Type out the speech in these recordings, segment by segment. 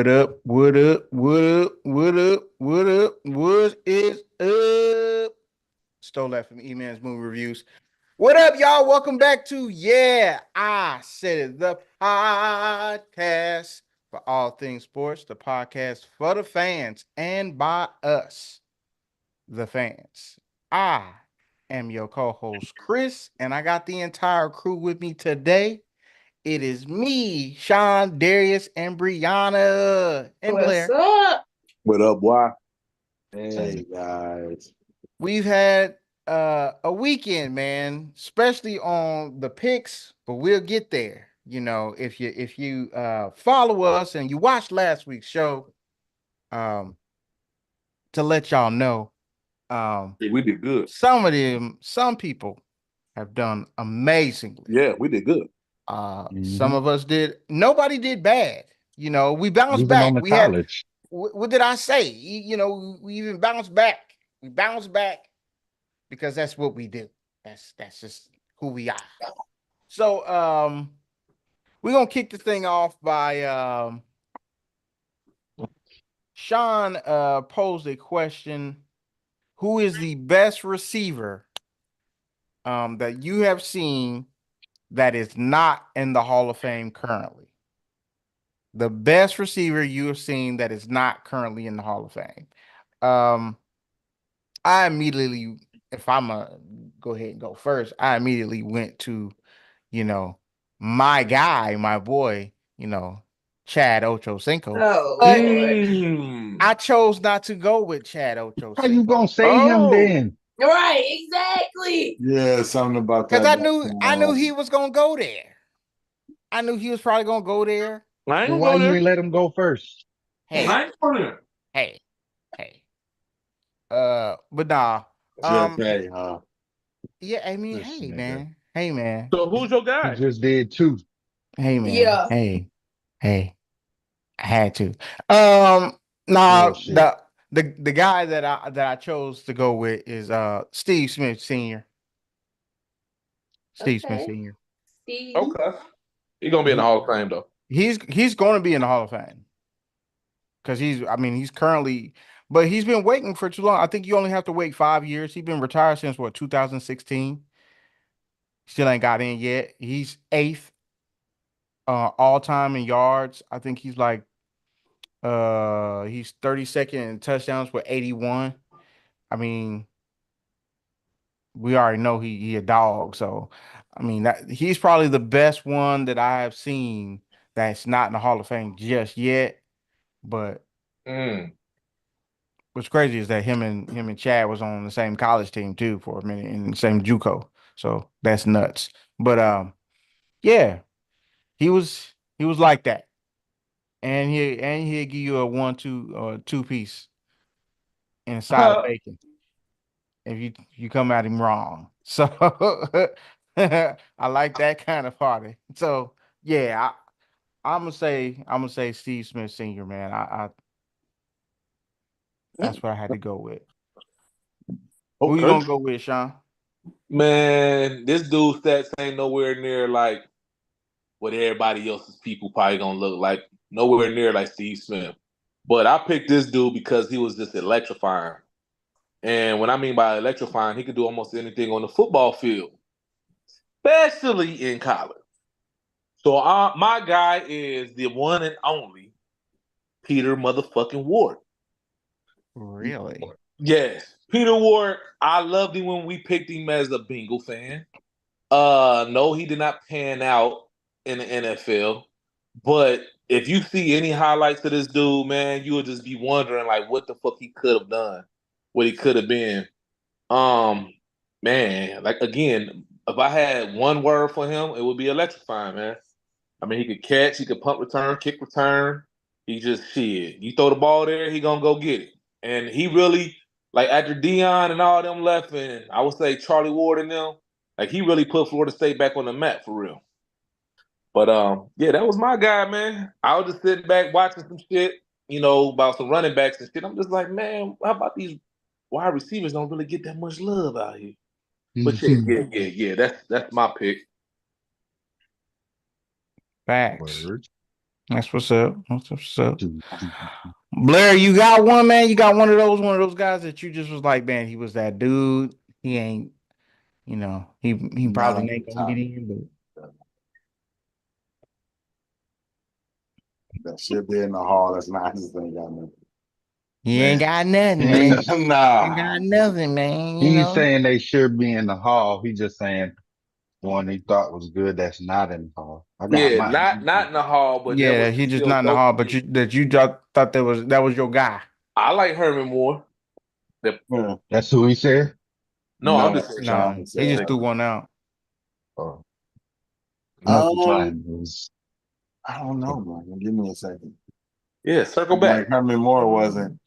What up? What up? What up? What up? What up? What is up? Stole that from E-Man's Movie Reviews. What up, y'all? Welcome back to Yeah, I Said It, the podcast for all things sports, the podcast for the fans and by us, the fans. I am your co-host, Chris, and I got the entire crew with me today. It is me, Sean, Darius, and Brianna, and What's Blair. up? What up, boy? Hey guys. We've had a weekend, man, especially on the picks, but we'll get there. You know, if you follow us and you watched last week's show, um, to let y'all know, Yeah, we did good. some people have done amazingly. Yeah, we did good. Some of us did. Nobody did bad. You know, we bounced Even back. on the We had college. what did I say? You know, we even bounced back. We bounced back because that's what we do. That's just who we are. So we're gonna kick the thing off by Sean posed a question. Who is the best receiver that you have seen that is not in the Hall of Fame currently? The best receiver you have seen that is not currently in the Hall of Fame. I immediately, if I'm gonna go ahead and go first, I immediately went to, you know, my guy, my boy, Chad Ochocinco. Oh, But Lord. I chose not to go with Chad How you Ochocinco gonna say him then? Right, exactly. Yeah, something about because that. I knew he was gonna go there. I knew he was probably gonna go there. I ain't Then gonna why go you there. ain't let him go first? Hey, I ain't going there. hey, hey. But nah. Just hey, Yeah, I mean, this hey nigga. man. Hey man. So who's your He guy? just did two. Hey man. Yeah. Hey. I had to. Nah, Bullshit. the guy that I chose to go with is Steve Smith Sr. Steve Smith Okay. Sr. Steve. Okay. He's gonna be in the He Hall of Fame though. he's going to be in the Hall of Fame because he's currently, but he's been waiting for too long. I think you only have to wait 5 years. He's been retired since what 2016. Still ain't got in yet. He's eighth all time in yards. I think he's 32nd in touchdowns with 81. I mean, we already know he a dog. So, I mean, that he's probably the best one that I have seen that's not in the Hall of Fame just yet. But Mm. what's crazy is that him and Chad was on the same college team too for a minute in the same JUCO. So that's nuts. But yeah, he was like that, and he'll give you a 1-2 or 2 piece inside of bacon if you come at him wrong. So I like that kind of party. So yeah, I'm gonna say Steve Smith Sr. Man, I that's what I had to go with. Who you Okay. gonna go with, Sean? Man, this dude's stats ain't nowhere near like what everybody else's people probably gonna look like. Nowhere near like Steve Smith. But I picked this dude because he was just electrifying. And what I mean by electrifying, he could do almost anything on the football field, especially in college. So my guy is the one and only Peter motherfucking Ward. Really? Yes, Peter Ward. I loved him when we picked him as a Bengal fan. No, he did not pan out in the NFL. But if you see any highlights of this dude, man, you would just be wondering like what the fuck he could have done, what he could have been. Um, Man, like again, if I had one word for him, it would be electrifying, man. I mean, he could catch, he could punt return, kick return. He just shit. You throw the ball there, he gonna go get it. And he really, like after Dion and all them left, and I would say Charlie Ward and them, like he really put Florida State back on the map for real. But yeah, that was my guy, man. I was just sitting back watching some shit, about some running backs and shit. I'm just like, man, how about these wide receivers don't really get that much love out here? But yeah. That's my pick. Facts. Word. That's what's up. That's what's up. Blair, you got one, man. You got one of those guys that you just was like, man, he was that dude. He ain't, he Not probably on ain't the gonna get top. in, That should be in the hall. That's not his thing. Got nothing. but he ain't got nothing, man. Ain't Nah. got nothing, man. He ain't saying they should be in the hall. He just saying one he thought was good that's not in the hall. I got Yeah, mine. not in the hall, but that Yeah, was he just still not in the dope hall, to but me. you thought that was your guy. I like Herman Moore. Yeah. That's who he said? No, I'm No, just saying. No, Sean he just said. threw one out. Oh, I must be Um, fine. It was, I don't know, man. Give me a second. Yeah, circle Like back. Herman Moore wasn't.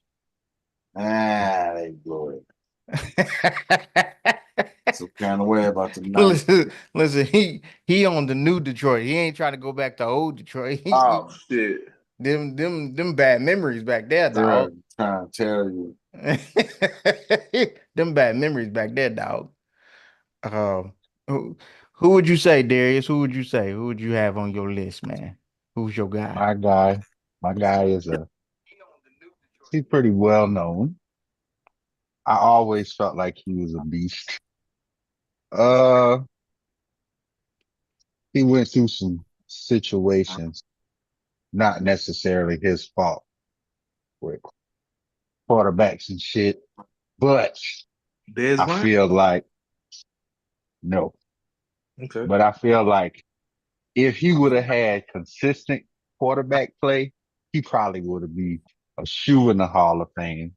They blew it. Some kind of way about the night. Listen, he on the new Detroit. He ain't trying to go back to old Detroit. Oh shit. Them bad memories back there, They're dog. trying to tell you. Them bad memories back there, dog. Um, who, who would you say, Darius? Who would you say? Who would you have on your list, man? Who's your guy? my guy he's pretty well known. I always felt like he was a beast. Uh, he went through some situations, not necessarily his fault with quarterbacks and shit, but Dez I Bryant? feel like no, Okay. but I feel like if he would have had consistent quarterback play, he probably would have been a shoe in the Hall of Fame.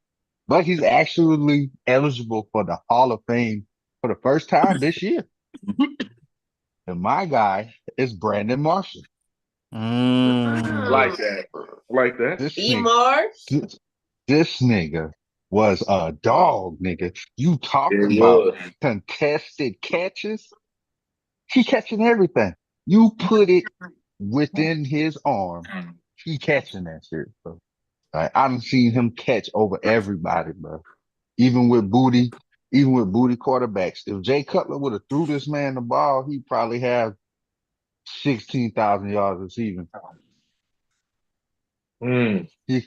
But he's actually eligible for the Hall of Fame for the first time this year. And my guy is Brandon Marshall. Mm. Like that. Like that. This E nigga, Mars. this, this nigga was a dog, nigga. You talk It about was. contested catches. He catching everything. You put it within his arm. He catching that shit, bro. Like, I've seen him catch over everybody, bro. Even with booty, even with booty quarterbacks. If Jay Cutler would have threw this man the ball, he'd probably have 16,000 yards receiving. Mm. He,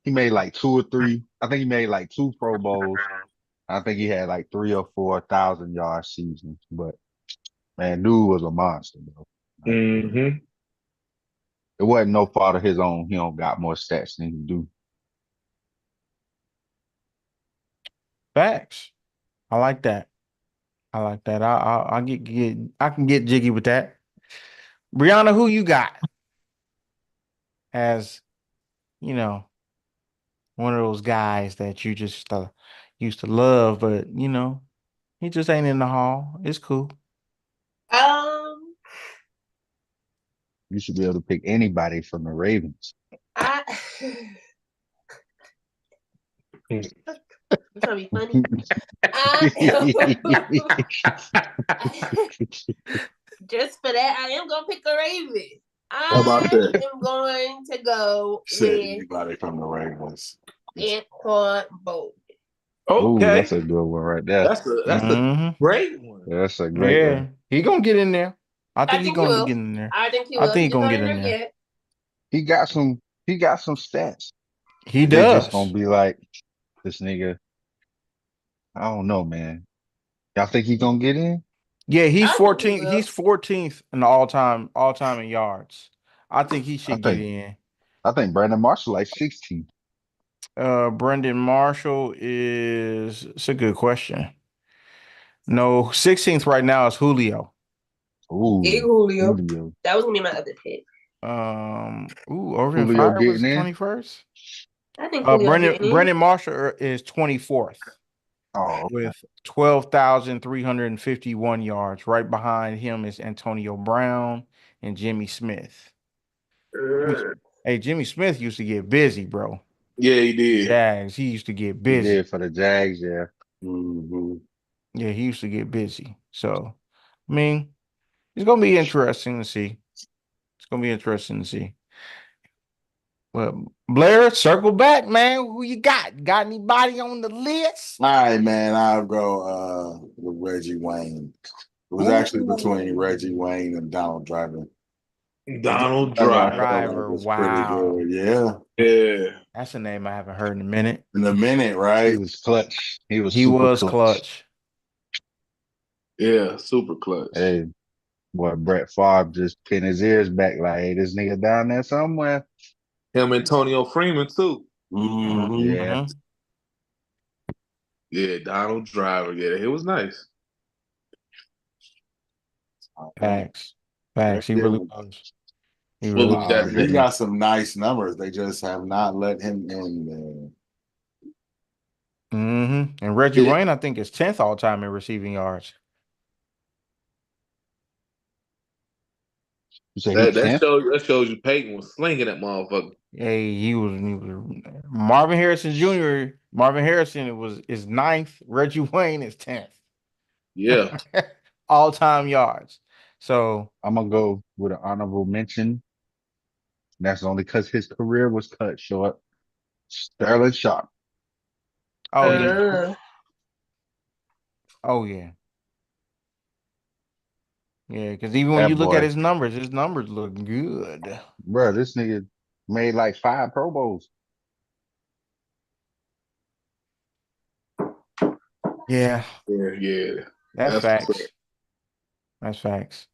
he made like two or three. I think he made like two Pro Bowls. I think he had like 3 or 4 thousand yard seasons, but man, dude was a monster, bro. Like, Mm-hmm. it wasn't no fault of his own. He don't got more stats than he do. Facts. I like that. I like that. I get I can get jiggy with that. Brianna, who you got as you know one of those guys that you just used to love, but he just ain't in the hall. It's cool. Um, You should be able to pick anybody from the Ravens. I. You trying to be funny? I just for that, I am gonna pick a Raven. How about I that? am going to go Said with anybody from the Ravens. Antoine Bold. Ooh, Okay. that's a good one right there. That's a Mhm. great one. That's a great Yeah, one. he gonna get in there. I I think he think he gonna will. get in there. I think he I will. think He's he just gonna not get in in there there. yet. He got some stats. He They just gonna does. be like, this nigga, I don't know, man. Y'all think he gonna get in? Yeah, he's I think he 14. will. He's 14th in the all time in yards. I think he I should get think, in. I think Brandon Marshall like 16. Brendan Marshall is it's a good question. No, 16th right now is Julio. Big Ooh, Julio. Julio. That was gonna be my other pick. Irvin Julio Fire was getting in? 21st. I think Julio Brendan getting in. Brendan Marshall is 24th Oh, okay. with 12,351 yards. Right behind him is Antonio Brown and Jimmy Smith. Hey, Jimmy Smith used to get busy, bro. Yeah, he did. Jags, he used to get He busy. did for the Jags, yeah. Mm-hmm. Yeah, he used to get busy. So, I mean, it's gonna be interesting to see. It's gonna be interesting to see. Well, Blair, circle back, man. Who you got? Got anybody on the list? All right, man. I'll go with Reggie Wayne. It was actually between Reggie Wayne and Donald Driver. Donald Driver Driver. was Wow. pretty good. Yeah. Yeah. That's a name I haven't heard in a minute. In a minute, He right? was clutch. He was He super was clutch. Yeah. Super clutch. Hey, boy, Brett Favre just pinned his ears back like, hey, this nigga down there somewhere. Him, Antonio Freeman too. Mm-hmm. Yeah. Mhm. Yeah, Donald Driver. Yeah, it was nice. Facts. Facts. He really was. He What really was that? was. He got some nice numbers. They just have not let him in there. And Reggie Yeah. Wayne, I think, is 10th all time in receiving yards. You say he That 10th? shows you Peyton was slinging that motherfucker. Hey, he was Marvin Harrison Jr. Marvin Harrison is 9th. Reggie Wayne is 10th. Yeah. All time yards. So I'm gonna go with an honorable mention. That's only because his career was cut short. Sterling Sharp. oh yeah. Uh, Oh yeah. Yeah, because even when That you look at boy, his numbers look good. bro, this nigga made like 5 Pro Bowls. Yeah, Yeah. that's That's what's up. facts. That's facts.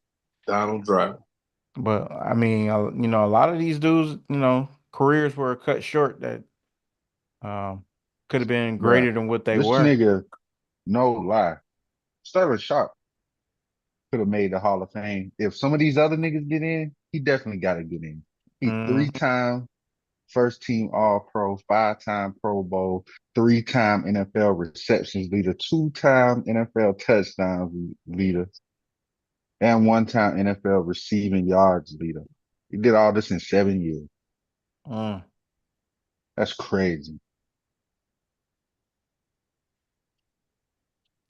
Donald Driver. But I mean, a lot of these dudes, careers were cut short that could have been Bro, greater than what they this were. nigga, no lie. Sterling Sharp could have made the Hall of Fame. If some of these other niggas get in, he definitely gotta get in. He Mhm. 3-time first team All Pro, 5-time Pro Bowl, 3-time NFL receptions leader, 2-time NFL touchdowns leader, and 1-time NFL receiving yards leader. He did all this in 7 years. Mm. That's crazy.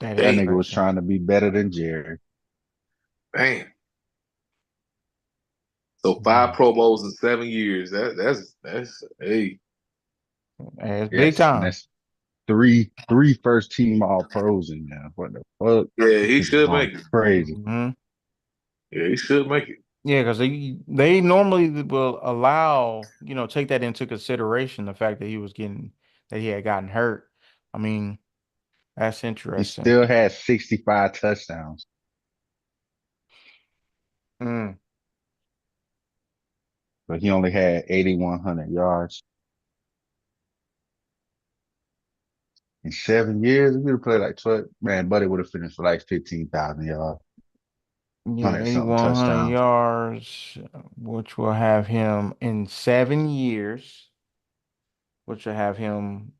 That That is Damn. nigga was crazy. trying to be better than Jerry. Damn. So 5 Pro Bowls in 7 years. That's hey. Hey, it's big Yes, and time. that's three first team All Pros in there. What the fuck? Yeah, he This nigga should going make it. crazy. Mhm. Yeah, he should make it. Yeah, because they normally will allow, take that into consideration, the fact that he had gotten hurt. I mean, that's He interesting. still had 65 touchdowns, Mm. but he only had 8,100 yards. In 7 years, if he would have played like 12, man, Buddy would have finished for like 15,000 yards, Yeah, 100 something 8,100 touchdowns. yards, which will have him in 7 years, which will have him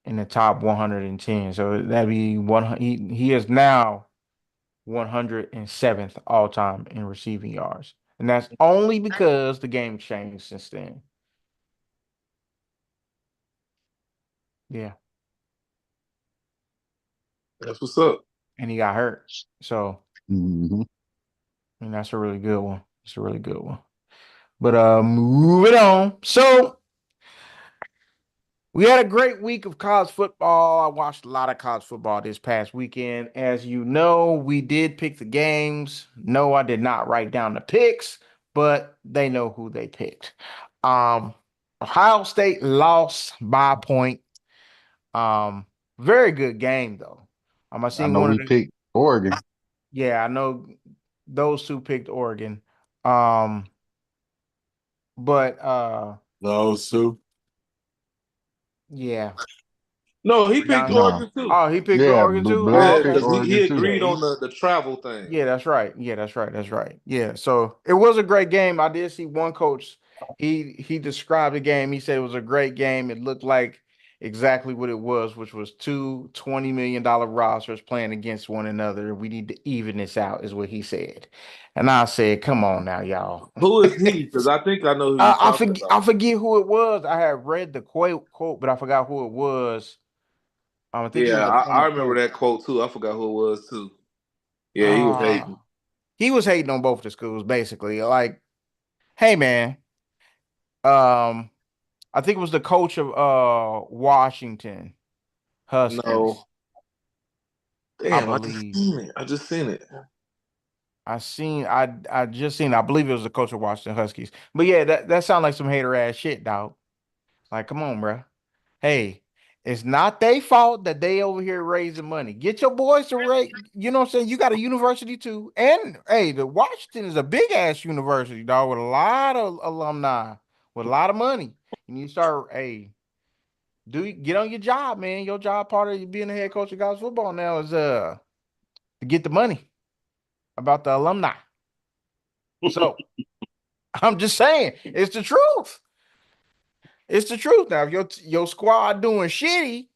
in the top 110. So that'd be one. He is now 107th all time in receiving yards, and that's only because the game changed since then. Yeah, That's what's up. and he got hurt. So, hmm and that's a really good one. It's a really good one. But moving on. So we had a great week of college football. I watched a lot of college football this past weekend. As you know, we did pick the games. No, I did not write down the picks, but they know who they picked. Ohio State lost by a point. Very good game though. I I seen know one of we the picked Oregon. yeah, I know those two picked Oregon. Um, but Those two. yeah. No, he picked Now, No. Oregon too. oh, he picked Yeah, Oregon too. Oh, Yeah, Blair picked okay. because he Oregon too. agreed Yeah, on the travel thing. yeah, that's right. Yeah, that's right. That's right. Yeah. So it was a great game. I did see one coach. He described the game. He said it was a great game. It looked like exactly what it was, which was two $20 million rosters playing against one another. We need to even this out, is what he said. And I said, come on now, y'all. Who is he? Because I think I know who you're talking about. I forget who it was. I had read the quote, but I forgot who it was. I think he Yeah, was a I former remember coach. that quote too. I forgot who it was too. Yeah, he was hating. He was hating on both the schools, basically. Like, hey man, um, I think it was the coach of Washington Huskies, No. I Damn, I just believe. seen it. I just seen it. I just seen, I believe it was the coach of Washington Huskies. But yeah, that sounds like some hater ass shit, dog. Like, come on, bro. Hey, it's not their fault that they over here raising money. Get your boys to raise, you know what I'm saying? You got a university too. And hey, the Washington is a big ass university, dog, with a lot of alumni, with a lot of money. And you start, hey, get on your job, man. Your job part of being the head coach of college football now is to get the money about the alumni. So I'm just saying, it's the truth. It's the truth. Now, if your squad doing shitty,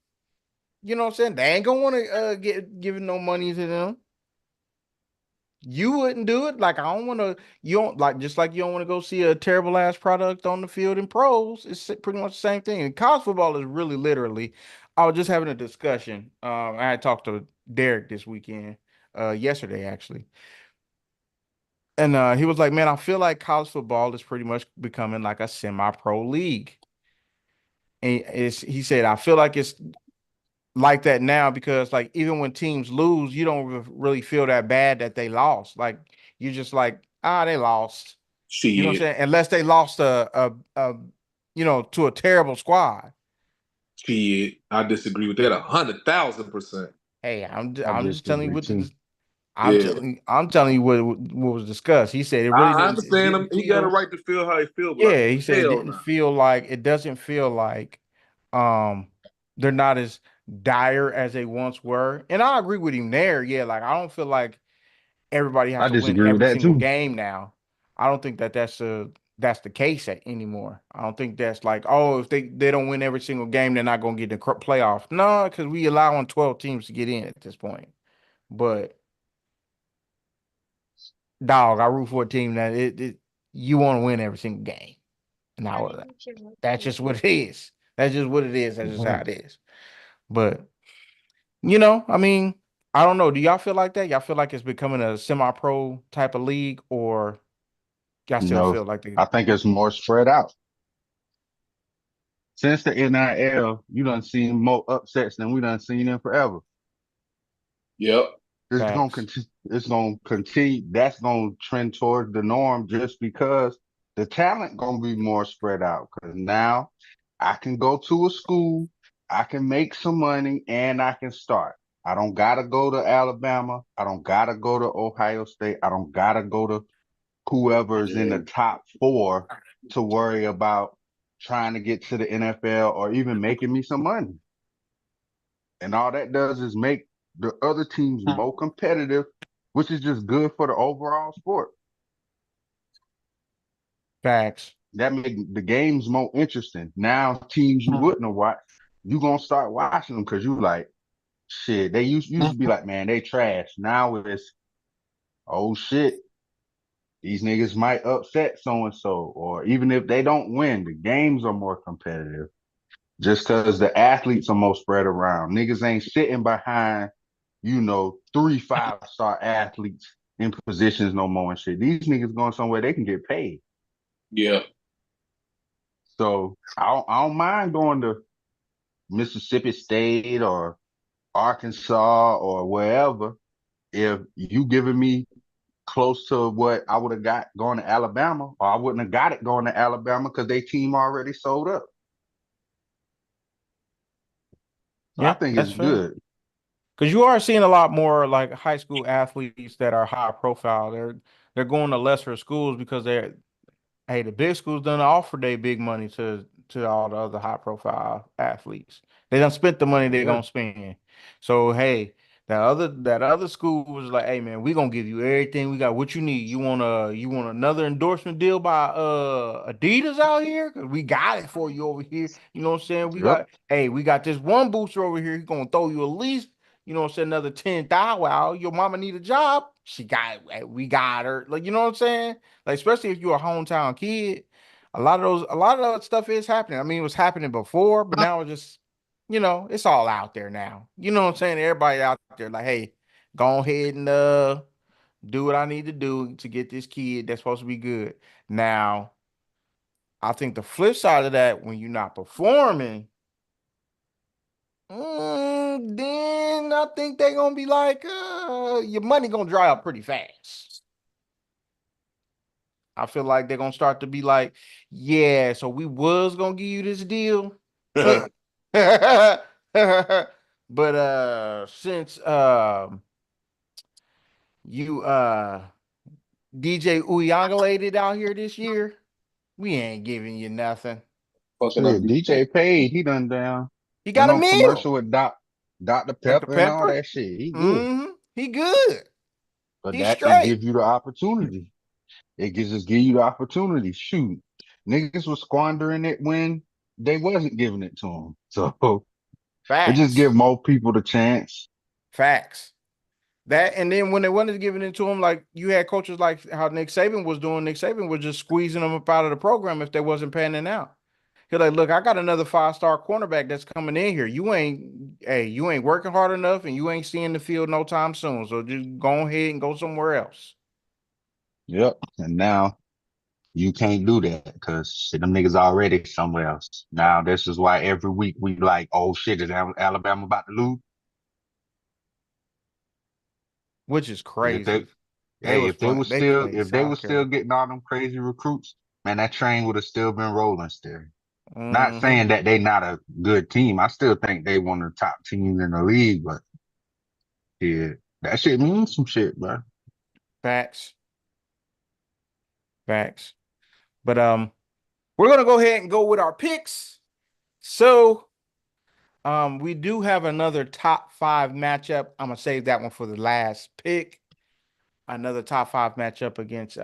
you know what I'm saying? They ain't gonna want to get giving no money to them. You wouldn't do it. Like, I don't want to. You don't like, just like you don't want to go see a terrible ass product on the field in pros. It's pretty much the same thing. And college football is really literally. I was just having a discussion. I had talked to Derek this weekend, yesterday actually, and he was like, "Man, I feel like college football is pretty much becoming like a semi-pro league." And he said, "I feel like it's like that now because like even when teams lose, you don't really feel that bad that they lost. Like you just like, they lost. You know what I'm Shit. saying? Unless they lost a to a terrible squad. Shit. I disagree with that 100,000%. Hey, I'm I just telling you disagree what too. Yeah. I'm telling you what was discussed. He said it really I it understand him. didn't He got a feel. right to feel how he feels, but Yeah, he said hell no. it doesn't feel like um they're not as dire as they once were. And I agree with him there. Yeah, like I don't feel like everybody has I to win disagree with every that single too. game now. I don't think that's the case anymore. I don't think that's like, oh, if they don't win every single game, they're not going to get the playoff. No, because we allowing 12 teams to get in at this point. But dog, I root for a team that you want to win every single game. Now that's just what it is. That's just what it is. That's just how it is. But I mean, I don't know. Do y'all feel like that? Y'all feel like it's becoming a semi-pro type of league, or y'all still No, feel like I think it's more spread out. Since the NIL, you done seen more upsets than we done seen in forever. Yep. It's gonna facts? continue. It's gonna continue. That's gonna trend towards the norm just because the talent gonna be more spread out. Because now I can go to a school, I can make some money, and I can start. I don't gotta go to Alabama. I don't gotta go to Ohio State. I don't gotta go to whoever is in the top four to worry about trying to get to the NFL or even making me some money. And all that does is make the other teams more competitive, which is just good for the overall sport. Facts. That make the games more interesting. Now teams you wouldn't have watched, you gonna start watching them because you like, shit, they used to be like, man, they trash. Now it's, oh shit, these niggas might upset so and so, or even if they don't win, the games are more competitive. Just because the athletes are more spread around. Niggas ain't sitting behind, 3 5-star athletes in positions no more and shit. These niggas going somewhere they can get paid. Yeah. So I don't mind going to Mississippi State or Arkansas or wherever if you giving me close to what I would have got going to Alabama, or I wouldn't have got it going to Alabama because they team already sold up. So I Yeah, think that's it's fair. good. Because you are seeing a lot more like high school athletes that are high profile. They're going to lesser schools because the big schools don't offer their big money to all the other high profile athletes. They don't spend the money they're Yeah. gonna spend. So hey, that other school was like, hey man, we gonna give you everything we got. What you need? You want another endorsement deal by Adidas out here? Cause we got it for you over here. You know what I'm saying? Yep. We got this one booster over here. He's gonna throw you at least, another 10,000. Wow, your mama need a job. We got her. Like, you know what I'm saying? Like, especially if you're a hometown kid, a lot of that stuff is happening. I mean, it was happening before, but now it's just, it's all out there now. You know what I'm saying? Everybody out there, like, hey, go ahead and do what I need to do to get this kid that's supposed to be good. Now, I think the flip side of that, when you're not performing, then I think they're gonna be like, your money gonna dry up pretty fast. I feel like they're gonna start to be like, yeah, so we was gonna give you this deal. But since you DJ Uyangalated out here this year, we ain't giving you nothing. Fucking up Shit, DJ paid. He done down. He got Went a on meal. commercial with Dr. Dr. Pepper and all Pepper. that shit. He good. He good. But He's that can straight. give you the opportunity. It can just give you the opportunity. Shoot. Niggas was squandering it when they wasn't giving it to them. So it just give more people the chance. Facts. That, and then when they wanted giving it to him, like you had coaches like how Nick Saban was doing. Nick Saban was just squeezing them up out of the program if they wasn't panning out. He's like, look, I got another 5-star cornerback that's coming in here. You ain't working hard enough, and you ain't seeing the field no time soon. So just go ahead and go somewhere else. Yep. And now you can't do that because them niggas already somewhere else. Now this is why every week we like, oh shit, is Alabama about to lose? Which is crazy. If they were still Carolina. getting all them crazy recruits, man, that train would have still been rolling still. Not Mhm. saying that they not a good team. I still think they one of the top teams in the league, but yeah, that shit means some shit, bro. Facts. But we're gonna go ahead and go with our picks. So we do have another top 5 matchup. I'm gonna save that one for the last pick. Another top 5 matchup against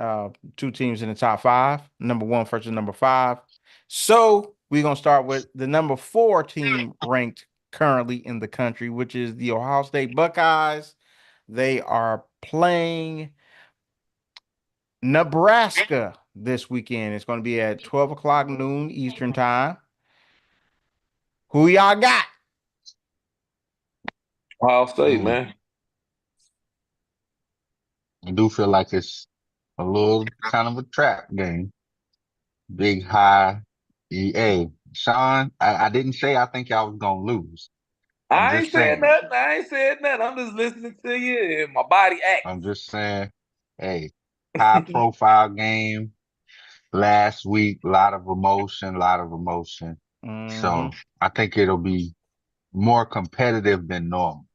2 teams in the top 5, number 1 versus number 5. So we're gonna start with the number 4 team ranked currently in the country, which is the Ohio State Buckeyes. They are playing Nebraska this weekend. It's going to be at 12 o'clock noon Eastern time. Who y'all got? Ohio State, man. I do feel like it's a little kind of a trap game. Big high EA. Sean, I didn't say I think y'all was gonna lose. I ain't saying nothing. I'm just listening to you and my body acts. I'm just saying, hey, high profile game last week, a lot of emotion. So I think it'll be more competitive than normal.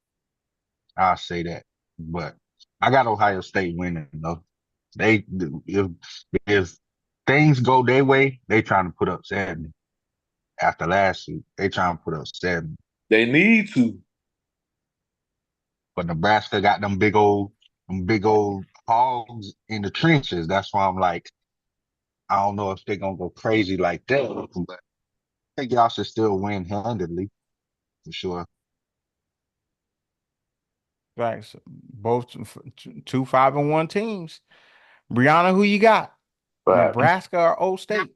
I'll say that. But I got Ohio State winning though. If things go their way, they trying to put up 70. After last week, they trying to put up 70. They need to. But Nebraska got them big old hogs in the trenches. That's why I'm like, I don't know if they're gonna go crazy like that, but I think y'all should still win handedly for sure. Facts. Both 2 5-1 teams. Brianna, who you got? Right. Nebraska or Old State?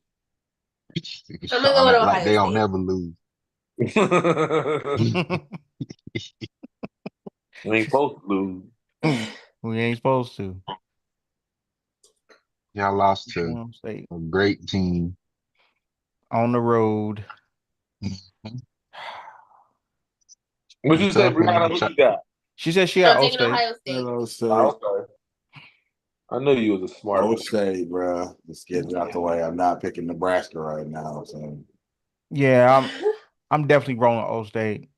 I'm gonna go with Ohio like they don't State. never lose. We ain't supposed to lose. We ain't supposed to. Y'all lost to State a great team on the road. What you say, Brianna? What you got? She said she got I'm Old taking State. Ohio State. Ohio State. Okay. I knew you was a smart Ohio one. State, bro. Let's get it out the way. I'm not picking Nebraska right now. So Yeah, I'm definitely rolling Old State.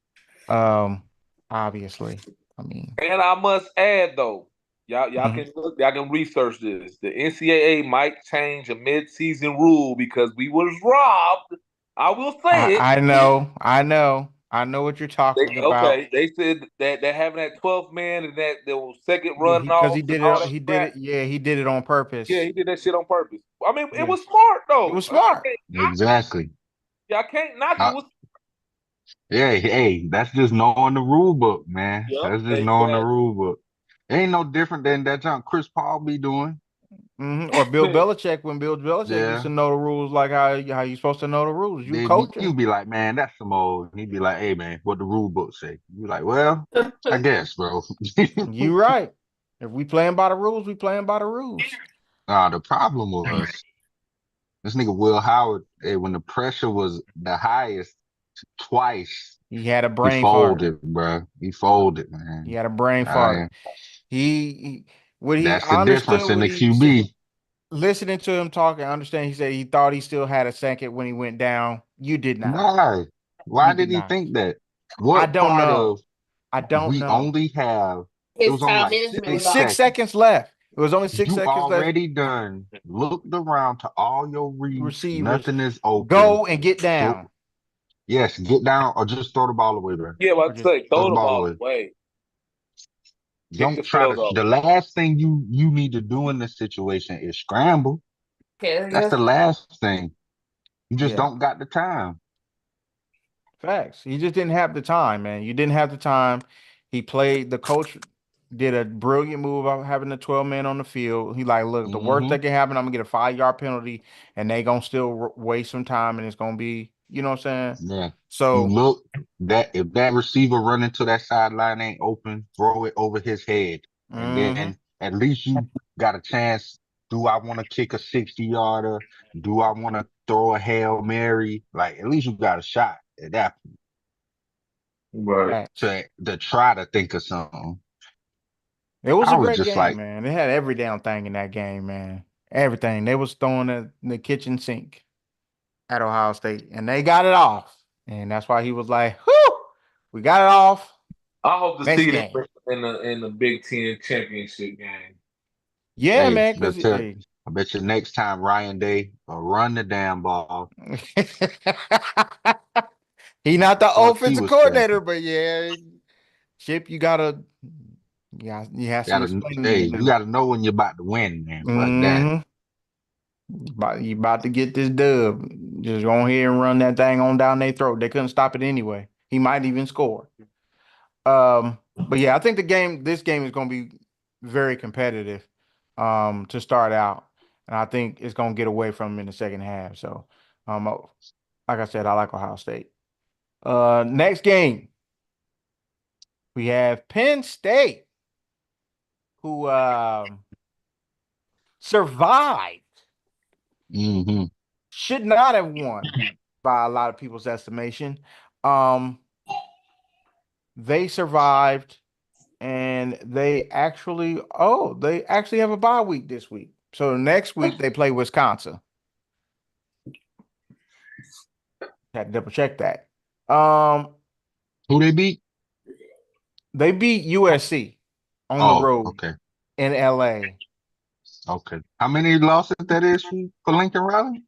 Obviously. I mean, and I must add though, y'all can look, y'all can research this. The NCAA might change a mid-season rule because we was robbed. I will say it. I know what you're talking about. Okay, they said that having that 12th man and that the second run because off he did all it. that He did crap. it. Yeah, he did it on purpose. Yeah, he did that shit on purpose. I mean, Yeah. it was smart though. It was smart. Exactly. Y'all can't knock it. Yeah, hey, that's just knowing the rule book, man. Yep, That's just knowing the rule book. Ain't no different than that junk Chris Paul be doing. Or Bill Belichick, when Bill Belichick used to know the rules like how you supposed to know the rules. You coaching. You be like, man, that's some old. He'd be like, hey, man, what the rule book say? You be like, well, I guess, bro. You right. If we playing by the rules, we playing by the rules. The problem was this nigga Will Howard, when the pressure was the highest twice, he had a brain fart. He folded, bro. He folded, man. He had a brain fart. That's the difference in the QB. listening to him talk and understand, he said he thought he still had a second when he went down. You did not. Why? You Why did did he not. think that? I What don't part know. of I don't we know. only have, it His was only time like management It was was 6 off. 6 seconds seconds. left. It was only six You seconds left. already done looked around to all your reads. Receivers, Nothing is open. go and get down. Go, yes, get down or just throw the ball away, bro. Yeah, Or about to just say Throw throw the the ball ball away. away. Kick Don't the try field to, goal. the last thing you need to do in this situation is scramble. Yeah, That's yeah. the last thing. You just yeah. don't got the time. Facts. He just didn't have the time, man. You didn't have the time. He played. The coach did a brilliant move of having the 12 man on the field. He like, look, the worst Hmm that can happen, I'm gonna get a 5 yard penalty, and they gonna still waste some time, and it's gonna be, you know what I'm saying? Yeah. You So, look that if that receiver running to that sideline ain't open, throw it over his head. And mhm. then at least you got a chance. Do I want to kick a 60-yarder? Do I want to throw a Hail Mary? Like at least you got a shot at that Right. Facts. to try to think of something. It was I a was great just game, like, man. They had every damn thing in that game, man. Everything. They was throwing it in the kitchen sink at Ohio State, and they got it off. And that's why he was like, "Whew, we got it off." I hope to Next see them game. in the Big Ten championship game. Yeah, hey, man, because hey. I bet you next time Ryan Day will run the damn ball. He not the Thought he offensive was trash. coordinator, but yeah, Chip, you gotta, yeah, you have some explaining to Hey, you do. gotta know when you're about to win, man. Fuck that. Mm-hmm. You about to get this dub. Just go ahead and run that thing on down their throat. They couldn't stop it anyway. He might even score. But yeah, I think this game is gonna be very competitive, to start out. And I think it's gonna get away from him in the second half. So, like I said, I like Ohio State. Next game, we have Penn State, who survived, Hmm should not have won by a lot of people's estimation. Um, they survived, and they actually have a bye week this week. So next week they play Wisconsin. Had to double check that. Who they beat? They beat USC on the Oh, road okay. in LA. Okay. How many losses that is for Lincoln Riley?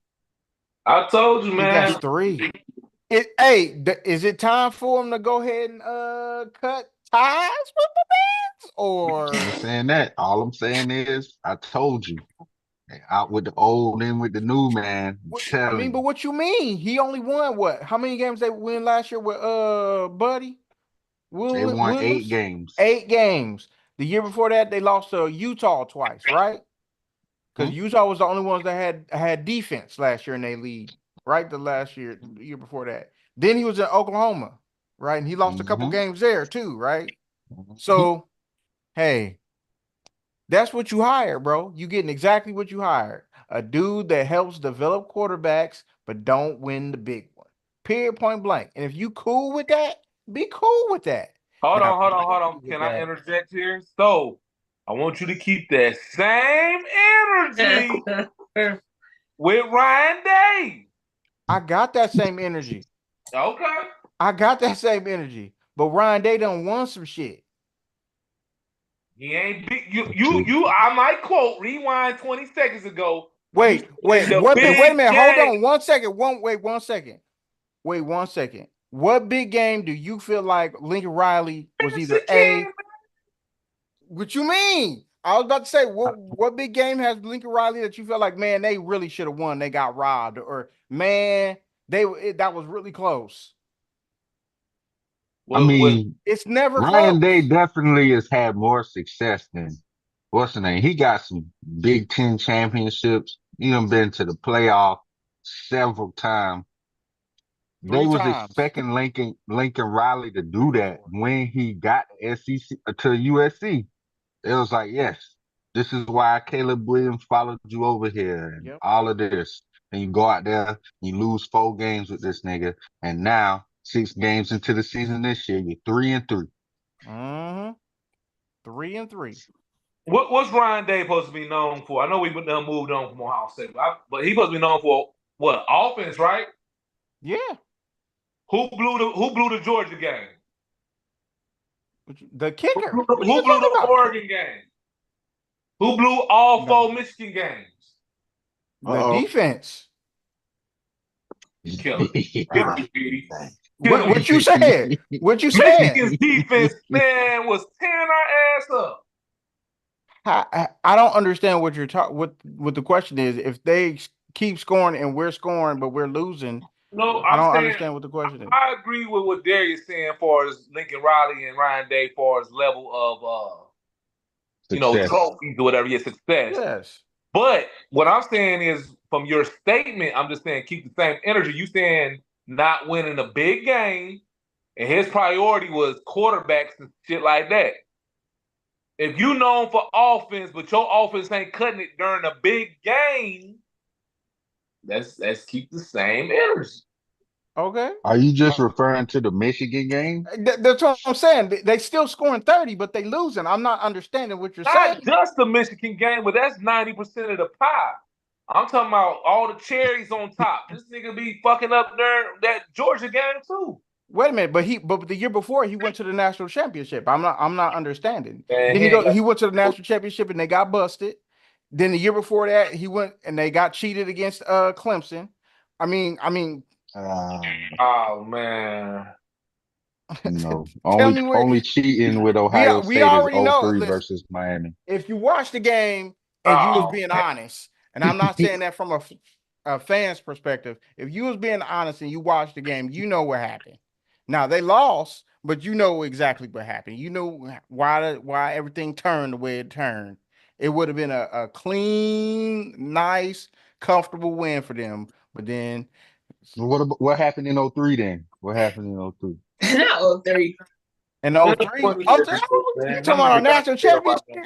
I told you, I think that's man. 3. Is it time for him to go ahead and cut ties with the Bands, I ain't or saying that. All I'm saying is I told you. Out with the old, in with the new, man. I'm what? I mean, telling but you. what you mean? He only won what? How many games they win last year with Buddy They won 8 Williams? games. 8 games. The year before that, they lost to Utah twice, right? Because Hmm? Utah was the only ones that had defense last year in their league, right? The year before that. Then he was in Oklahoma, right? And he lost a couple Hmm games there too, right? hmm So, hey, that's what you hired, bro. You getting exactly what you hired. A dude that helps develop quarterbacks, but don't win the big one. Period, point blank. And if you cool with that, be cool with that. Hold Now, on, if hold you on, don't hold on. cool with Can I that, interject here? So, I want you to keep that same energy with Ryan Day. I got that same energy. Okay. I got that same energy. But Ryan Day done won some shit. He ain't big. True. I might quote, rewind 20 seconds ago. You Wait, said the wait a big minute. Hold game. on 1 second. Wait 1 second. Wait 1 second. What big game do you feel like Lincoln Riley was either King. What you mean? I was about to say, what big game has Lincoln Riley that you feel like, man, they really should have won, they got robbed, or man, that was really close. I Was mean, It's never Ryan Day close. definitely has had more success than what's the name? He got some Big Ten championships. He done been to the playoff several times. They Three was times. expecting Lincoln Riley to do Three or that four. when he got to SEC to USC. It was like, yes, this is why Caleb Williams followed you over here and Yep. all of this. And you go out there, you lose 4 games with this nigga, and now 6 games into the season this year, you're 3-3. Mm-hmm. 3-3. What's Ryan Day supposed to be known for? I know we moved on from Ohio State, but he's supposed to be known for what? Offense, right? Yeah. Who blew the Georgia game? The kicker. Who What are you blew talking the about? Oregon game? Who blew all No. 4 Michigan games? The defense. Killer. What you said? What you said? Michigan's defense, man, was tearing our ass up. I don't understand what you're talking. What the question is? If they keep scoring and we're scoring, but we're losing, No, I don't saying, understand what the question is. I agree with what Darius saying, for as Lincoln Riley and Ryan Day, for his level of trophies or whatever, your success. Yes. But what I'm saying is, from your statement, I'm just saying keep the same energy. You saying not winning a big game, and his priority was quarterbacks and shit like that. If you known for offense, but your offense ain't cutting it during a big game, let's keep the same energy. Okay. Are you just referring to the Michigan game? That's what I'm saying. They still scoring 30, but they losing. I'm not understanding what you're saying. Not just the Michigan game, but that's 90% of the pie. I'm talking about all the cherries on top. This nigga be fucking up during that Georgia game too. Wait a minute, but the year before he went to the national championship. I'm not understanding. Man, then he went to the national championship and they got busted. Then the year before that he went and they got cheated against Clemson. I mean, oh man. No, only cheating with Ohio State is 0-3 versus Miami. If you watch the game and you was being honest, and I'm not saying that from a fan's perspective, if you was being honest and you watched the game, you know what happened. Now they lost, but you know exactly what happened. You know why everything turned the way it turned. It would have been a clean, nice, comfortable win for them. But then, what happened in 0-3 then? What happened in 0-3? Not 03. And 0-3, you talking about our national championship?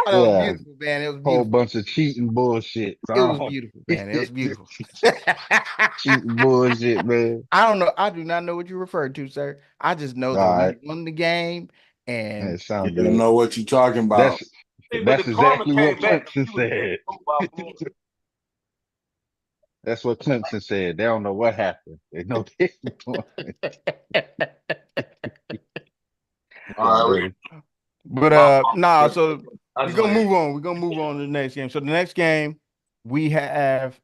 Oh, that was beautiful, man. It was beautiful. Whole bunch of cheating bullshit. It was beautiful, man. It was beautiful. Cheating bullshit, man. I don't know. I do not know what you referred to, sir. I just know that we won the game, and you don't know what you're talking about. That's exactly what Clemson said. That's what Clemson said. They don't know what happened. They know they All right. But so we're gonna move on. We're gonna move on to the next game. So the next game we have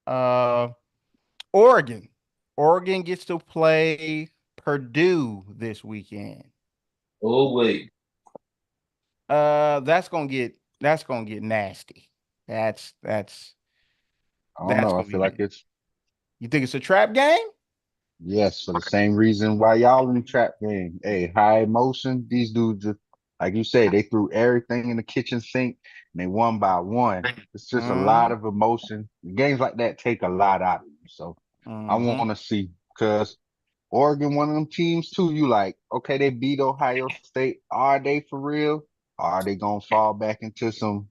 Oregon. Oregon gets to play Purdue this weekend. Oh wait. That's gonna get nasty. That's I don't know. I feel like it's. You think it's a trap game? Yes, for the same reason why y'all in the trap game. Hey, high emotion. These dudes just, like you say, they threw everything in the kitchen sink and they won by one. It's just a lot of emotion. Games like that take a lot out of you. So I want to see, because Oregon, one of them teams too. You like, okay, they beat Ohio State. Are they for real? Or are they gonna fall back into some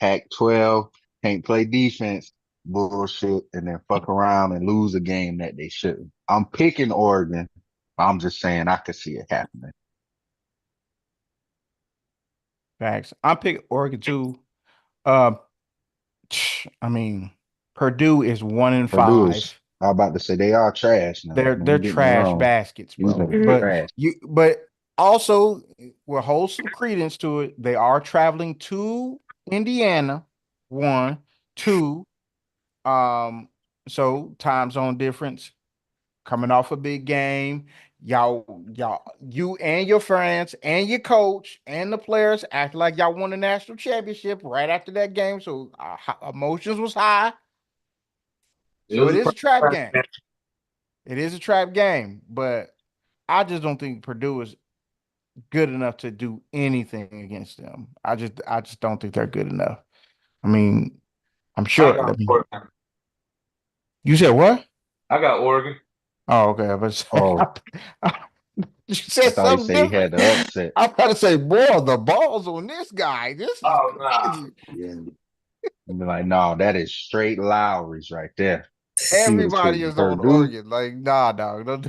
Pac-12, can't play defense bullshit, and then fuck around and lose a game that they shouldn't? I'm picking Oregon. I'm just saying I could see it happening. Facts. I'm picking Oregon too. I mean, Purdue is 1-5. I'm about to say they are trash now. They're trash baskets, bro. But also we'll hold some credence to it. They are traveling to Indiana. 1, 2. So time zone difference. Coming off a big game. Y'all, you and your friends and your coach and the players act like y'all won the national championship right after that game. So emotions was high. So it is a trap game. It is a trap game, but I just don't think Purdue is good enough to do anything against them. I just don't think they're good enough. I mean, I'm sure. You said what? I got Oregon. Oh, okay. You said something different. He had the upset. I'm about to say, boy, the balls on this guy. This is crazy. Be like, no, that is straight Lowry's right there. Everybody is on Oregon. Like, nah, dog. Don't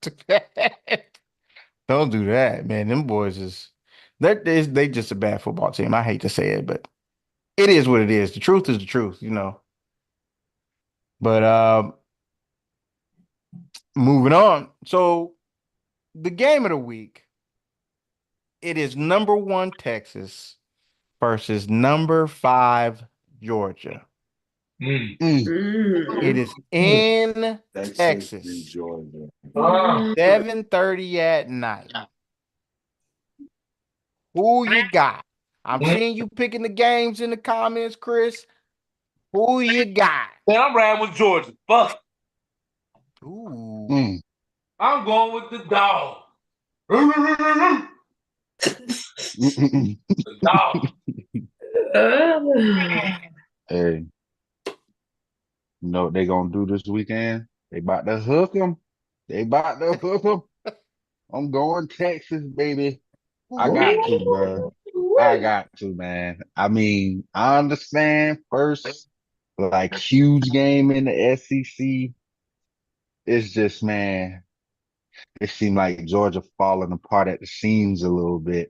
do that. Don't do that, man. Them boys is They just a bad football team. I hate to say it, but it is what it is. The truth is the truth, you know. But moving on. So the game of the week, it is number 1 Texas versus number 5 Georgia. Mm. It is in Texas, Texas. Georgia. 7:30 at night. Who you got? I'm seeing you picking the games in the comments, Chris. Who you got? Man, I'm riding with Georgia. Fuck. Ooh. Mm. I'm going with the dog. The dog. Hey, you know what they gonna do this weekend? They about to hook them. They about to hook them. I'm going Texas, baby. I got to, bro. I got to, man. I mean, I understand first, like huge game in the SEC. It's just, man, it seemed like Georgia falling apart at the seams a little bit.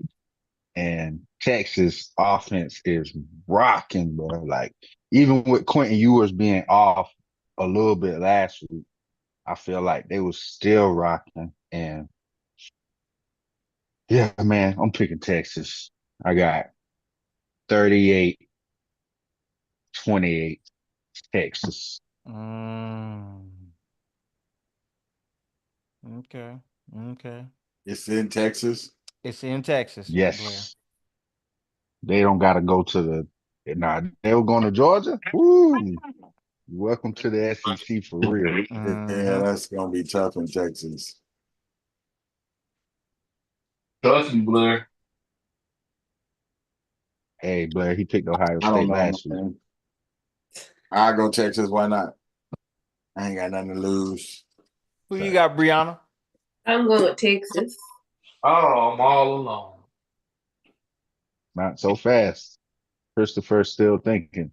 And Texas offense is rocking, bro. Like, even with Quentin Ewers being off a little bit last week, I feel like they was still rocking. And yeah, man, I'm picking Texas. I got 38-28 Texas. Okay. Okay. It's in Texas. It's in Texas, Blair. Yes. They don't got to go to they were going to Georgia. Woo. Welcome to the SEC for real. Yeah, that's gonna be tough in Texas. Trust me, Blair. Hey, Blair, he picked Ohio I don't State know, last week. man. I go Texas. Why not? I ain't got nothing to lose. Who you got, Brianna? I'm going with Texas. Oh, I'm all alone. Not so fast. Christopher's still thinking.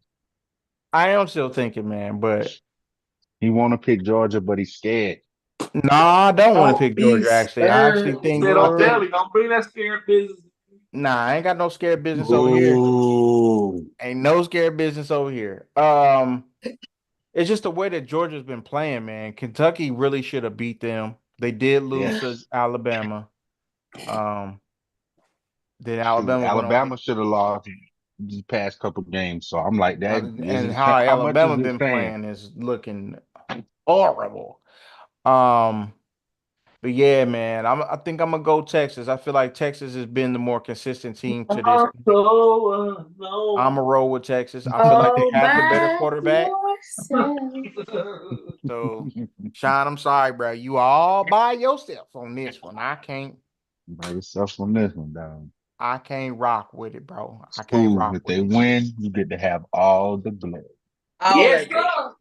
I am still thinking, man, but He want to pick Georgia, but he's scared. I don't want to pick be Georgia, actually. I actually scared. think Said I'm telling you, don't bring that scared business. I ain't got no scared business over here. Ooh. Ain't no scared business over here. It's just the way that Georgia's been playing, man. Kentucky really should have beat them. They did lose to Yes. Alabama. Then Shoot, Alabama went on, Alabama should have lost the past couple games. So I'm like, that and isn't how how much is Alabama it been saying? playing is looking horrible. But yeah, man, I think I'm gonna go Texas. I feel like Texas has been the more consistent team to this. I'm gonna roll with Texas. I feel like they have the better quarterback. So, Sean, I'm sorry, bro. You all by yourself on this one. I can't By yourself on this one, dog. rock with it, bro. I can't Cool. rock If with they it. win, you get to have all the glory. Yes, Already. sir.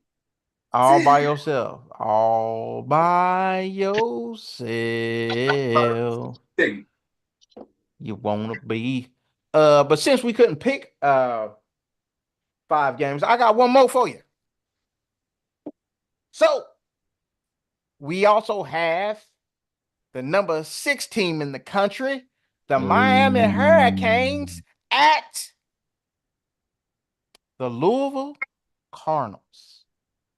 All by yourself. All by yourself. You wanna be. But since we couldn't pick 5 games, I got one more for you. So we also have the number 6 team in the country, the Miami Hurricanes, at the Louisville Cardinals.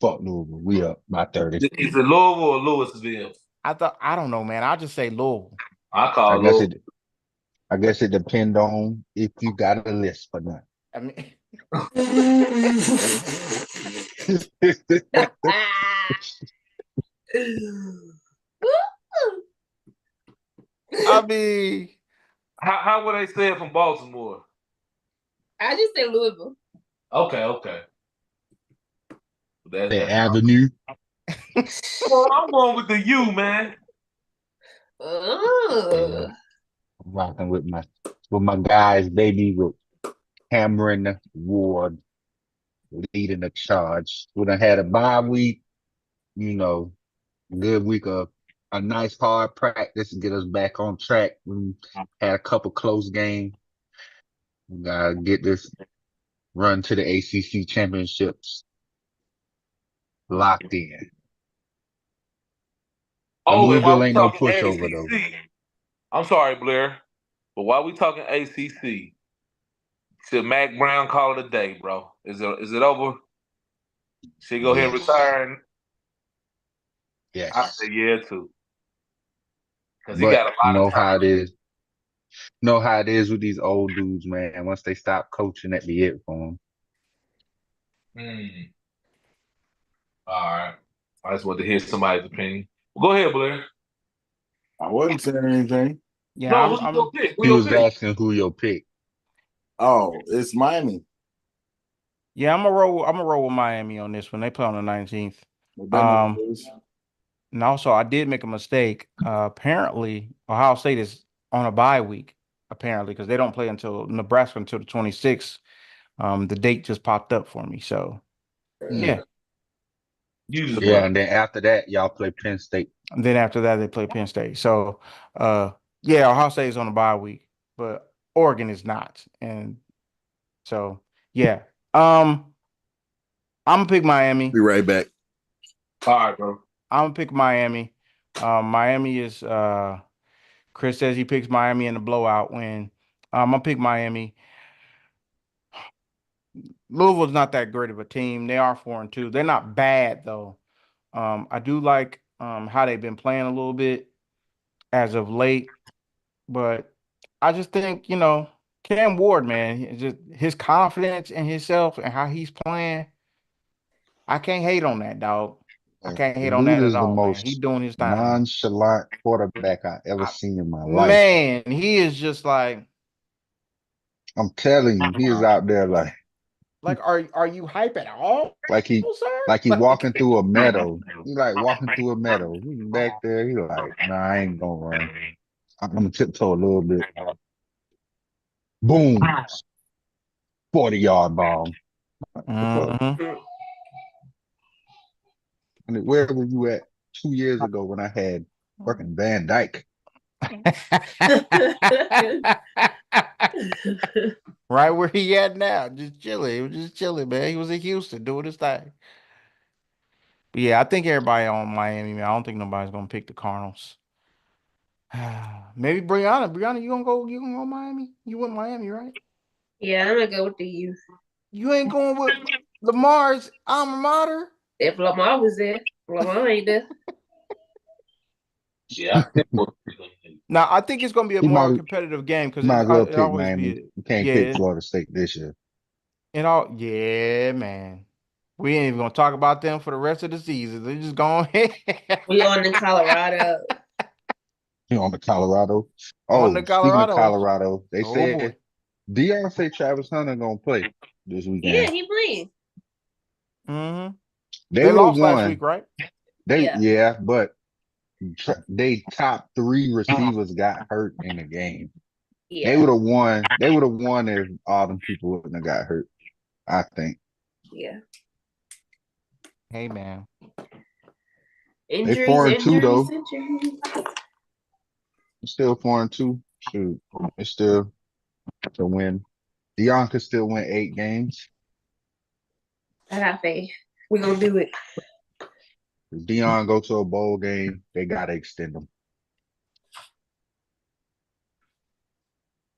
Fuck Louisville. We up by 30. Is it Louisville or Louisville? I don't know, man. I'll just say Louisville. I call I guess Louisville. I guess it depends on if you got a list or not. I mean, I mean, How would they say it from Baltimore? I just said Louisville. Okay. The Avenue. Well, I'm going with the U, man. Oh. I'm rocking with my guys, baby, with Cameron Ward leading the charge. We done had a bye week, good week of a nice hard practice to get us back on track. We had a couple close games. We gotta get this run to the ACC championships locked in. Oh, Louisville while we ain't no talking pushover though. ACC, I'm sorry, Blair. But while we talking ACC, should Mac Brown call it a day, bro? Is it over? Should he go ahead and Yes. retire? I Yes. say yeah too, because he But got a you lot of know how time. it is. Know how it is with these old dudes, man. Once they stop coaching, that be it for them. All right. I just want to hear somebody's opinion. Well, go ahead, Blair. I wasn't saying anything. Yeah, No, I'm, who's I'm your pick? Who He your was pick? asking who your pick. Oh, it's Miami. yeah, I'm gonna roll with Miami on this one. They play on the 19th. Well, that Um, was- and also I did make a mistake. Apparently Ohio State is on a bye week, apparently, because they don't play until Nebraska until the 26th. The date just popped up for me. So yeah. You just Yeah, and then after that, y'all play Penn State. And then after that, they play Penn State. So, yeah, Ohio State is on a bye week, but Oregon is not. And so, yeah, I'm gonna pick Miami. Be right back. all right, bro. I'm gonna pick Miami. Miami is. Chris says he picks Miami in the blowout win. I'm gonna pick Miami. Louisville's not that great of a team. They are 4-2. They're not bad though. I do like how they've been playing a little bit as of late. But I just think, Cam Ward, man, just his confidence in himself and how he's playing, I can't hate on that, dog. I can't The hate on dude that at is the all, man. He most doing his thing. nonchalant quarterback I ever I- seen in my life. Man, he is just like, I'm telling you, he is out there are you hype at all, like he sir? like he walking Like, through a meadow. He like walking through a meadow. He's back there. He like, nah, I ain't gonna run. I'm gonna tiptoe a little bit. Boom, 40-yard bomb. What the fuck? Mhm. And where were you at 2 years ago when I had fucking Van Dyke? Right where he at now, just chilling. He was just chilling, man. He was in Houston doing his thing. But yeah, I think everybody on Miami, man. I don't think nobody's gonna pick the Cardinals. Maybe Brianna. Brianna, you gonna go Miami? You went Miami, right? Yeah, I'm gonna go with the youth. You ain't going with Lamar's alma mater? If Lamar was there, Lamar ain't there. Yeah. Now, I think it's gonna be a He more might competitive game because might as well it pick always Miami. be You can't pick yeah, Florida State this year. yeah, man. We ain't even gonna talk about them for the rest of the season. They're just going We on in Colorado. You know, on the Colorado. on Oh, the speaking of Colorado. Colorado, they Oh boy. said Deion say Travis Hunter gonna play this Yeah, weekend. he playing. Mm-hmm. They They would have lost last won. week, right? Yeah. But they top 3 receivers got hurt in the game. They Yeah. would have won. They would have won if all them people wouldn't have got hurt. I think Yeah. Hey man. they Injuries, 4-2 though. injuries. It's still 4-2. Shoot, it's still to win. Deion could still win 8 games. I got faith. We gonna do it. If Deion go to a bowl game, they gotta extend him.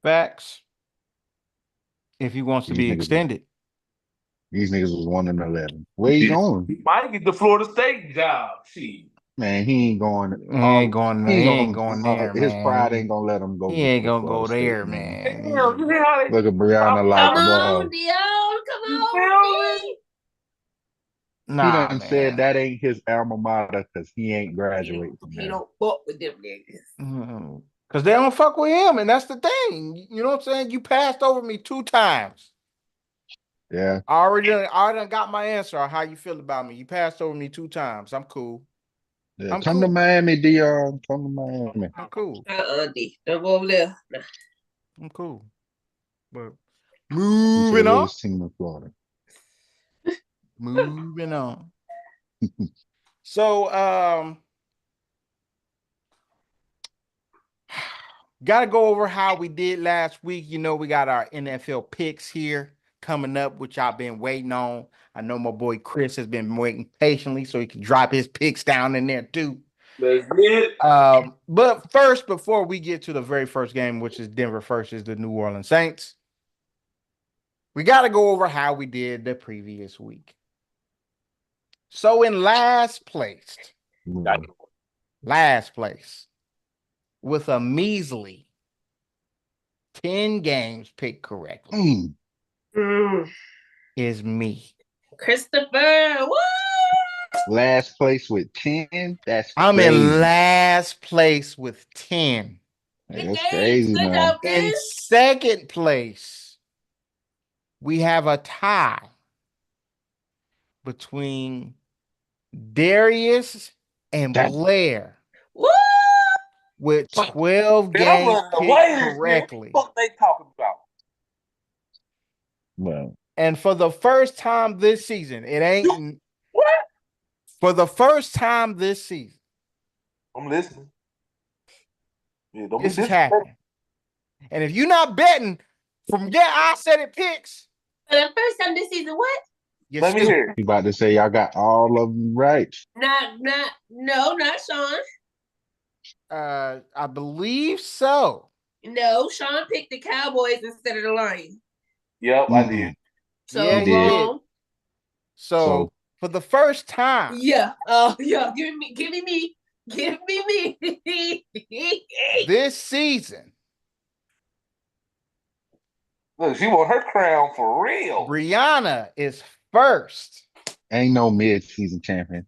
Facts. If he wants to These be niggas, extended. these niggas was 1-11. Where you going? He might get the Florida State job. Shit. Man, he ain't going. He ain't going there. He ain't going Gonna, there, his pride man. ain't gonna let him go He get ain't to gonna Florida go State, there, man. man. Damn, you hear how they Look at Brianna like, Come bro. on, Dion. Come You on, feel D. He Nah, done man. said that ain't his alma mater because he ain't graduated from He there. don't fuck with them niggas. Because they don't fuck with him, and that's the thing. You know what I'm saying? You passed over me 2 times. Yeah, I already done got my answer on how you feel about me. You passed over me 2 times. I'm cool. yeah. I'm Come to cool. Miami, Dion. Come to Miami. I'm cool. D. Don't go over there. Nah. I'm cool. But He's the moving on. realest team in Florida. Moving on. So, got to go over how we did last week. You know, we got our NFL picks here coming up, which I've been waiting on. I know my boy Chris has been waiting patiently so he can drop his picks down in there too. Let's get it. But first, before we get to the very first game, which is Denver versus the New Orleans Saints, we got to go over how we did the previous week. So in last place, with a measly 10 games picked correctly is me. Christopher, woo! Last place with 10. That's I'm crazy. in last place with 10. Hey, that's Good crazy, Good man. job, In Chris. second place, we have a tie between Darius and Damn. Blair Woo! with 12 Man, I'm games running away picked this year. correctly. What the fuck they talking about? Well, And for the first time this season, it ain't What? for the first time this season, I'm listening. Yeah, don't be this is disrespectful. happening. And if you're not betting from I said it picks, For the first time this season, what? you're Let me stupid. hear it. you about to say y'all got all of them right. Not Sean. I believe so. No, Sean picked the Cowboys instead of the Lions. Yep, I did. So Yeah, he did. wrong. So for the first time, Yeah. Yeah. Give me me. this season, Look, she want her crown for real. Brianna is first. Ain't no mid-season champion.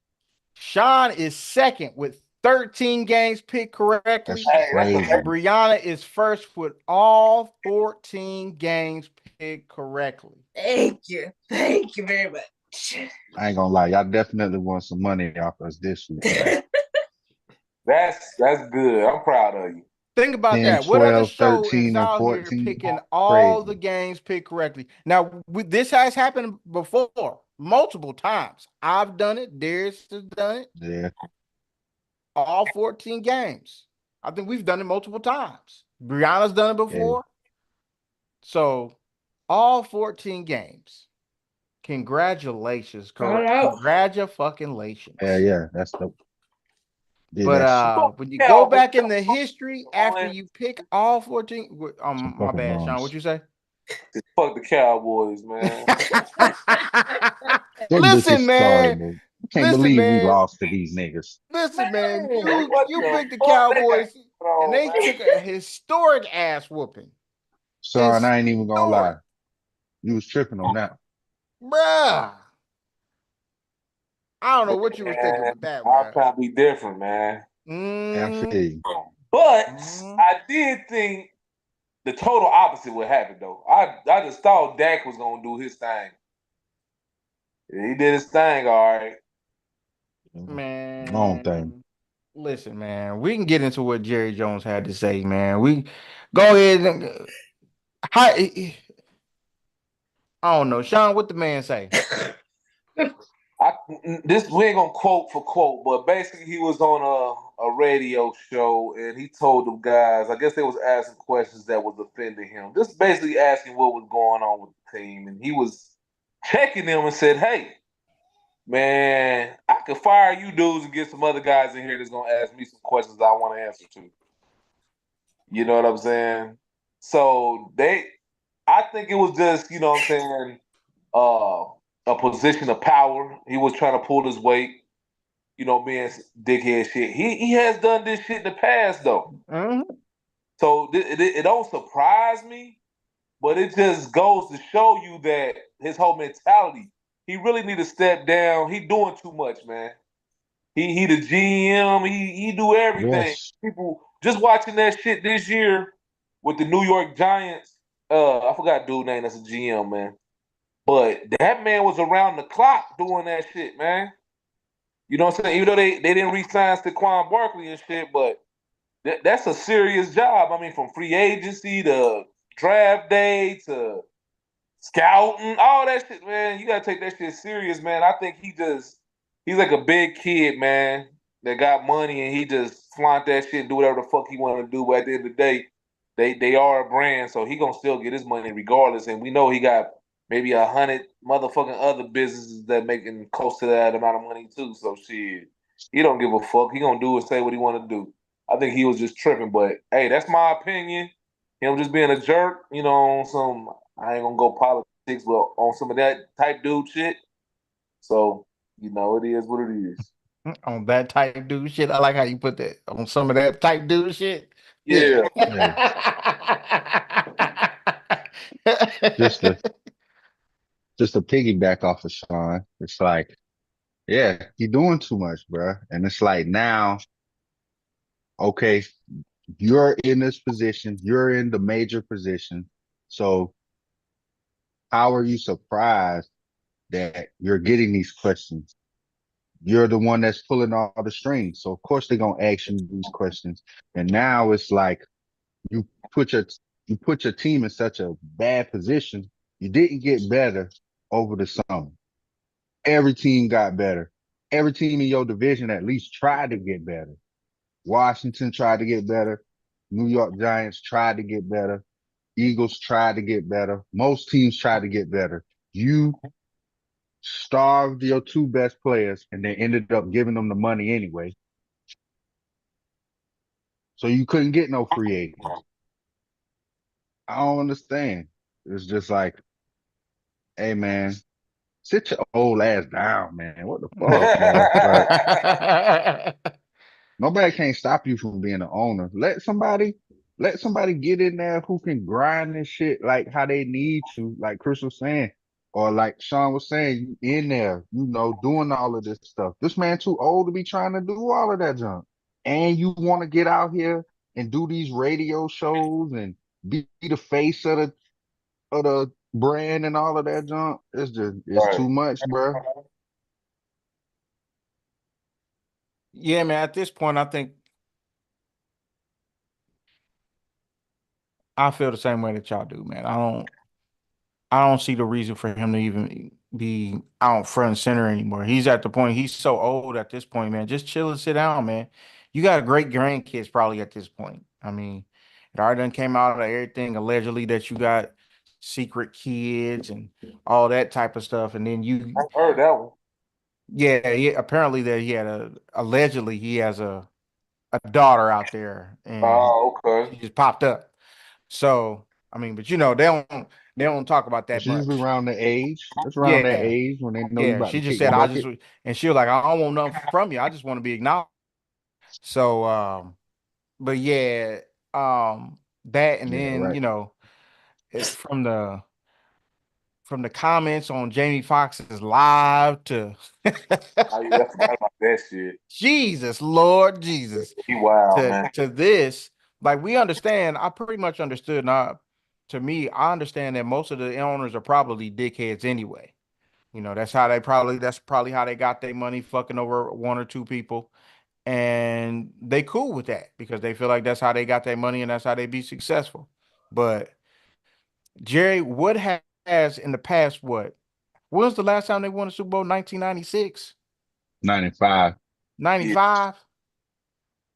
Sean is second with 13 games picked correctly. That's Hey, that's crazy. And Brianna is first with all 14 games picked correctly. Thank you very much. I ain't gonna lie. Y'all definitely want some money off us this week. That's good. I'm proud of you. Think about 10, that. What other 12, show 13, is and out here 14? picking all Crazy. the games picked correctly? Now, this has happened before, multiple times. I've done it. Darius has done it. Yeah. All 14 games. I think we've done it multiple times. Brianna's done it before. So, all 14 games. Congratulations, Shout out. Congratulations. Yeah. That's dope. Did But that shit. when you go back in the history after you pick all 14, Some my fucking bad, Sean. bums. What you say? Fuck the Cowboys, man. Them Listen, bitches man. started, man. I can't Listen, believe man. we lost to these niggas. Listen, man. What You the picked the fuck they got Cowboys, going on, and they man? took a historic ass whooping. Son, I ain't even gonna lie. Historic. You was tripping on that. Bruh. I don't know what you was thinking with that, I'll bruh. probably be different, man. I feel you. But Mhm. I did think the total opposite would happen, though. I just thought Dak was gonna do his thing. He did his thing, all right. Man. Wrong thing. Listen, man. We can get into what Jerry Jones had to say, man. We go ahead and I don't know. Sean, what the man say? This we ain't gonna quote for quote, but basically he was on a radio show and he told them guys, I guess they was asking questions that was offending him. Just basically asking what was going on with the team, and he was checking them and said, "Hey, man, I could fire you dudes and get some other guys in here that's gonna ask me some questions I want to answer to." You know what I'm saying? So I think it was just, you know what I'm saying, a position of power. He was trying to pull his weight, you know, being dickhead shit. He has done this shit in the past though. Mhm. So it don't surprise me, but it just goes to show you that his whole mentality, he really need to step down. He doing too much, man. He the GM. He do everything. Yes. People just watching that shit this year with the New York Giants. I forgot dude name that's a GM, man. But that man was around the clock doing that shit, man. You know what I'm saying? Even though they didn't re-sign Saquon Barkley and shit, but that's a serious job. I mean, from free agency to draft day to scouting, all that shit, man. You gotta take that shit serious, man. I think he's like a big kid, man, that got money and he just flaunt that shit and do whatever the fuck he want to do. But at the end of the day, they are a brand, so he gonna still get his money regardless. And we know he got maybe 100 motherfucking other businesses that making close to that amount of money too. So shit, He don't give a fuck. He gonna do and say what he want to do. I think he was just tripping, but hey, that's my opinion. Him just being a jerk, on some. I ain't gonna go politics, but on some of that type dude shit. So it is what it is. On that type dude shit. I like how you put that on some of that type dude shit. Yeah. Hey, just to just to piggyback off of Sean, it's like, yeah, you're doing too much, bro. And it's like now, okay, you're in this position, you're in the major position. So how are you surprised that you're getting these questions? You're the one that's pulling all the strings. So of course they're gonna ask you these questions. And now it's like you put your you put your team in such a bad position. You didn't get better over the summer. Every team got better. Every team in your division at least tried to get better. Washington tried to get better. New York Giants tried to get better. Eagles tried to get better. Most teams tried to get better. You starved your two best players and they ended up giving them the money anyway. So you couldn't get no free agents. I don't understand. It's just like, hey man, sit your old ass down, man. What the fuck, bro? Like, nobody can't stop you from being an owner. Let somebody get in there who can grind this shit like how they need to, like Chris was saying, or like Sean was saying, you in there, doing all of this stuff. This man too old to be trying to do all of that junk. And you want to get out here and do these radio shows and be the face of the brand and all of that junk. It's Right. too much, bro. Yeah, man. At this point, I think I feel the same way that y'all do, man. I don't see the reason for him to even be out front and center anymore. He's at the point, he's so old at this point, man. Just chill and sit down, man. You got great grandkids probably at this point. I mean, it already done came out of everything allegedly that you got secret kids and all that type of stuff. And then I heard that one. yeah, apparently that allegedly he has a daughter out there and Oh, okay. she just popped up. So, I mean, but they don't talk about that It's usually much. around the age. It's around that Yeah. age when they know you Yeah, about she to just kick the said bucket. and she was like, I don't want nothing from you. I just want to be acknowledged. So but yeah, that and Yeah, then, right. from the comments on Jamie Foxx's live to I forgot about that shit. Jesus, Lord Jesus, He wild, to man. to this, like we understand, I pretty much understood now. To me, I understand that most of the owners are probably dickheads anyway. That's probably how they got their money fucking over one or two people. And they cool with that because they feel like that's how they got their money and that's how they be successful. But Jerry, what has in the past, when was the last time they won a Super Bowl? 1996? 95. 95?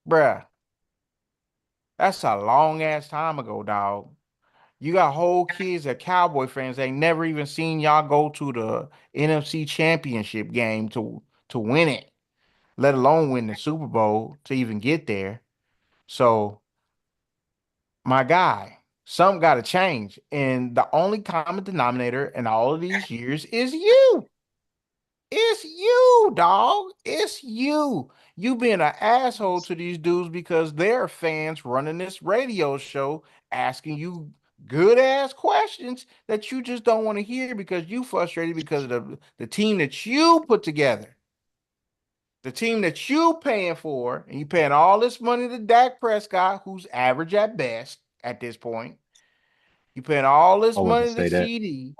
Bruh, that's a long ass time ago, dog. You got whole kids that Cowboy fans ain't never even seen y'all go to the NFC Championship game to win it, let alone win the Super Bowl to even get there. So, my guy, something got to change. And the only common denominator in all of these years is you. It's you, dog. It's you. You being an asshole to these dudes because they're fans running this radio show asking you good ass questions that you just don't want to hear because you frustrated because of the team that you put together. The team that you paying for, and you paying all this money to Dak Prescott, who's average at best at this point. You paying all I this wouldn't money to say that. CD.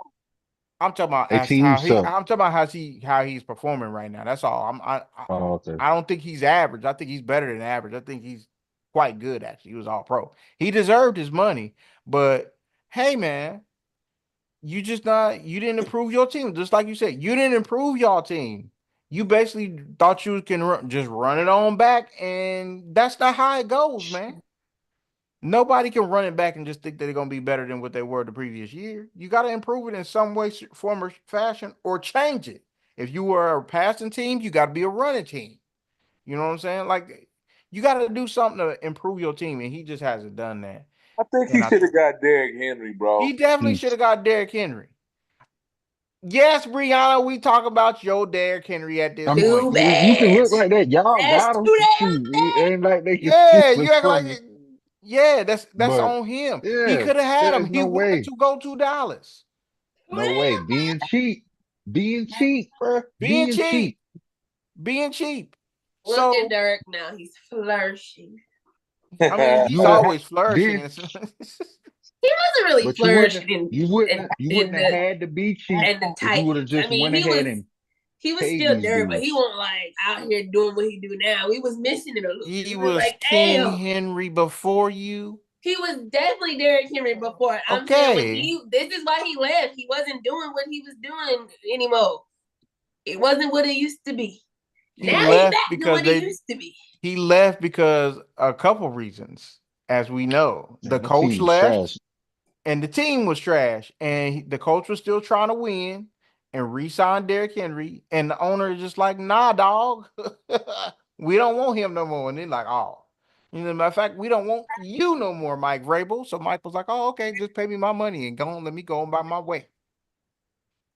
I'm talking about They as team how he. suck. I'm talking about how he's performing right now. That's all. Oh, okay. I don't think he's average. I think he's better than average. I think he's quite good actually. He was all pro. He deserved his money, but hey man, you didn't improve your team. Just like you said, you didn't improve your team. You basically thought you can just run it on back, and that's not how it goes, man. Nobody can run it back and just think that they're gonna be better than what they were the previous year. You got to improve it in some way, form, or fashion, or change it. If you were a passing team, you got to be a running team. You know what I'm saying? Like, you got to do something to improve your team, and he just hasn't done that. I think he And should have got Derrick Henry, bro. he definitely should have got Derrick Henry. Yes, Brianna, we talk about your Derrick Henry at this Too point. You can look bad. like that. Y'all That's got him. too damn Shoot, it ain't like they can Yeah, steal you it act from like you. yeah, that's But on him. He yeah, could have had him. there's He no wanted way. to go to Dallas. No way. Being cheap, bro. Being Being cheap. cheap. Being cheap. Look at So Dirk now. He's flourishing. I mean, You he's would have always flourishing. being, He wasn't really but you wouldn't, flourishing you in wouldn't have the had to be cheap and the if you would have Titans. I just mean, went ahead and he was paid still these there, but he dudes. wasn't like out here doing what he do now. We was missing it a little bit. He We was was like, King damn. Henry before you. He was definitely Derrick Henry before. I'm saying Okay. this is why he left. He wasn't doing what he was doing anymore. It wasn't what it used to be. He Now left he's back to because what he used to be. he left because a couple reasons, as we know. The Man, that coach team was left trash. and the team was trash, and the coach was still trying to win and re-sign Derrick Henry, and the owner is just like, nah, dog, we don't want him no more. And they're like, oh, matter of fact, we don't want you no more, Mike Vrabel. So Mike was like, oh, okay, just pay me my money and go on, let me go on by my way.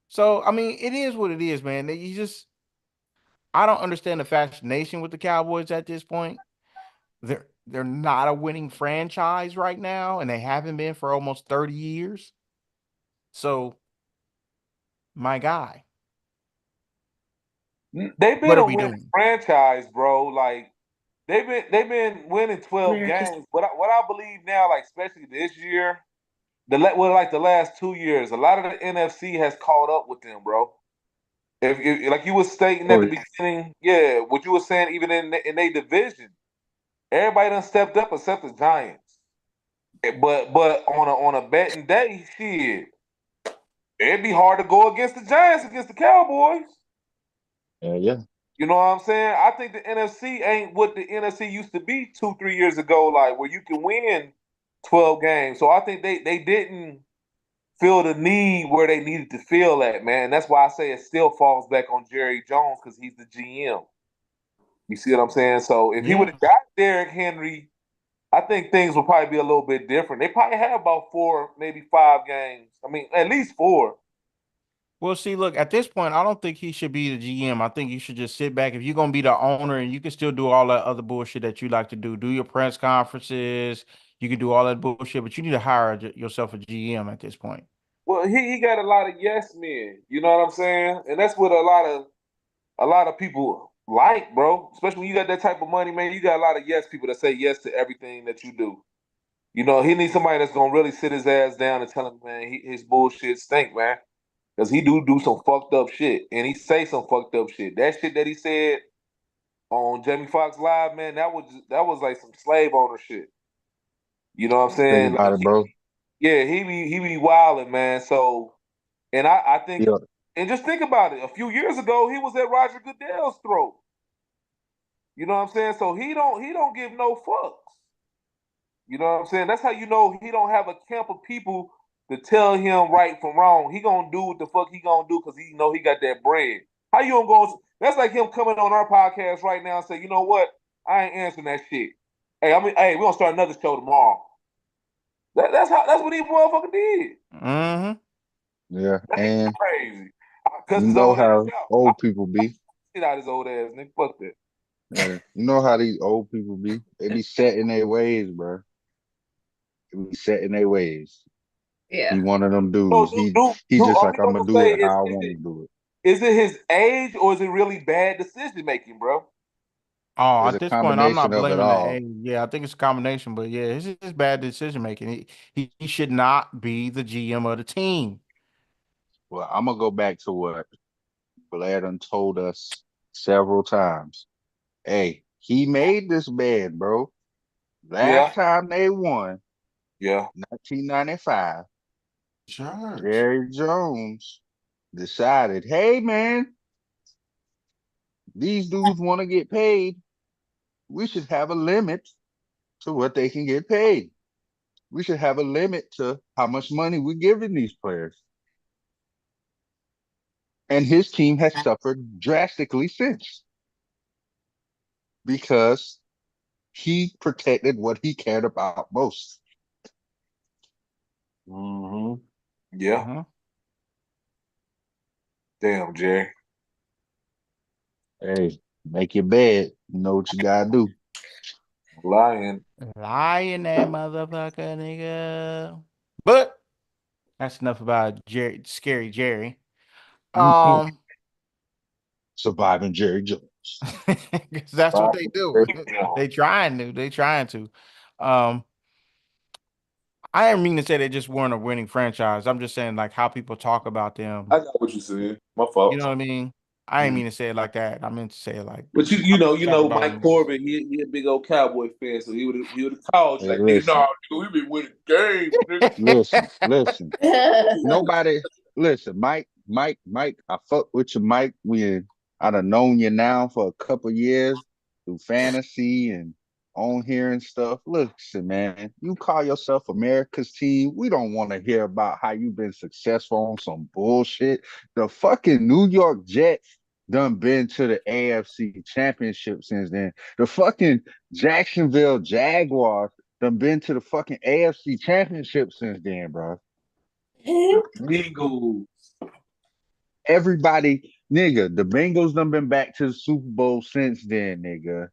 So I mean, it is what it is, man. You just, I don't understand the fascination with the Cowboys at this point. They're not a winning franchise right now, and they haven't been for almost 30 years. So, my guy, They've been what are a we winning doing? franchise, bro. Like they've been winning 12 America's- games. But what I believe now, like especially this year, the last 2 years, a lot of the NFC has caught up with them, bro. If like you were stating at Oh, the beginning, yeah, what you were saying, even in their division, everybody done stepped up except the Giants. But on a betting day, shit, it'd be hard to go against the Giants against the Cowboys. yeah. You know what I'm saying? I think the NFC ain't what the NFC used to be 2-3 years ago, like where you can win 12 games. So I think they didn't feel the need where they needed to feel at, man. That's why I say it still falls back on Jerry Jones because he's the GM. You see what I'm saying? So if he would Yeah. have got Derrick Henry, I think things would probably be a little bit different. They probably have about 4, maybe 5 games. I mean, at least 4. Well, see, look, at this point, I don't think he should be the GM. I think you should just sit back. If you're gonna be the owner, and you can still do all that other bullshit that you like to do, do your press conferences, you can do all that bullshit, but you need to hire yourself a GM at this point. Well, he got a lot of yes men. You know what I'm saying? And that's what a lot of people like, bro. Especially when you got that type of money, man. You got a lot of yes people that say yes to everything that you do. You know, he needs somebody that's gonna really sit his ass down and tell him, man, his bullshit stink, man. Cause he do some fucked up shit, and he say some fucked up shit. That shit that he said on Jamie Foxx Live, man, that was like some slave owner shit. You know what I'm Think saying? about Like, it, bro. yeah, he be wilding, man. So, and I think, Yeah. and just think about it. A few years ago, he was at Roger Goodell's throat. You know what I'm saying? So he don't give no fucks. You know what I'm saying? That's how you know he don't have a camp of people to tell him right from wrong. He gonna do what the fuck he gonna do because he know he got that bread. How you gonna go? That's like him coming on our podcast right now and say, you know what? I ain't answering that shit. Hey, we gonna start another show tomorrow. That's what he motherfucker did. Mm-hmm. Yeah. And Crazy. I cuss you his know old ass how out. old people be. Get out his old ass, nigga. Fuck that. Yeah. You know how these old people be. They be set in their ways, bro. They be set in their ways. Yeah. He one of them So dudes. He do just are like, we I'm gonna gonna do say it how I want to do it. is it his age or is it really bad decision making, bro? Oh, It's at a this point, I'm combination not of it blaming the all. age. Yeah, I think it's a combination, but yeah, it's just bad decision making. He should not be the GM of the team. Well, I'm gonna go back to what Blair done told us several times. Hey, he made this bed, bro. Yeah, Last time they won, yeah. 1995, Sure. Jerry Jones decided, hey man, these dudes want to get paid. We should have a limit to what they can get paid. We should have a limit to how much money we're giving these players. And his team has suffered drastically since. because he protected what he cared about most. Mm-hmm. Yeah. Mhm. Damn, Jerry. Hey, make your bed. You know what you gotta do. Lying. Lying that motherfucker, nigga. But that's enough about Jerry, scary Jerry. Surviving Jerry Jones. 'Cause that's what they do. They trying to. They trying to. Um, I didn't mean to say they just weren't a winning franchise. I'm just saying like how people talk about them. I got what you said. My You fault. know what I mean? I didn't Mhm. mean to say it like that. I meant to say it like But how people talk about Mike them. Corbin, he a big old Cowboy fan, so he would have called you Hey, like, nigga, listen, no, nigga, we been winning games, nigga. listen. Nobody, listen, Mike, I fuck with you, Mike. I done known you now for a couple years through fantasy and on here and stuff. Listen, man, you call yourself America's team. We don't want to hear about how you've been successful on some bullshit. The fucking New York Jets done been to the AFC championship since then. The fucking Jacksonville Jaguars done been to the fucking AFC championship since then, bro. Eagles. Everybody, nigga, the Bengals done been back to the Super Bowl since then, nigga.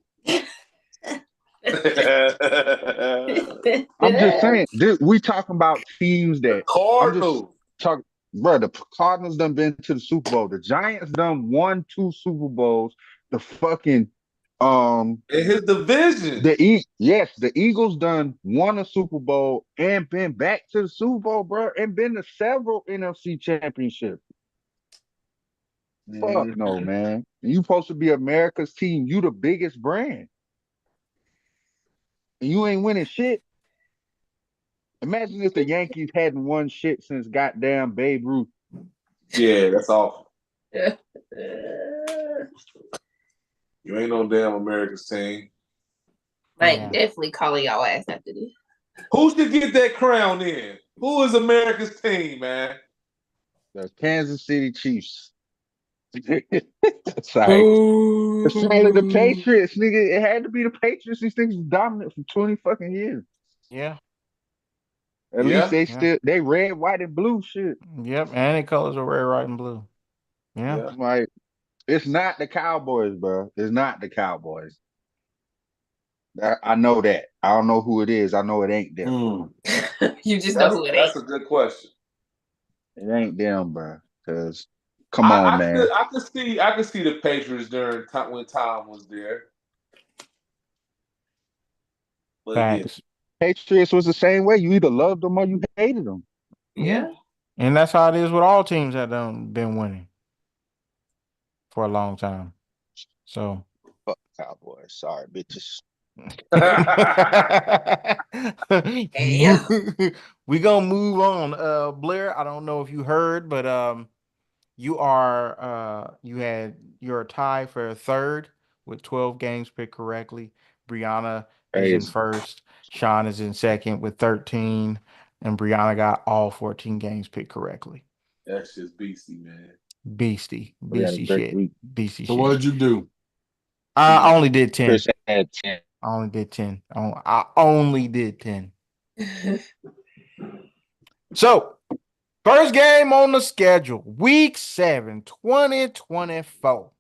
I'm just saying, we talking about teams The that I'm just Cardinals. talking, bro. The Cardinals done been to the Super Bowl. The Giants done won 2 Super Bowls. The fucking In his division. yes, the Eagles done won a Super Bowl and been back to the Super Bowl, bro, and been to several NFC championships. Fuck no, man. You supposed to be America's team. You the biggest brand. And you ain't winning shit. Imagine if the Yankees hadn't won shit since goddamn Babe Ruth. Yeah, that's awful. You ain't no damn America's team. Mike Yeah. definitely calling y'all ass after this. Who should get that crown in? Who is America's team, man? The Kansas City Chiefs. That's right. It's only the Patriots, nigga. It had to be the Patriots. These things was dominant for 20 fucking years. Yeah. At least Yeah. they red, white, and blue shit. Yep. And the colors are red, white, and blue. Yeah. Like, it's not the Cowboys, bro. It's not the Cowboys. I know that. I don't know who it is. I know it ain't them. You just know who it That's is. a good question. It ain't them, bro. Because come on, man. I could see the Patriots during time when Tom was there. But Facts. Patriots was the same way. You either loved them or you hated them. Yeah. And that's how it is with all teams that done been winning for a long time. So Fuck Cowboys. Sorry, bitches. we gonna move on. Blair, I don't know if you heard, but you're a tie for a third with 12 games picked correctly. Brianna is in Crazy. first, Sean is in second with 13, and Brianna got all 14 games picked correctly. that's just beastie, man. Beastie We had a great shit. week. Beastie So shit. what did you do? I only did 10. Chris had 10. I only did 10. I only did 10. So, first game on the schedule, week 7, 2024.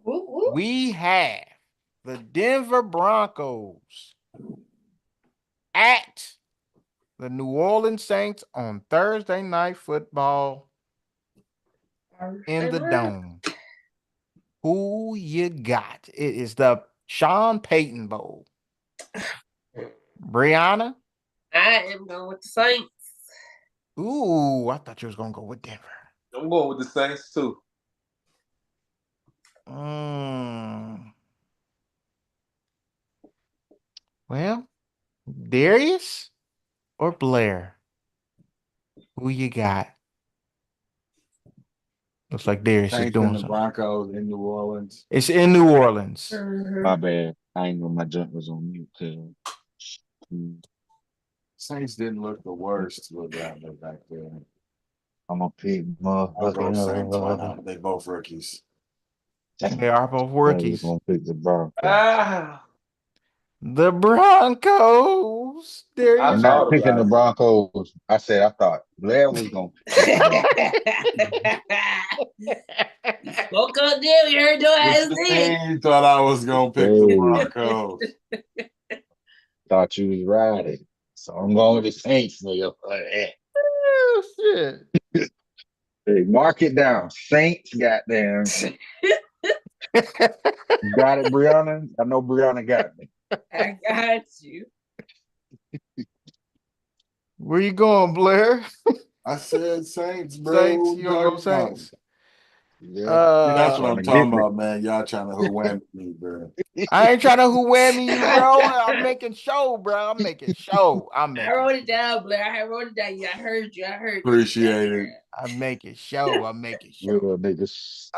Whoop, whoop. We have the Denver Broncos at the New Orleans Saints on Thursday Night Football in the Dome. Who you got? It is the Sean Payton Bowl. Brianna? I am going with the Saints. Ooh, I thought you was going to go with Denver. I'm going with the Saints too. Well, Darius or Blair? Who you got? Looks like Darius is Saints doing and the something. Broncos in New Orleans. It's in New Orleans. My bad. I ain't know my jump was on mute. Saints didn't look the worst look out there back there. I'm a pig I'll go Saints. Why motherfucker. not? They both rookies. They are both I was rookies. gonna pick the Broncos. Ah, The Broncos. There I you I'm thought not go. picking the about it. Broncos. I said I thought Blair was gonna pick the Broncos. Spoke up there. We heard your ass What you then. mean you thought I was gonna pick the Hey. Broncos? Thought you was riding. So I'm going with the Saints, nigga. Oh, shit. Hey, mark it down. Saints, goddamn. Got it, Brianna? I know Brianna got me. I got you. Where you going, Blair? I said Saints, bro. Saints. You gonna go Saints? Yeah. See, that's what Trying I'm to talking get me. about, man. Y'all trying to who me, bro. I ain't trying to who whammy you, bro. I'm making show, bro. I'm making show. I wrote it down, Blair. I wrote it down. Yeah, I heard you. I heard you. Appreciate it. I'm making show. I'm making show. Little niggas.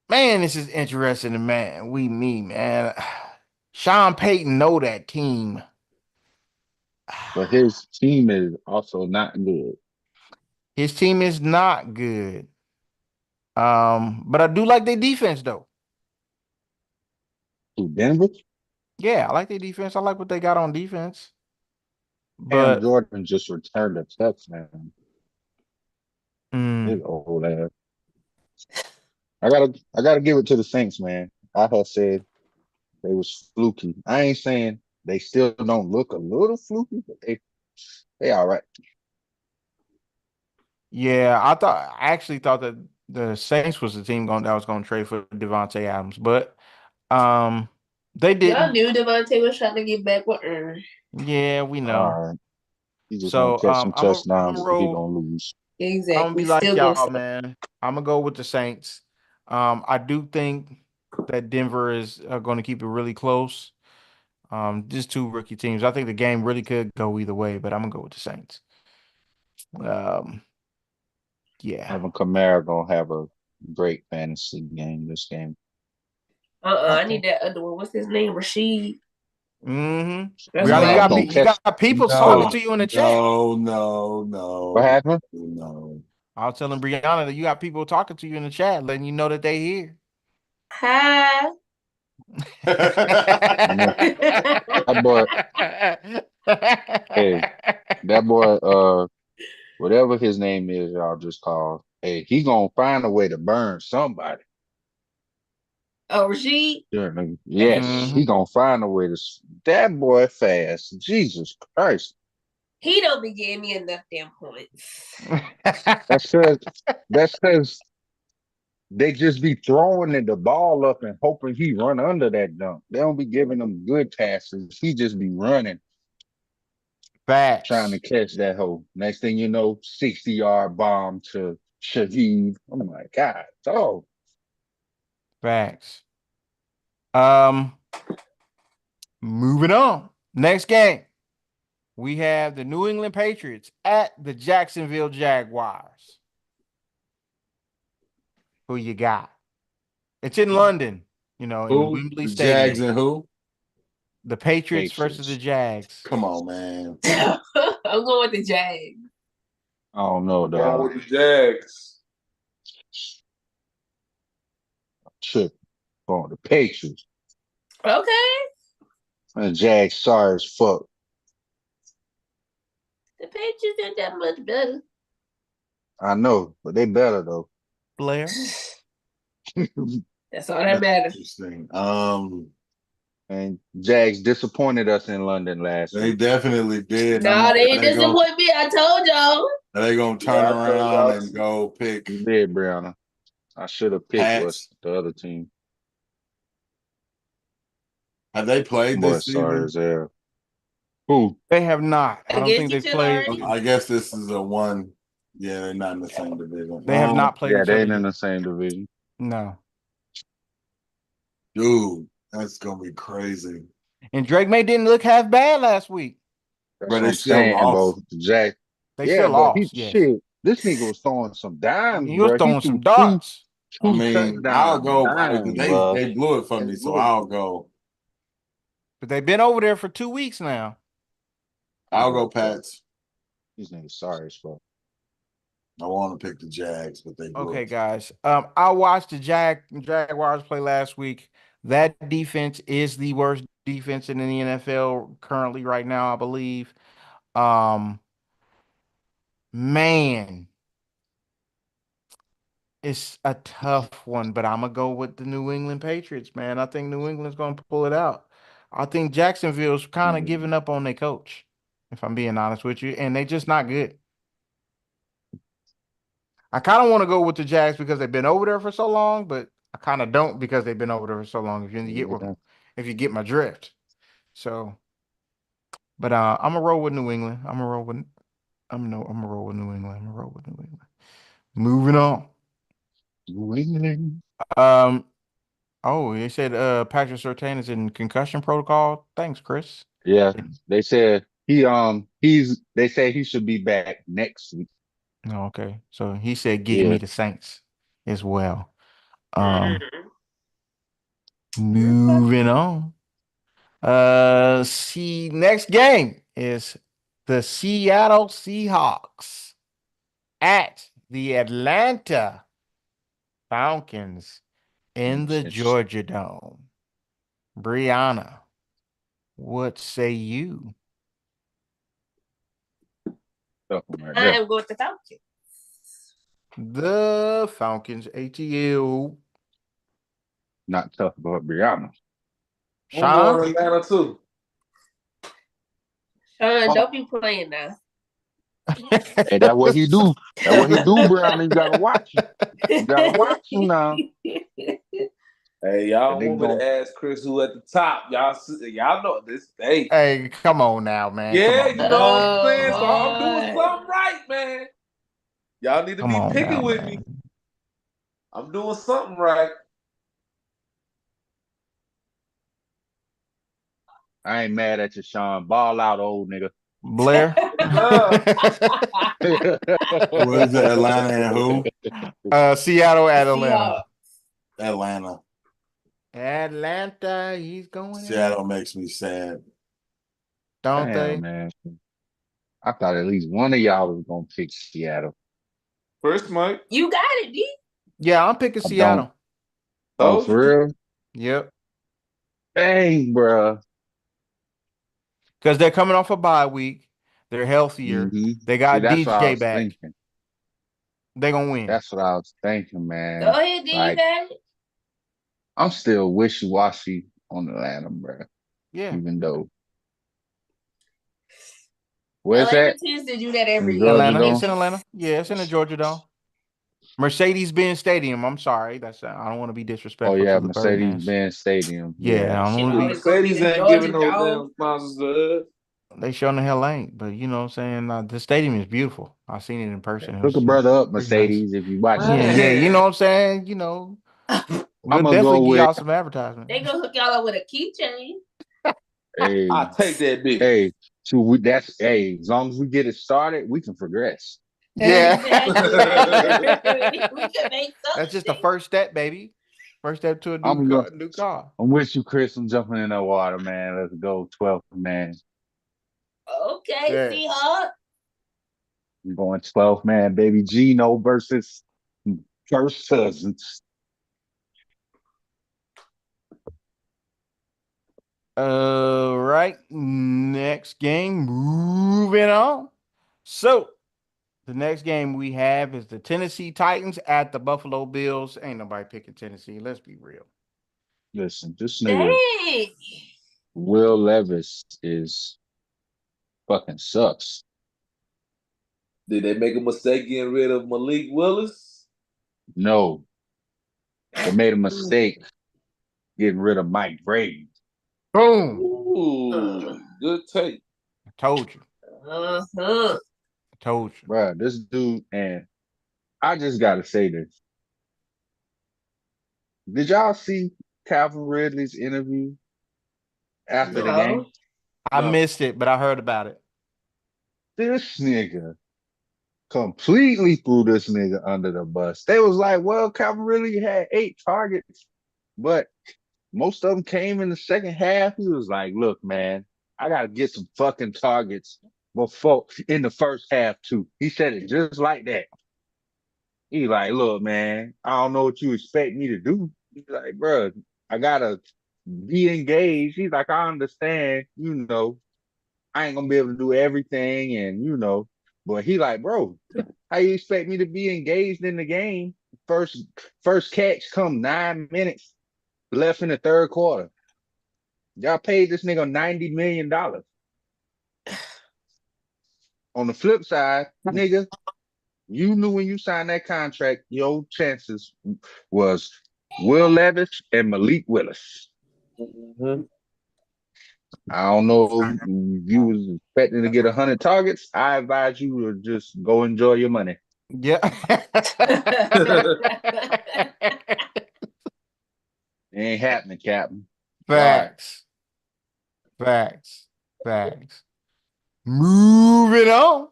Man, this is interesting, man. Man. Sean Payton know that team. But his team is also not good. His team is not good. But I do like their defense though. To Denver, Yeah, I like their defense. I like what they got on defense. Cam But Jordan just returned a touchdown. mm, His old ass. I gotta give it to the Saints, man. I have said they was fluky. I ain't saying they still don't look a little fluky, but they all right. yeah, I actually thought that the Saints was the team that was gonna trade for Devontae Adams, but they Y'all didn't. knew Devontae was trying to get back with Ern. Yeah, we know. All right. He just gonna So catch some I'm touchdowns, a but he roll. gonna lose. I'm gonna Exactly. be like Still y'all, gonna man. I'm gonna go with the Saints. I do think that Denver is going to keep it really close. Just two rookie teams. I think the game really could go either way, but I'm gonna go with the Saints. Yeah. Evan Kamara gonna have a great fantasy game this game. I need that other one. What's his name? Rashid. Mm-hmm. That's Brianna, what I gonna need. you got people talking to you in the chat. No. What happened? No. I was telling Brianna that you got people talking to you in the chat, letting you know that they here. Hi. That boy, hey, that boy, whatever his name is, y'all just call. Hey, he gonna find a way to burn somebody. Oh, Rashid. Yeah, nigga. Yes, Mhm. he gonna find a way to. That boy fast. Jesus Christ. He don't be giving me enough damn points. That's because they just be throwing the ball up and hoping he run under that dunk. They don't be giving him good passes. He just be running, Facts. trying to catch that hole. Next thing you know, 60-yard bomb to Shaheed. Oh my God. Oh, Facts. Moving on. Next game. We have the New England Patriots at the Jacksonville Jaguars. Who you got? It's in London, in Who? Wembley The Stadium. Jags and who? The Patriots versus the Jags. Come on, man. I'm going with the Jags. I don't know, Going dog. with the Jags. Trip on the Patriots. Okay. And Jags sorry as fuck. The Patriots ain't that much better. I know, but they better though. Blair. That's all that matters. Interesting. And Jags disappointed us in London last They week. definitely did. No, they ain't disappoint me. I told y'all. They gonna turn around and go pick You did, Brianna. I should have picked Pats. what's the other team. Have they played Boy, this sorry season? as hell. Who? They have not. I don't Against think they've each other played. already? I guess this is a one. Yeah, they're not in the same division. They have not played Yeah, each they other ain't in yet. the same division. No. Dude, that's gonna be crazy. And Drake May didn't look half bad last week. That's But what they I'm still saying, lost. bro. Jack. They Yeah, still but he lost, yes. shit. This nigga was throwing some dimes, He was bro. throwing some darts. I mean, I'll go. They blew it for me, so I'll go. But they've been over there for 2 weeks now. I'll go Pats. These niggas sorry as fuck. I want to pick the Jags, but they blew Okay, it. guys. I watched the Jaguars play last week. That defense is the worst defense in the NFL currently right now, I believe. Um, man, it's a tough one, but I'm gonna go with the New England Patriots, man. I think New England's gonna pull it out. I think Jacksonville's kind of giving up on their coach, if I'm being honest with you, and they just not good. I kind of want to go with the Jags because they've been over there for so long, but I kind of don't because they've been over there for so long. Yeah. If you get my drift. So, but I'm gonna roll with New England. I'm gonna roll with New England. I'm gonna roll with New England. Moving on. New England. Um. Oh, they said Patrick Surtain is in concussion protocol. Thanks, Chris. Yeah, they said they say he should be back next week. Oh, okay. So he said, "Get Yeah. me the Saints as well." Mhm. Moving on. See, next game is the Seattle Seahawks at the Atlanta Falcons in the Georgia Dome. Brianna, what say you? Tough one right I there. am going with the Falcons. The Falcons, ATL. Not tough about Brianna. I'm going Sean? Atlanta too. Sean, don't be playing now. Hey, that's what he do. That's what he do, Brianna. You gotta watch him. You gotta watch him now. Hey, y'all And they want me gon' to ask Chris who at the top? Y'all know this. Hey, Hey, come on now, man. Come yeah, on you now. know what I'm Oh, saying. So I'm doing boy. something right, man. Y'all need to Come be on picking now, with man. me. I'm doing something right. I ain't mad at you, Sean. Ball out, old nigga. Blair? What is it? Atlanta and who? Seattle at Atlanta. Seahawks. Atlanta. Atlanta, he's going in. Seattle makes me sad. Don't they? Damn, man. I thought at least one of y'all was gonna pick Seattle. First, Mike. You got it, D. Yeah, I'm picking I Seattle. don't. Oh, Told you. for real? Yep. Dang, bruh. Because they're coming off a bye week. They're healthier. Mm-hmm. They got See, that's what I DJ was back. thinking. They're going to win. That's what I was thinking, Go man. ahead, D. You Like, got it. I'm still wishy-washy on Atlanta, bruh. Yeah. Even though. Atlanta Where's that? tends to do that every In year. Georgia Atlanta. Dome? It's in Atlanta. Yeah, it's in the Georgia Dome. Mercedes-Benz Stadium. I'm sorry. I don't want to be Oh disrespectful yeah, to the Birdmans. Mercedes-Benz Stadium. Yeah, I don't Shit want to be. always gonna be Mercedes the ain't giving Georgia no Dome. damn sponsors to us. They showing the hell ain't, but you know what I'm saying? The stadium is beautiful. I've seen it in person. Hook a brother up, Pretty nice. Mercedes, if you watch Yeah, this. yeah, you know what I'm saying? You know, I'm we'll gonna definitely go give y'all with some advertisement. They gonna hook y'all up with a keychain. hey, I take that bitch. hey, that's hey, as long as we get it started, we can progress. Yeah. Exactly. We can make That's just the something. first step, baby. First step to a I'm new car. with you, Chris. I'm jumping in the water, man. Let's go, 12th man. Okay, Yeah. Seahawks. I'm going 12th man, baby. Gino versus First Cousins. Right. Next game. Moving on. So the next game we have is the Tennessee Titans at the Buffalo Bills. Ain't nobody picking Tennessee. Let's be real. Listen, this nigga Dang. Will Levis is fucking sucks. Did they make a mistake getting rid of Malik Willis? No, they made a mistake getting rid of Mike Brady. Boom. Ooh, good take. I told you. Uh-huh. I told you. Bruh, this dude, and I just gotta say this. Did y'all see Calvin Ridley's interview after the No. game? I No. missed it, but I heard about it. This nigga completely threw this nigga under the bus. They was like, well, Calvin Ridley had 8 targets, but most of them came in the second half. He was like, look, man, I gotta get some fucking targets before in the first half too. He said it just like that. He like, look, man, I don't know what you expect me to do. He's like, bro, I gotta be engaged. He's like, I understand, I ain't gonna be able to do everything, and but he like, bro, how you expect me to be engaged in the game? First, first catch come 9 minutes left in the third quarter. Y'all paid this nigga $90 million. On the flip side, nigga, you knew when you signed that contract, your chances was Will Levis and Malik Willis. Mhm. I don't know if you was expecting to get 100 targets. I advise you to just go enjoy your money. Yeah. It ain't happening, Captain. Facts. Facts. Facts. Moving on.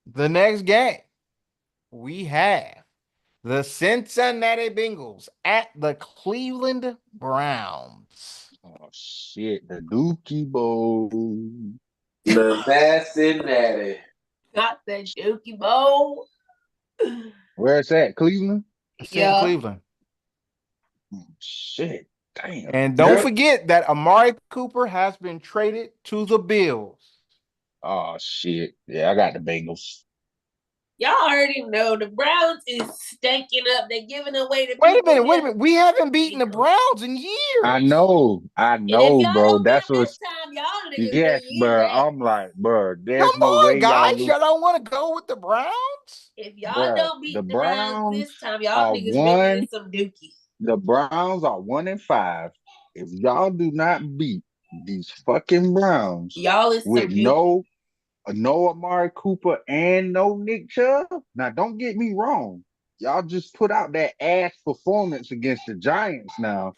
The next game, we have the Cincinnati Bengals at the Cleveland Browns. Oh shit, the Dookie Bowl. The Cincinnati. Got the Dookie Bowl. Where it's at? Cleveland? It's in Yeah. Cleveland. Oh, shit. Damn. And don't Yep. forget that Amari Cooper has been traded to the Bills. Oh shit. Yeah, I got the Bengals. Y'all already know the Browns is stanking up. They're giving away the Wait a people minute. that- We haven't beaten the Browns in years. I know, And if y'all bro. don't That's win what. this time, y'all niggas Yes, been bro. years out. I'm like, bro. There's Come no way on, guys. y'all lose. Y'all don't want to go with the Browns? If y'all Bruh, don't beat the the Browns Browns this time, y'all are niggas really one. is some dookie. The Browns are 1-5. If y'all do not beat these fucking Browns Y'all is some with dookie. no Amari Cooper and no Nick Chubb, now don't get me wrong. Y'all just put out that ass performance against the Giants now.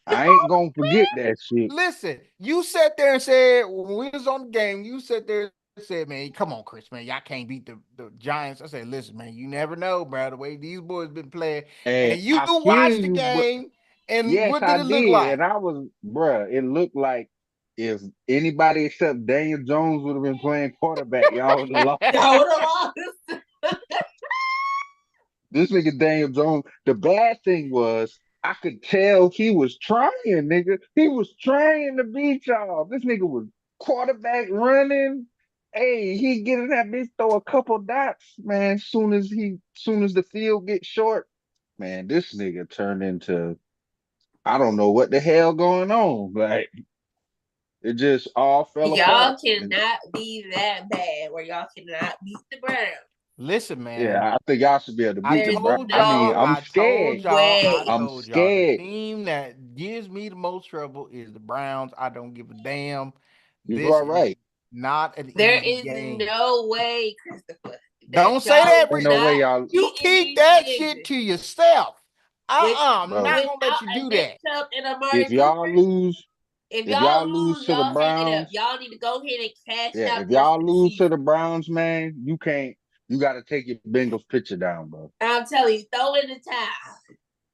I ain't gonna forget that shit. Listen, you sat there and said, when we was on the game, you sat there and said, man, come on, Chris, man, y'all can't beat the Giants. I said, listen, man, you never know, bro, the way these boys been playing. And And you I feel watched the you, but game, and yes, what I did it look did. like? And I was, bruh, it looked like if anybody except Daniel Jones would have been playing quarterback, y'all would have lost. Y'all would have lost. This nigga Daniel Jones, the bad thing was I could tell he was trying, nigga. He was trying to beat y'all. This nigga was quarterback running. Hey, he get in that bitch, throw a couple dots, man. Soon as the field gets short, man, this nigga turned into I don't know what the hell going on. Like it just all fell Y'all apart. cannot be that bad where y'all cannot beat the Browns. Listen, man. Yeah, I think y'all should be able to beat I the Browns. told I mean, y'all, I'm I scared. I'm told y'all, the scared. team that gives me the most trouble is the Browns. I don't give a damn. You This are is right. not an There easy is game. no way, Christopher. Don't say that, Ain't no way y'all, You keep that shit to yourself. I'm bro. not gonna let you do that. And Amari If y'all Cooper, lose, if if y'all y'all lose lose, to the y'all hang it up. Browns, Y'all need to go ahead and cash yeah, out if the rest y'all of the lose to season. the Browns, man, you can't. You got to take your Bengals picture down, bro. I'm telling you, throw in the towel.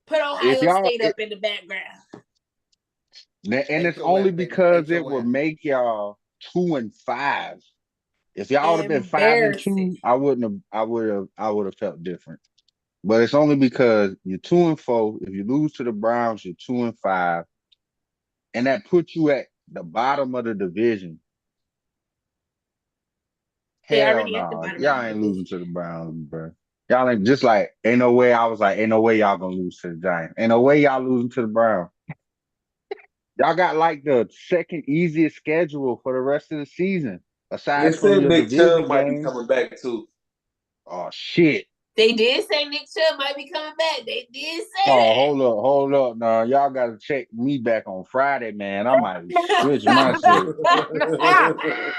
Put If Ohio y'all, State up in the background. and it's only because it would make y'all 2-5. If y'all would have been 5-2, I would have felt different. But it's only because you're 2-4. If you lose to the Browns, you're 2-5, and that puts you at the bottom of the division. They Hell already at the no, bottom of y'all the ain't division. losing to the Browns, bro. Y'all ain't just like ain't no way. I was like, ain't no way y'all gonna lose to the Giants. Ain't no way y'all losing to the Browns. Y'all got like the second easiest schedule for the rest of the season, They aside from said your Nick Chubb division might be games. coming back too. Oh shit. They did say Nick Chubb might be coming back. They did say Oh, that. hold up. Now y'all gotta check me back on Friday, man. I might switch my shit.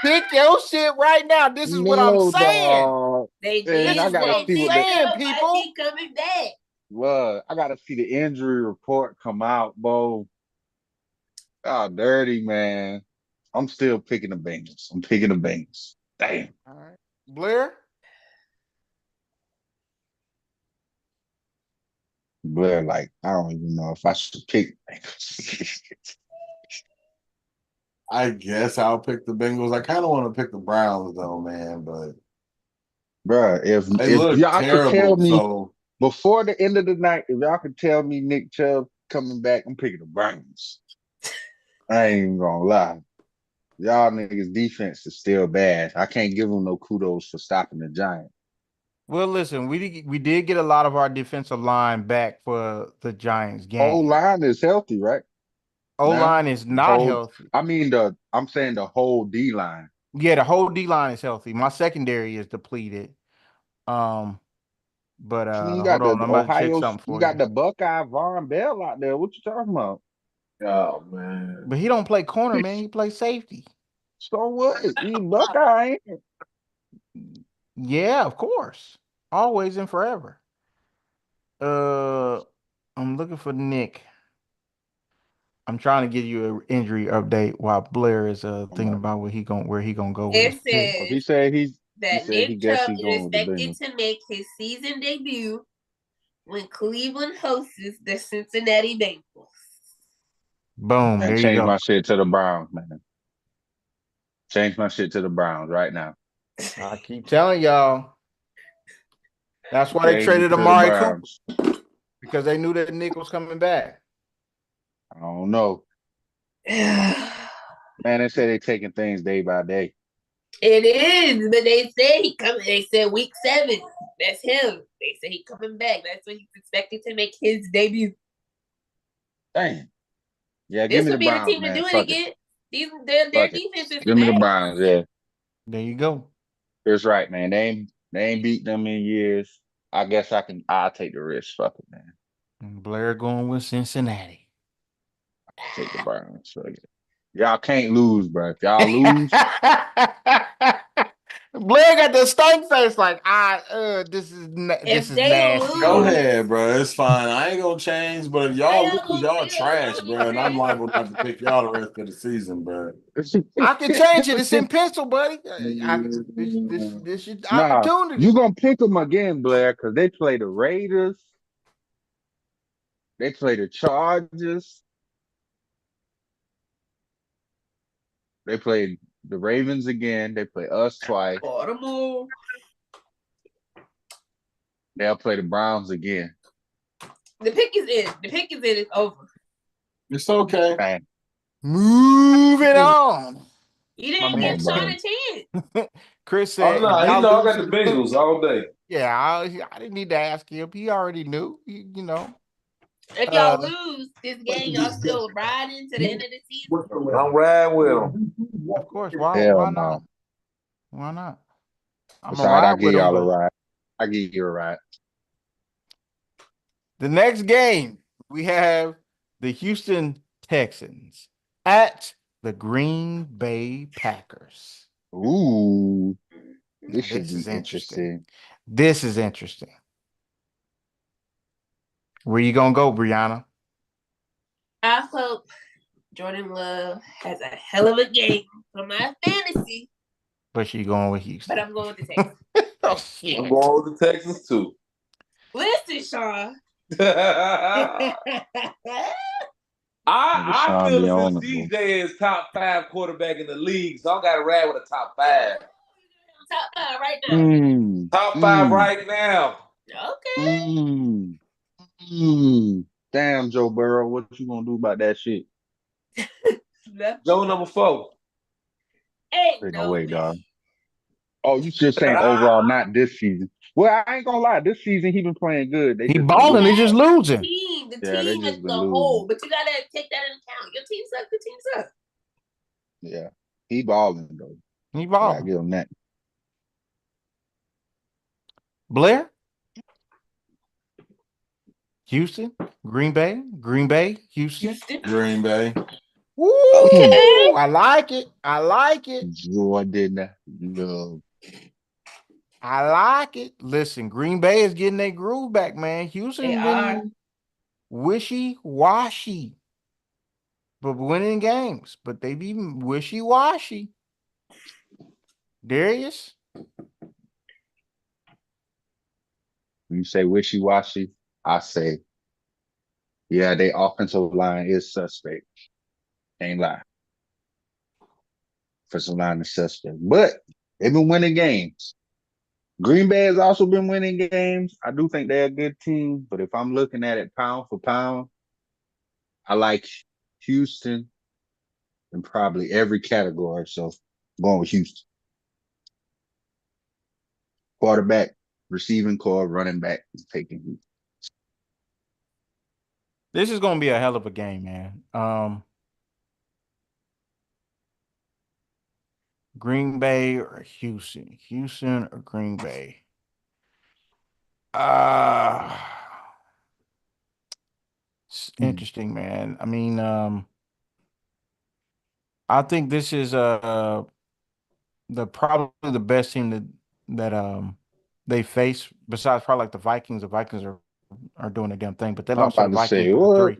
Pick your shit right now. This is what I'm No, saying. dog. They Man, did I is what gotta I'm say see Nick what the saying, Chubb might people. be coming back. well, I gotta see the injury report come out, bro. Oh, dirty, man. I'm still picking the Bengals. I'm picking the Bengals. Damn. All right. Blair? Blair, like, I don't even know if I should pick Bengals. I guess I'll pick the Bengals. I kind of want to pick the Browns though, man, but Bruh, they if look y'all could tell terrible. me, So before the end of the night, if y'all could tell me Nick Chubb coming back, I'm picking the Browns. I ain't even gonna lie. Y'all niggas defense is still bad. I can't give them no kudos for stopping the Giants. Well, listen, we did get a lot of our defensive line back for the Giants O game. line is healthy, right? O-line is not healthy. I'm saying the whole D line. Yeah, the whole D-line is healthy. My secondary is depleted. But You hold got on, the I'm about to check Ohio, something you for got you. the Buckeye Von Bell out there. What you talking about? Oh man. But he don't play corner, man. He plays safety. So what? He Buckeye. Ain't Yeah, of course. Always and forever. I'm looking for Nick. I'm trying to give you an injury update while Blair is thinking about where he gonna go with his It pick. he says said he that said he Nick guessed Chubb he is going with the expected Bengals. to make his season debut when Cleveland hosts the Cincinnati Bengals. Boom, Man, there you change go. my shit to the Browns, man. Change my shit to the Browns right now. I keep telling y'all. That's why they Change it traded to the Amari Cooper, Browns. because they knew that Nick was coming back. I don't know. Man, they say they taking things day by day. It is, but they said he coming. They said week 7. That's him. They said he coming back. That's when he's expected to make his debut. Dang. Yeah, give This me the would be the Browns, team to man. do it Fuck it. against. Their Fuck it. defense is Give me the smash. Browns, yeah. There you go. It's right, man. They ain't beat them in years. I guess I'll take the risk. Fuck it, man. And Blair going with Cincinnati. Take the Browns. Fuck it. Y'all can't lose, bro. If y'all lose, Blair got the stank face like, this is If they nasty. Go lose- ahead, bro. It's fine. I ain't gonna change, but if y'all How y'all lose, gonna y'all say that? trash, Y'all be bro. And I'm trash. liable not to pick y'all the rest of the season, bro. I can change it. It's in pencil, buddy. This your nah, opportunity. you gonna pick them again, Blair, because they play the Raiders. They play the Chargers. They play the Ravens again. They play us twice. Baltimore. They'll play the Browns again. The pick is in. The pick is in. It's over. It's okay. Man, Moving on. You My didn't man give Come on, Sean bro. a chance. Chris Oh said, no, if he y'all know I lose got to the the Bengals all day. yeah, I didn't need to ask him. He already knew. You know. If y'all lose this game, y'all still riding to the end of the season. I'm riding with him. Of course. Why Hell not? no. Why not? I'm It's gonna all right. ride with him, A but ride. I give you a ride. the next game we have the Houston Texans at the Green Bay Packers. Ooh, Now, this should be interesting. This is interesting. Where you gonna go, Brianna? I hope Jordan Love has a hell of a game for my fantasy, But she going with Houston. but I'm going with the Texans. Oh shit! I'm going with the Texans too. Listen, Sean. I Deshaun feel be as on if it, CJ is top 5 quarterback in the league, so I got to ride with a top 5. Top 5 right bro. now. Top 5 right now. Okay. Damn, Joe Burrow, what you gonna do about that shit? Joe number 4. Ain't Ain't no no way, way. dog. Oh, you just saying overall, not this season. Well, I ain't gonna lie. This season he been playing good. They He just been balling. He losing. just losing. The Yeah, they team as just been the losing. whole, but you gotta take that into account. Your team sucks. The team sucks. Yeah, he balling though. He I gotta balling. give him that. Blair, Houston, Green Bay, Houston. Houston. Green Bay. Woo! Okay. I like it. I like it. Jordan Love. I like it. Listen, Green Bay is getting their groove back, man. Houston They are. been wishy-washy, but winning games. But they be wishy-washy. Darius? When you say wishy washy, I say, yeah, their offensive line is suspect. Ain't lie. Offensive line is suspect, but they've been winning games. Green Bay has also been winning games. I do think they're a good team, but if I'm looking at it pound for pound, I like Houston in probably every category. So I'm going with Houston. Quarterback, receiving core, running back is taking Houston. This is gonna be a hell of a game, man. Green Bay or Houston? Houston or Green Bay? Uh it's interesting, man. I mean, I think this is the probably the best team that they face besides probably like the Vikings. The Vikings are doing a damn thing, but they I'm lost to about the to Vikings say, by what? 3.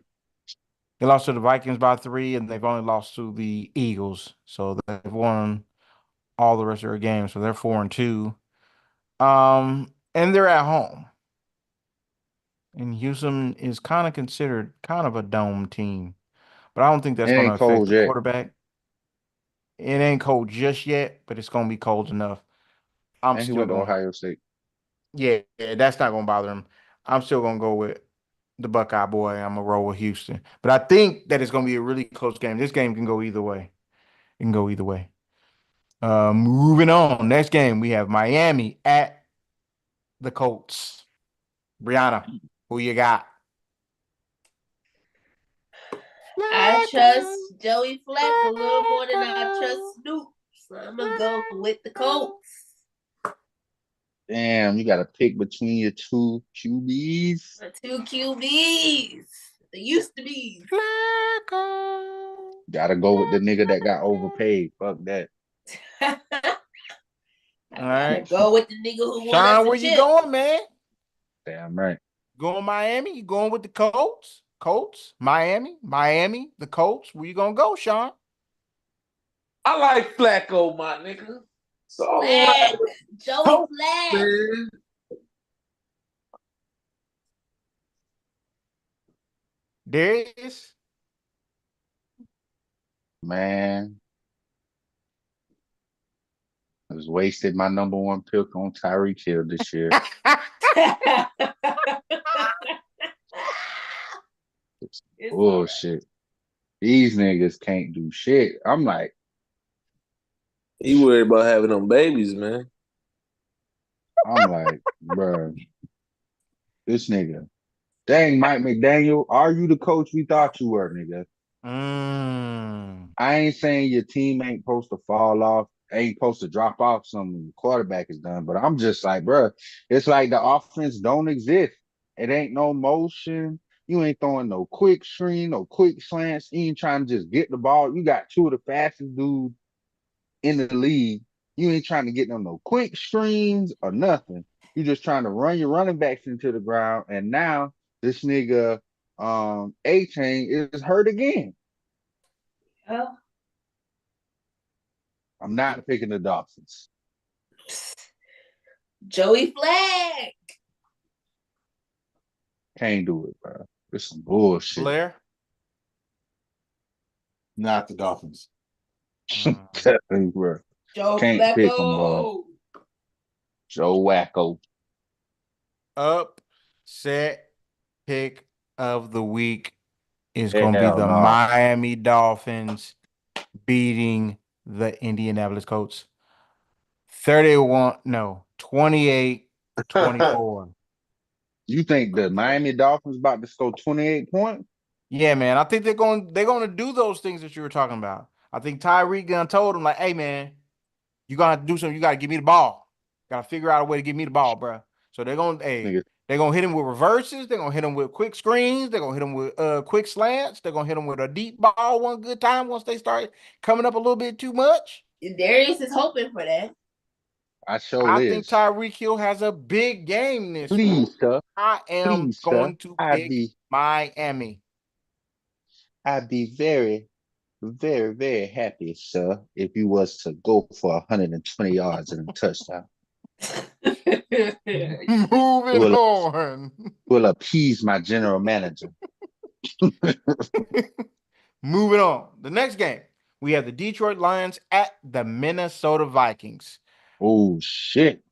They lost to the Vikings by 3, and they've only lost to the Eagles. So they've won all the rest of their games. So they're 4-2. And they're at home. And Houston is kind of considered kind of a dome team. But I don't think It that's going to ain't affect cold the yet. quarterback. It ain't cold just yet, but it's going to be cold enough. I'm And he still went to going. Ohio State. Yeah, that's not going to bother him. I'm still going to go with the Buckeye boy. I'm going to roll with Houston. But I think that it's going to be a really close game. This game can go either way. It can go either way. Moving on. Next game, we have Miami at the Colts. Brianna, who you got? I trust Joey Flacco a little more than I trust Snoop. So I'm gonna go with the Colts. Damn, you got to pick between your two QBs. My 2 QBs. They used to be. Got to go with the nigga that got overpaid. Fuck that. I All right. go with the nigga who won Sean, us a where you chip. going, man? Damn right. Going Miami? You going with the Colts? Colts? Miami? Miami? The Colts? Where you gonna go, Sean? I like Flacco, my nigga. So Flag. Joey Colts, Flag. man. Darius? Man, I was wasted my number one pick on Tyreek Hill this year. It's Bullshit. These niggas can't do shit. I'm like, He worried about having them babies, man. bruh, this nigga. Dang, Mike McDaniel, are you the coach we thought you were, nigga? I ain't saying your team ain't supposed to fall off, ain't supposed to drop off some when the quarterback is done, but I'm just like, bruh, it's like the offense don't exist. It ain't no motion. You ain't throwing no quick screen, no quick slants. You ain't trying to just get the ball. You got two of the fastest dudes in the league. You ain't trying to get them no quick screens or nothing. You just trying to run your running backs into the ground. And now this nigga A-Chain is hurt again. Oh. I'm not picking the Dolphins. Joey Flag. Can't do it, bro. It's some bullshit. Blair? Not the Dolphins. Definitely, bro. Joe Can't Flacco. pick 'em, bro. Joe Wacko. Upset pick of the week is going to be Hell the no. Miami Dolphins beating the Indianapolis Colts. 28-24. You think the Miami Dolphins about to score 28 points? Yeah, man. I think they're going to do those things that you were talking about. I think Tyreek Gunn told him, like, hey, man, you're going to have to do something. You got to give me the ball. Got to figure out a way to give me the ball, bro. So they're going to, Nigga. they're going to hit him with reverses. They're going to hit him with quick screens. They're going to hit him with quick slants. They're going to hit him with a deep ball one good time once they start coming up a little bit too much. Darius is hoping for that. I think Tyreek Hill has a big game this week. Please, sir. I am Please, going sir. to pick Miami. I'd be very, very, very happy, sir, if you was to go for 120 yards and a touchdown. Moving on. Will appease my general manager. Moving on. The next game, we have the Detroit Lions at the Minnesota Vikings. Oh, shit.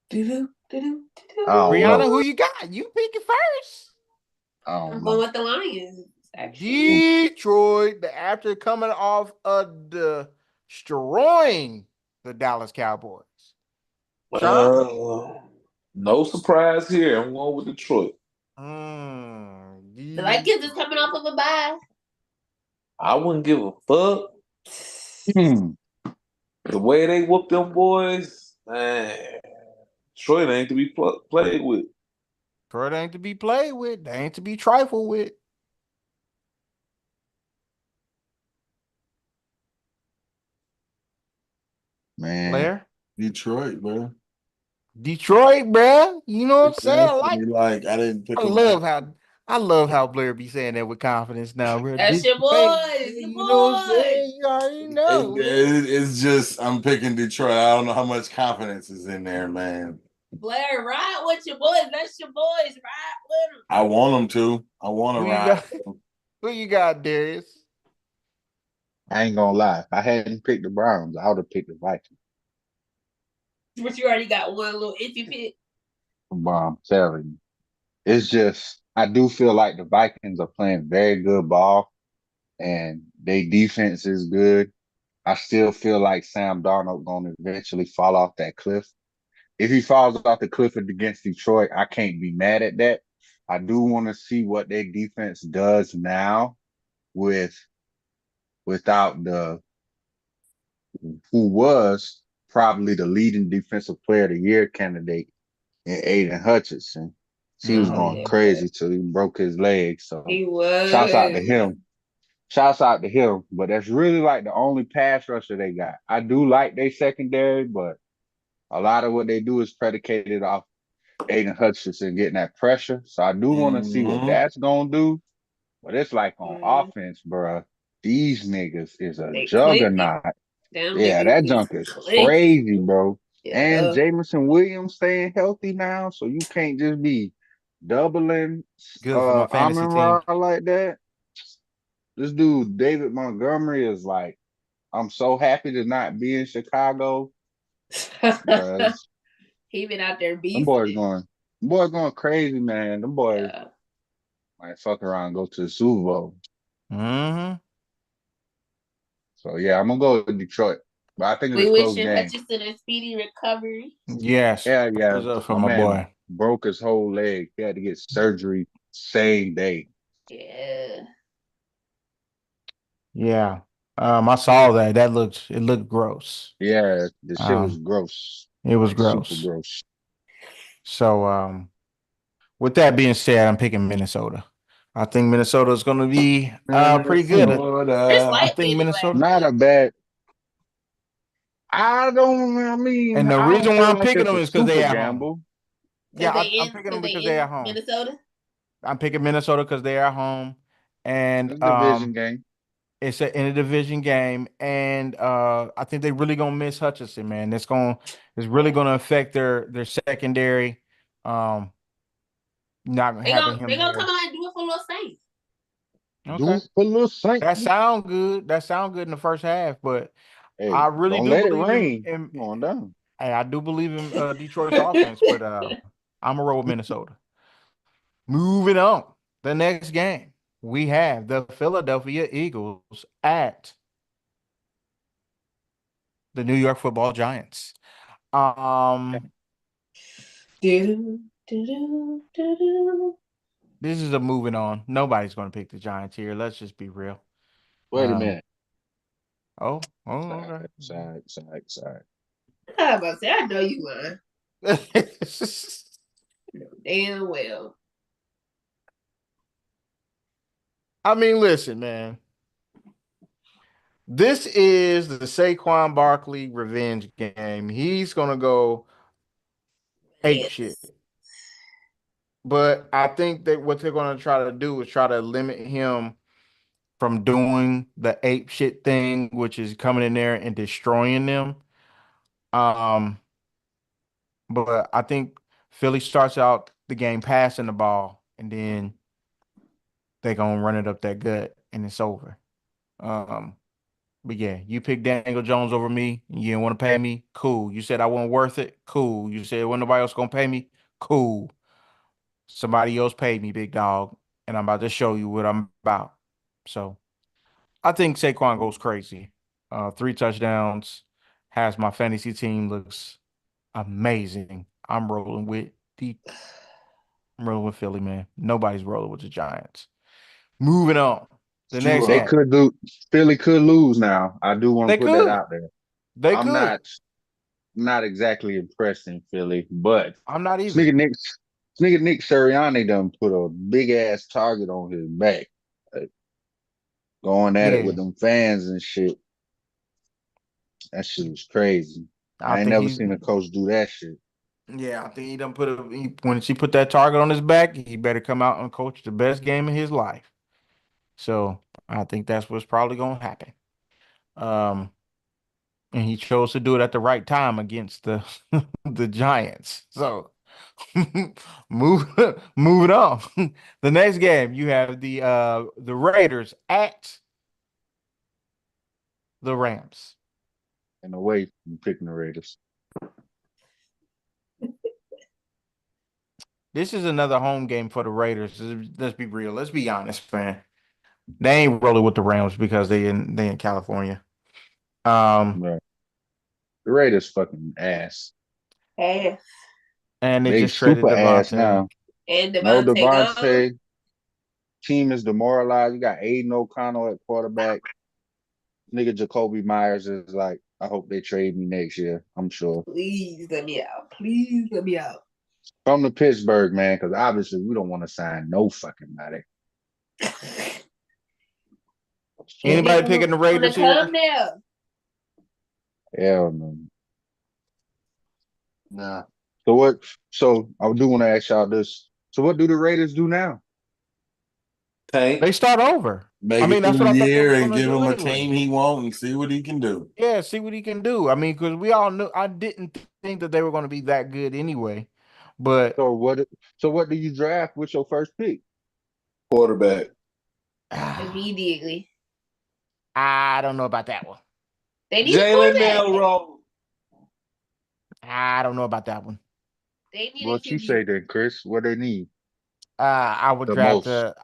Do-do, do-do, do-do. I don't Brianna, know. who you got? You pick it first. I I'm don't going know. with the Lions. Actually, Detroit, after coming off of destroying the Dallas Cowboys. Sean? No surprise here. I'm going with Detroit. the Vikings is coming off of a bye. I wouldn't give a fuck. Hmm. The way they whoop them boys, man. Detroit ain't to be played with. Detroit ain't to be played with. They ain't to be trifled with. Man, Blair? Detroit, bro. Detroit, bruh. You know what I'm It's saying? nasty. Like I didn't pick I them. love how Blair be saying that with confidence now, bro. That's your Detroit, boys. Your you know what I'm boys. saying? You already know. It's just I'm picking Detroit. I don't know how much confidence is in there, man. Blair, ride with your boys. That's your boys. Ride with them. I want them to. I want to Who you ride. got? Who you got, Darius? I ain't gonna lie. If I hadn't picked the Browns, I would have picked the Vikings. But you already got one little iffy pick. But I'm telling you, it's just I do feel like the Vikings are playing very good ball, and their defense is good. I still feel like Sam Darnold gonna eventually fall off that cliff. If he falls off the cliff against Detroit, I can't be mad at that. I do want to see what their defense does now with without the who was probably the leading defensive player of the year candidate in Aiden Hutchinson. He was Mhm. going crazy till he broke his leg. So He was. shouts out to him. Shouts out to him. But that's really like the only pass rusher they got. I do like their secondary, but a lot of what they do is predicated off Aiden Hutchinson getting that pressure. So I do want to see what Mhm. that's gonna do. But it's like on Mhm. offense, bruh. These niggas is a They clicking. juggernaut. Them Yeah, niggas that is junk is clicking. crazy, bro. And Yeah. Jameson Williams staying healthy now, so you can't just be doubling Good for my fantasy Amon team. Ra like that. This dude, David Montgomery, is like, I'm so happy to not be in Chicago because He been out there them beasting boys it. going, them boys going crazy, man. Them boys Yeah. might fuck around and go to the Super Bowl. Mm-hmm. So yeah, I'm gonna go with Detroit, but I think it's We a close wishing game. Hutchinson a speedy recovery. Yes. Yeah, Thumbs up for my my man boy. broke his whole leg. He had to get surgery same day. Yeah. Yeah. I saw that. It looked gross. Yeah, the shit was Um, gross, it was like super gross. gross. So with that being said, I'm picking Minnesota. I think Minnesota is going to be pretty good. Chris Minnesota. I Light think beat it last Minnesota. Not a week. bad. I mean, And the I don't reason why feel I'm like picking it's them a is because they super at home. gamble. Yeah, I'm picking Because them they because they in at home. Minnesota. I'm picking Minnesota because they are at home, and It's a division game. it's in a division game, and I think they really gonna miss Hutchinson, man. It's really gonna affect their secondary. Not having They him gonna come there. out and do it for Little Saints. Do Okay, it for little Saint. that sound good. That sound good in the first half, but I Hey, really don't do let it believe rain. in Come on down. hey, I do believe in Detroit's offense, but I'm a roll with Minnesota. Moving on, the next game we have the Philadelphia Eagles at the New York Football Giants. Um, Do, do, do, do, do. this is a moving on. Nobody's going to pick the Giants here. Let's just be real. Wait a minute. Okay. Side. I was about to say, I know you lying. Damn well. I mean, listen, man. This is the Saquon Barkley revenge game. He's gonna go ape Yes. shit. But I think that what they're gonna try to do is try to limit him from doing the ape shit thing, which is coming in there and destroying them. Um, but I think Philly starts out the game passing the ball, and then they're gonna run it up that gut, and it's over. Um, But yeah, you picked Daniel Jones over me. You didn't want to pay me. Cool. You said I wasn't worth it. Cool. You said when nobody else gonna pay me. Cool. Somebody else paid me, big dog, and I'm about to show you what I'm about. So I think Saquon goes crazy. 3 touchdowns, has my fantasy team looks amazing. The I'm rolling with Philly, man. Nobody's rolling with the Giants. Moving on. The next Sure. They game. could do. Philly could lose now. I do want They to put that could. out there. They I'm could. not exactly impressed in Philly, but I'm not this either. nigga Nick, this nigga Nick Sirianni done put a big ass target on his back, like, going at it Yeah. with them fans and shit. That shit was crazy. I I ain't think never he's seen a coach do that shit. yeah, I think he done when she put that target on his back, he better come out and coach the best game of his life. So I think that's what's probably gonna happen. Um, and he chose to do it at the right time against the the Giants. So move moving on. The next game you have the Raiders at the Rams. In a way, from picking the Raiders. This is another home game for the Raiders. Let's be real. Let's be honest, man. They ain't rolling with the Rams because they in California. Um, Right. The Raiders fucking ass. Half. and they They just traded super ass Devontae. now. And No Devontae gone. Devontae. Team is demoralized. You got Aiden O'Connell at quarterback. Nigga Jacoby Myers is like, I hope they trade me next year. I'm sure. Please let me out. Please let me out. Come to Pittsburgh, man, because obviously we don't want to sign no fucking body. Anybody picking the Wanna Raiders here? come there? Hell no. Nah. So what? So I do want to ask y'all this. So what do the Raiders do now? Tank. They start over. I Make mean, it that's through what I the thought they year were and gonna give do him a anyway. team he wants and see what he can do. Yeah, see what he can do. I mean, because we all knew I didn't think that they were going to be that good anyway. But So what? So what do you draft with your first pick? Quarterback. Immediately. I don't know about that one. They need a Jalen quarterback. Milroe. I don't know about that one. They need a What you say QB. then, Chris? What they need I would the draft most?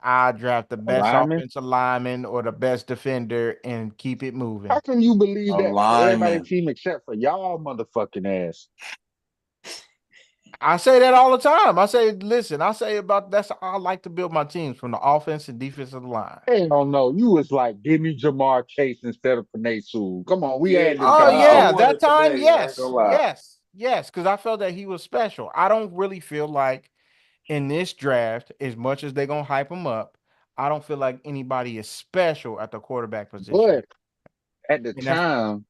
the A best lineman? offensive lineman or the best defender and keep it moving. How can you believe A that for everybody lineman. team except for y'all motherfucking ass? I say that all the time. Listen, I say about that's how I like to build my teams from the offense and defensive line. Hell no. You was like, give me Jamar Chase instead of Panay Sewell. Come on, we Yeah, had this Oh I yeah, conversation. that wanted time, today. I ain't gonna yes, lie. yes, because I felt that he was special. I don't really feel like in this draft, as much as they're gonna hype him up, I don't feel like anybody is special at the quarterback position. But at the And that's time,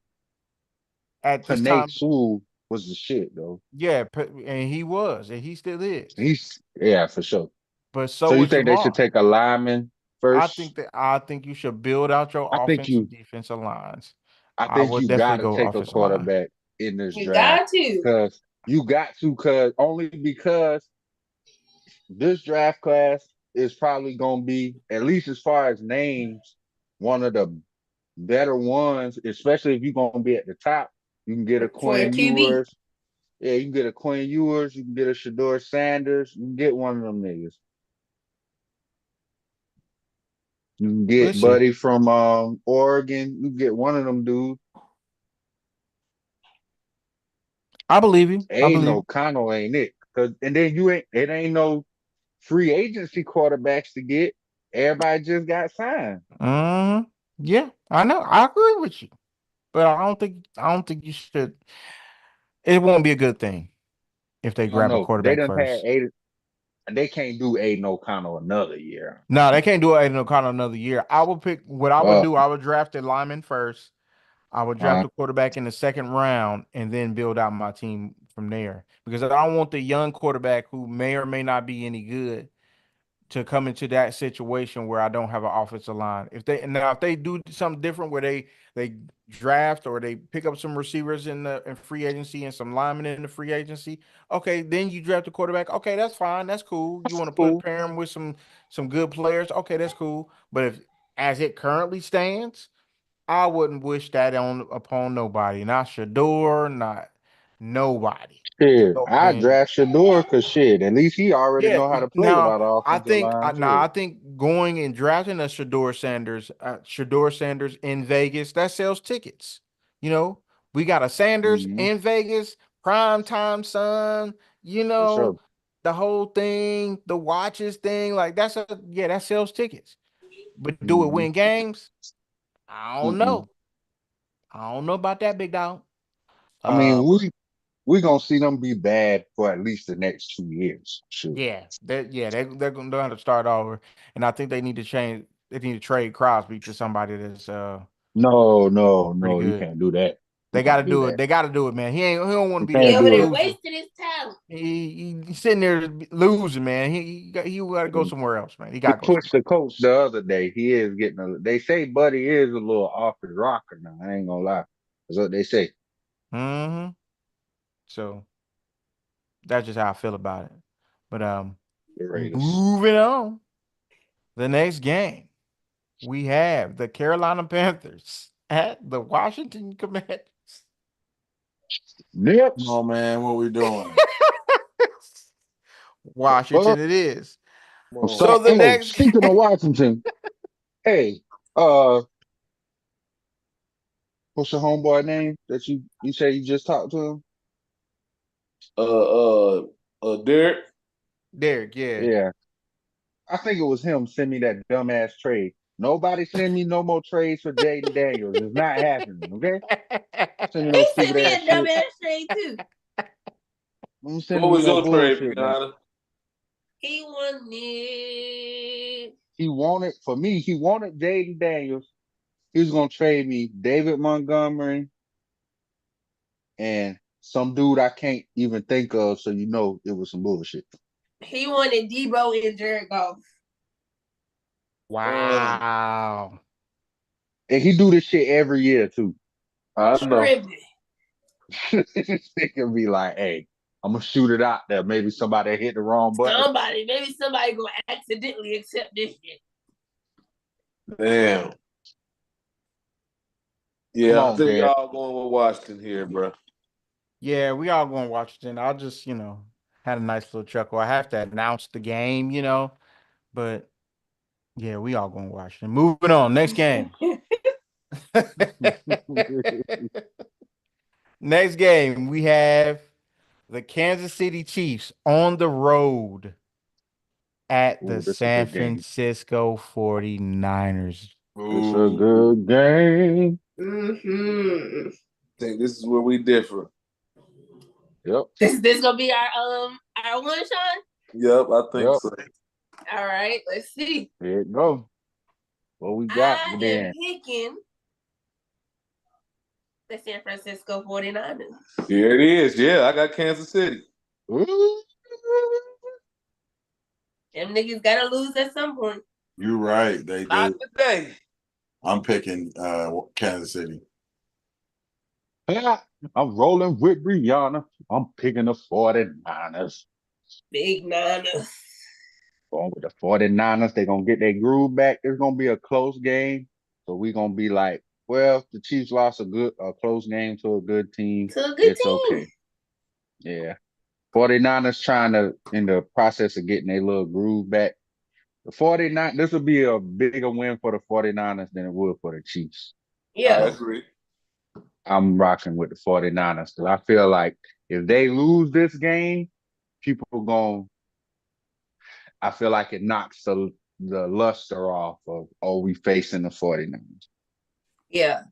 at this Panay time, Sewell was the shit, though. yeah, and he was, and he still is. Yeah, for sure. But So so you is think they should Jamar. take a lineman first? I think you should build out your I think offensive you defensive lines. I I think would you definitely gotta go take a offensive line. quarterback in this You draft. got to. Cause you got to, only because this draft class is probably gonna be, at least as far as names, one of the better ones, especially if you're gonna be at the top. You can get a For a Quinn QB. Ewers. Yeah, you can get a Quinn Ewers, you can get a Shador Sanders, you can get one of them niggas. You can We'll get see. Buddy from Oregon. You can get one of them dudes. I believe you. I Ain't believe no Connell ain't it. And then it ain't no free agency quarterbacks to get. Everybody just got signed. you. Yeah, I know. I agree with you. But I don't think you should. It won't be a good thing if they I don't grab a know. They quarterback done had first. eight. They can't do Aiden O'Connell another year. No, they can't do it in O'Connell another year. I would pick what I would Uh, do. I would draft a lineman first. I would draft uh, a quarterback in the second round and then build out my team from there. Because I don't want the young quarterback who may or may not be any good to come into that situation where I don't have an offensive line. If they do something different where they draft or they pick up some receivers in free agency and some linemen in the free agency, okay, then you draft a quarterback. Okay, that's fine. That's cool. You that's want to cool. pair him with some good players. Okay, that's cool. But if as it currently stands, I wouldn't wish that on upon nobody. Not Shador, not nobody. To Shit, go I in. draft Shador because shit, at least he already Yeah. know how to play Now without an I offensive think line I too. think going and drafting a Shador Sanders in Vegas, that sells tickets. You know, we got a Sanders Mhm. in Vegas, prime time son, you For know, sure. the whole thing, the watches thing, like that sells tickets. But do it Mhm. win games? I don't Mm-mm. know. I don't know about that, big dog. I mean, Uh, we gonna see them be bad for at least the next 2 years. Sure. they're gonna have to start over, and I think they need to change. They need to trade Crosby to somebody that's No, no, pretty no, you good. can't do that. You They got to can't do do it. that. They got to do it, man. He don't want to You be that He can't over do there it. loser. wasting his talent. He's sitting there losing, man. He got to go somewhere else, man. He He got to go pushed somewhere. the coach the other day. He is getting they say Buddy is a little off his rocker now. I ain't gonna lie. That's what they say. Mm-hmm. So that's just how I feel about it. But The Raiders. moving on, the next game we have the Carolina Panthers at the Washington Commanders. Come Nips. on, man. What we doing? Washington it is. Come I'm on. So sorry. the Oh, next speaking of Washington, hey, what's your homeboy name that you say you just talked to him? Derek. Derek, yeah. Yeah, I think it was him. Send me that dumbass trade. Nobody send me no more trades for Jaden Daniels. It's not happening. Okay, send me no He sent stupid me ass a shit. dumbass trade too. Don't send What me was no your trade, bullshit, man. Brianna? He wanted. He wanted for me. He wanted Jaden Daniels. He was gonna trade me David Montgomery and some dude I can't even think of. So you know it was some bullshit. He wanted Debo and Jared Goff. Wow. And he do this shit every year too. I know. Tripping. This nigga be like, hey, I'm gonna shoot it out there. Maybe somebody hit the wrong button. Maybe somebody gonna accidentally accept this shit. Damn. Come Yeah, I on, think we Dad. all going with Washington here, bro. Yeah, we all going to Washington. I just, had a nice little chuckle. I have to announce the game, but yeah, we all going to Washington. Moving on. Next game. Next game, we have the Kansas City Chiefs on the road at the Ooh, this is a San good game. Francisco 49ers. It's a Ooh. good game. Mm-hmm. Think this is where we differ. Yep. This gonna be our one, Sean? Yep, I think Yep. so. All right, let's see. There it go. What we got I am then? picking the San Francisco 49ers. Here it is. Yeah, I got Kansas City. Ooh. Them niggas gotta lose at some point. You're right. They Not do. today. I'm picking Kansas City. Yeah, I'm rolling with Brianna. I'm picking the 49ers. Big Niners. Going with the 49ers. They're going to get their groove back. It's going to be a close game. So we're going to be like, well, the Chiefs lost a close game to a good team. To a good It's team. okay. Yeah. 49ers trying to, in the process of getting their little groove back. The 49, this will be a bigger win for the 49ers than it would for the Chiefs. I Yeah. agree. I'm rocking with the 49ers because I feel like if they lose this game, people are going, I feel like it knocks the luster off of, oh, we facing the 49ers. Yeah.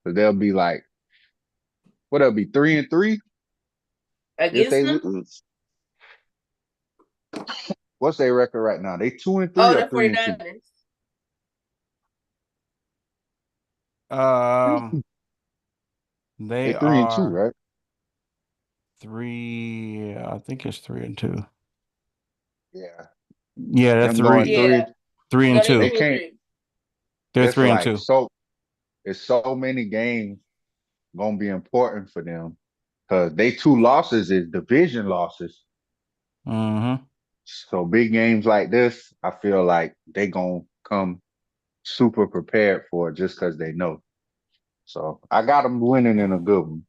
So they'll be like, what, they'll be 3-3 if Against they them? lose. What's their record right now? They 2-3 Oh, or the 3-2? 49ers. They They 3-2, are right? I think it's 3-2. Yeah. Yeah, they're Them going three, Yeah. 3 No, and they they 2. 2 and can't. 3. They're It's 3 and like 2. it's so many games gonna be important for them because they 2 losses is division losses. Mm-hmm. So big games like this, I feel like they gonna come super prepared for it just because they know. So I got them winning in a good one.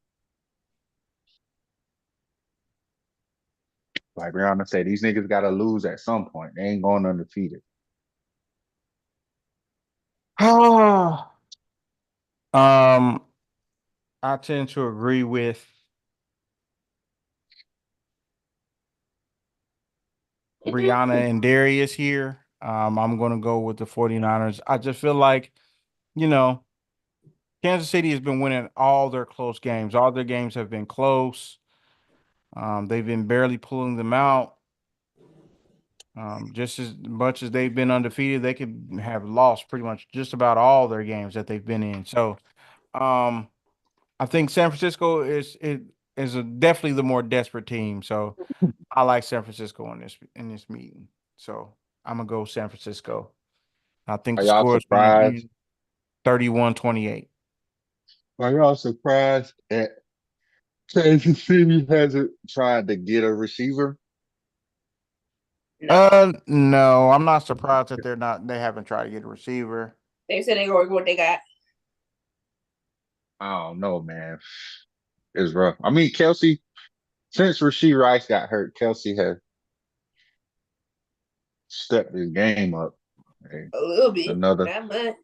Like Rihanna said, these niggas got to lose at some point. They ain't going undefeated. I tend to agree with Brianna and Darius here. I'm going to go with the 49ers. I just feel like, you know, Kansas City has been winning all their close games. All their games have been close. They've been barely pulling them out. Just as much as they've been undefeated, they could have lost pretty much just about all their games that they've been in. So, I think San Francisco is definitely the more desperate team. So, I like San Francisco in this meeting. So, I'm gonna go San Francisco. I think Are the y'all score is going to surprised? end 31-28. Are y'all surprised that Kansas City hasn't tried to get a receiver? No. No, I'm not surprised that they haven't tried to get a receiver. They said they work what they got. I don't know, man. It's rough. I mean, Kelsey, since Rashee Rice got hurt, Kelsey has stepped his game up. Hey, A little bit, another not much.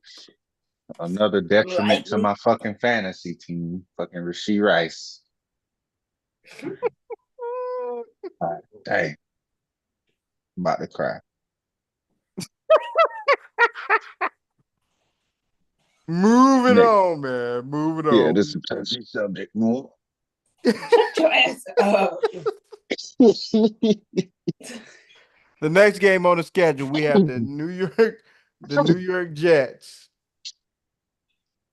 another detriment to Lightly. my fucking fantasy team. Fucking Rashee Rice. Dang. I'm about to cry. Moving Next. on, man. Moving Yeah, on. this is a touchy subject more. Shut your ass up. The next game on the schedule, we have the New York Jets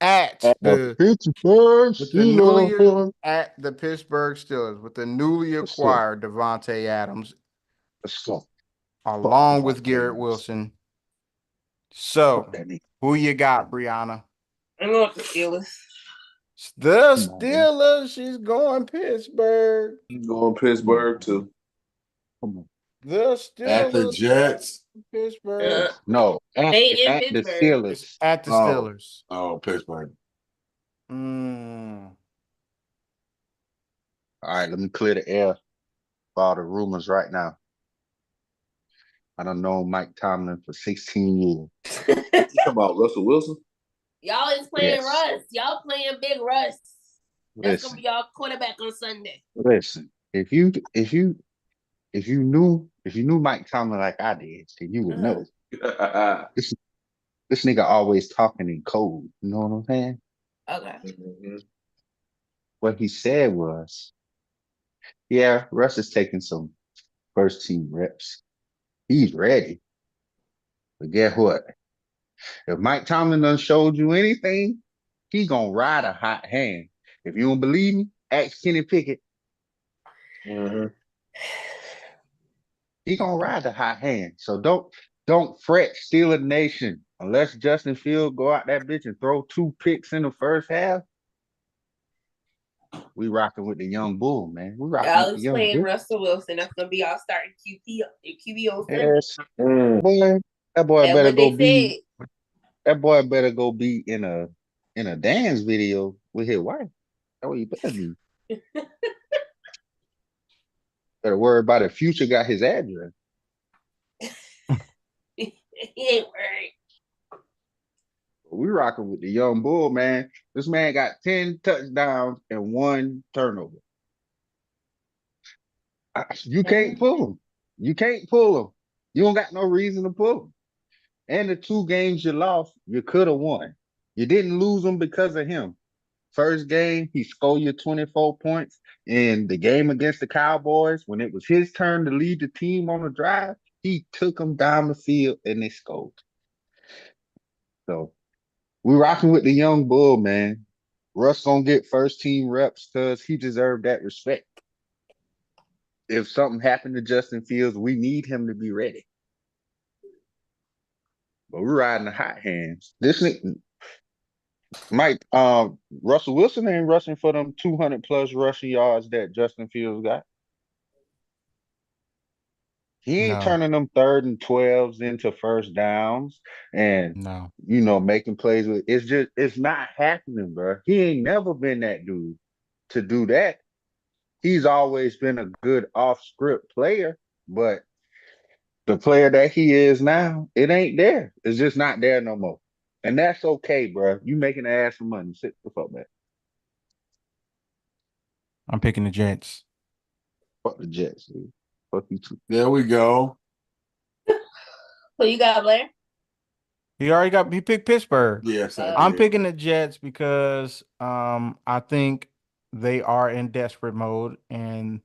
at the Pittsburgh with the newly Steelers. at the Pittsburgh Steelers with the newly Let's go. acquired Devontae Adams Let's go. Fuck along with Garrett Adams. Wilson. Fuck So, that nigga. who you got, Brianna? I'm going with the Steelers. The Come on, man. Steelers. She's going Pittsburgh. I'm going Pittsburgh too. Come on. The At the Steelers. Jets. Pittsburgh. No, They in at the Pittsburgh. It's Steelers. at the Oh. Steelers. Oh, Pittsburgh. Mm. All right, let me clear the air for all the rumors right now. I don't know Mike Tomlin for 16 years. You talking about Russell Wilson? Y'all is playing Yes. Russ. Y'all playing Big Russ. That's gonna Listen, be y'all quarterback on Sunday. listen. If you knew Mike Tomlin like I did, then you would know. This nigga always talking in code. You know what I'm saying? Okay. Mhm. What he said was, yeah, Russ is taking some first team reps. He's ready. But guess what? If Mike Tomlin done showed you anything, he gonna ride a hot hand. If you don't believe me, ask Kenny Pickett. Mhm. He gonna ride the hot hand. So don't fret, Steeler Nation. Unless Justin Fields go out that bitch and throw 2 picks in the first half, we rocking with the young bull, man. We rocking Y'all with the is young playing bull. Russell Wilson. That's gonna be y'all starting QB on Sunday. Yes, Mm. boy. That boy That's better what go they be. said. That boy better go be in a dance video with his wife. That's what he better be. Better worry about it. Future got his address. He ain't worried. We rocking with the young bull, man. This man got 10 touchdowns and 1 turnover. You can't pull him. You can't pull him. You don't got no reason to pull him. And the 2 games you lost, you could have won. You didn't lose them because of him. First game, he scored you 24 points. In the game against the Cowboys, when it was his turn to lead the team on the drive, he took them down the field and they scored. So we rocking with the young bull, man. Russ gonna get first team reps because he deserved that respect. If something happened to Justin Fields, we need him to be ready. But we're riding the hot hands. This Russell Wilson ain't rushing for them 200 plus rushing yards that Justin Fields got. He ain't No. turning them 3rd and 12s into first downs and No. making plays with. It's not happening, bro. He ain't never been that dude to do that. He's always been a good off script player, but the player that he is now, it ain't there. It's just not there no more. And that's okay, bro. You making an ass of money. Sit the fuck back. I'm picking the Jets. Fuck the Jets, dude. Fuck you too. There we go. Who you got, Blair? He picked Pittsburgh. Yes, I I'm did. picking the Jets because I think they are in desperate mode, and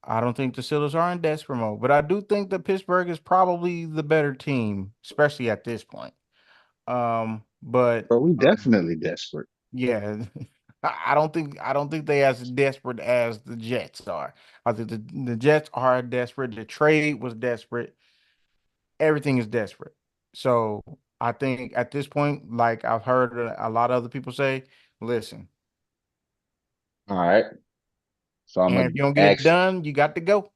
I don't think the Steelers are in desperate mode. But I do think that Pittsburgh is probably the better team, especially at this point. But But we definitely desperate. yeah, I don't think they as desperate as the Jets are. I think the Jets are desperate. The trade was desperate. Everything is desperate. So I think at this point, like I've heard a lot of other people say, listen, All right. So and if you don't get it done, you got to go.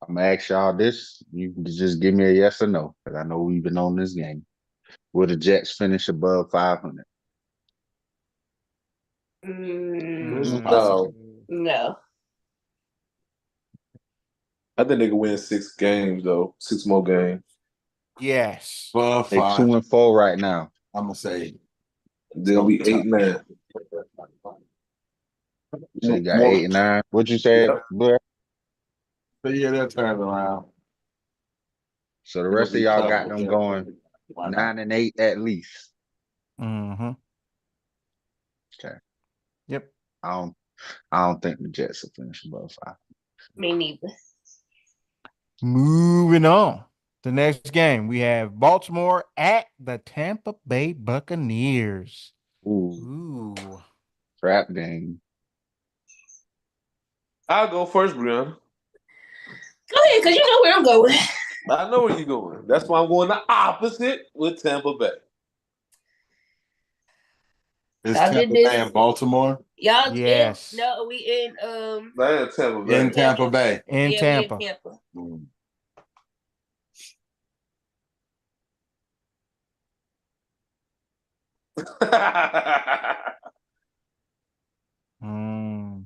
I'm gonna ask y'all this. You can just give me a yes or no, because I know we've been on this game. Will the Jets finish above 500? It's Mm, No, no. I think they can win 6 games though. 6 more games. Yes. above They 5. 2-4 right now. I'm gonna say They'll be 8-9. So you got More- 8 and 9. What you said, Yep. Blair? but yeah, they'll turn it around. So the It'll rest of be y'all tough got with them them. going 9 and 8 at least. Mm-hmm. Okay. Yep. I don't think the Jets will finish above 5. Me neither. Moving on. The next game, we have Baltimore at the Tampa Bay Buccaneers. Ooh, Ooh. trap game. I'll go first, Brianna. Go ahead, because you know where I'm going. I know where you're going. That's why I'm going the opposite with Tampa Bay. It's Y'all did Tampa this. Bay and Baltimore Yes. We in Man, Tampa Bay. in Tampa Bay. In yeah, Tampa. we in Tampa. Mm. Mm.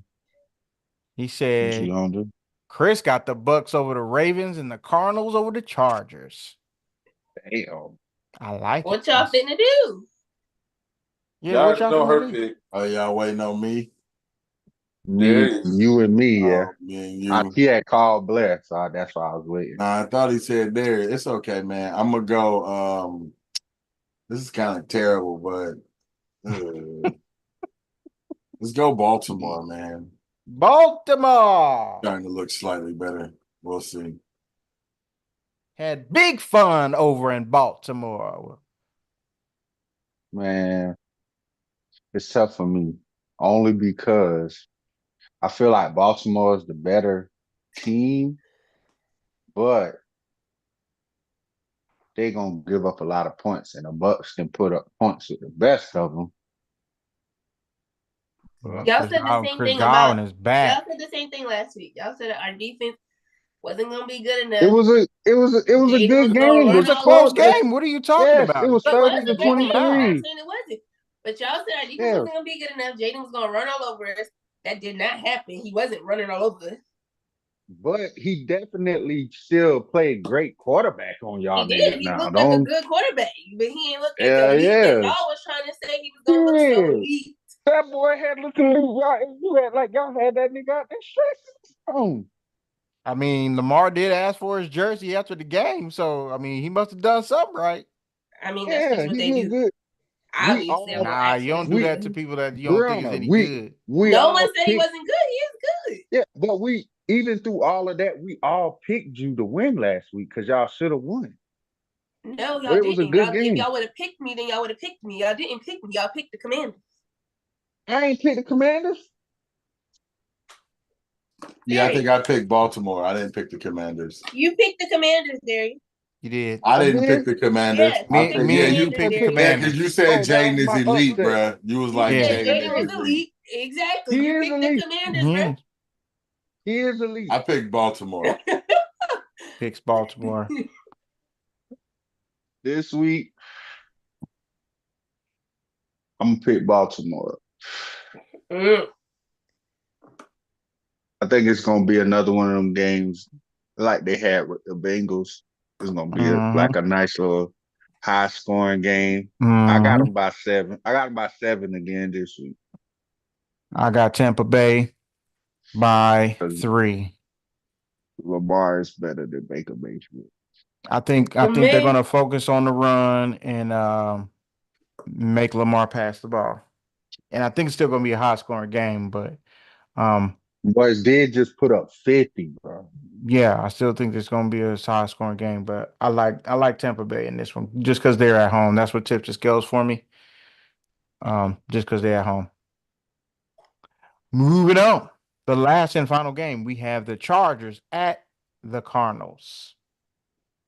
He What said you gonna do? Chris got the Bucks over the Ravens and the Cardinals over the Chargers. Damn. I like What it. y'all finna do? Yeah, Y'all what already y'all know her finna do? pick. Oh, y'all waiting on me? You and me, yeah. Me and you. He had called Blair, so that's why I was waiting. Nah, I thought he said there. It's okay, man. I'm gonna go. This is kind of terrible, but let's go Baltimore, man. Baltimore Starting to look slightly better. We'll see. had big fun over in Baltimore. Man, it's tough for me. Only because I feel like Baltimore is the better team, but they're gonna give up a lot of points, and the Bucks can put up points with the best of them. Well, Y'all said the same Chris thing Godwin about is back. y'all said the same thing last week. Y'all said our defense wasn't gonna be good enough. It was a Jaden good was gonna game. It run was The a all close over us. game. What are you talking Yes, about? it was But 30 was to it that game? I'm 23. not saying it wasn't. But y'all said our defense Yeah. wasn't gonna be good enough. Jaden was gonna run all over us. That did not happen. He wasn't running all over us. But he definitely still played great quarterback on y'all He did. niggas He now. looked like a Don't good quarterback, but he ain't looking Yeah, elite yeah. that y'all was trying to say he was gonna look so Yeah. elite. That boy had looking you had like y'all had that nigga out there stressing. I mean, Lamar did ask for his jersey after the game, so I mean, he must have done something right. I mean, that's Yeah, just what he they looked do. good. Obviously, all- I'm gonna Nah, ask you don't him. do that to people that you don't think is Brianna, any good. we No all one said he picked- wasn't good. He is good. Yeah, but we even through all of that, we all picked you to win last week because y'all should have won. No, But y'all it was a didn't. good If game. y'all would have picked me, then y'all would have picked me. Y'all didn't pick me. Y'all picked the Commanders. I ain't picked the Commanders. Yeah, I Darius, think I picked Baltimore. I didn't pick the Commanders. you picked the Commanders, Darius. You did. I I didn't did? pick the Commanders. Yes, I you Me, picked picked, the me and you Commanders, picked Darius. yeah, Commanders. because you said Oh, that Jaden was is my elite, upset. bruh. You was You like Yeah. said Jaden Jaden was is elite. elite. Exactly. He You is picked elite. the Commanders, Mhm. bro. He is elite. I picked Baltimore. picks Baltimore. This week, I'm gonna pick Baltimore. Mm. I think it's gonna be another one of them games like they had with the Bengals. It's gonna be like a nice little high scoring game. I got them by 7. I got them by 7 again this week. I got Tampa Bay by 'Cause 3. Lamar is better than Baker Mayfield. I think For they're me- gonna focus on the run and make Lamar pass the ball. And I think it's still gonna be a high scoring game, but Boys did just put up 50, bro. yeah, I still think it's gonna be a high scoring game. But I like Tampa Bay in this one just because they're at home. That's what tips the scales for me. Just because they're at home. Moving on. The last and final game, we have the Chargers at the Cardinals.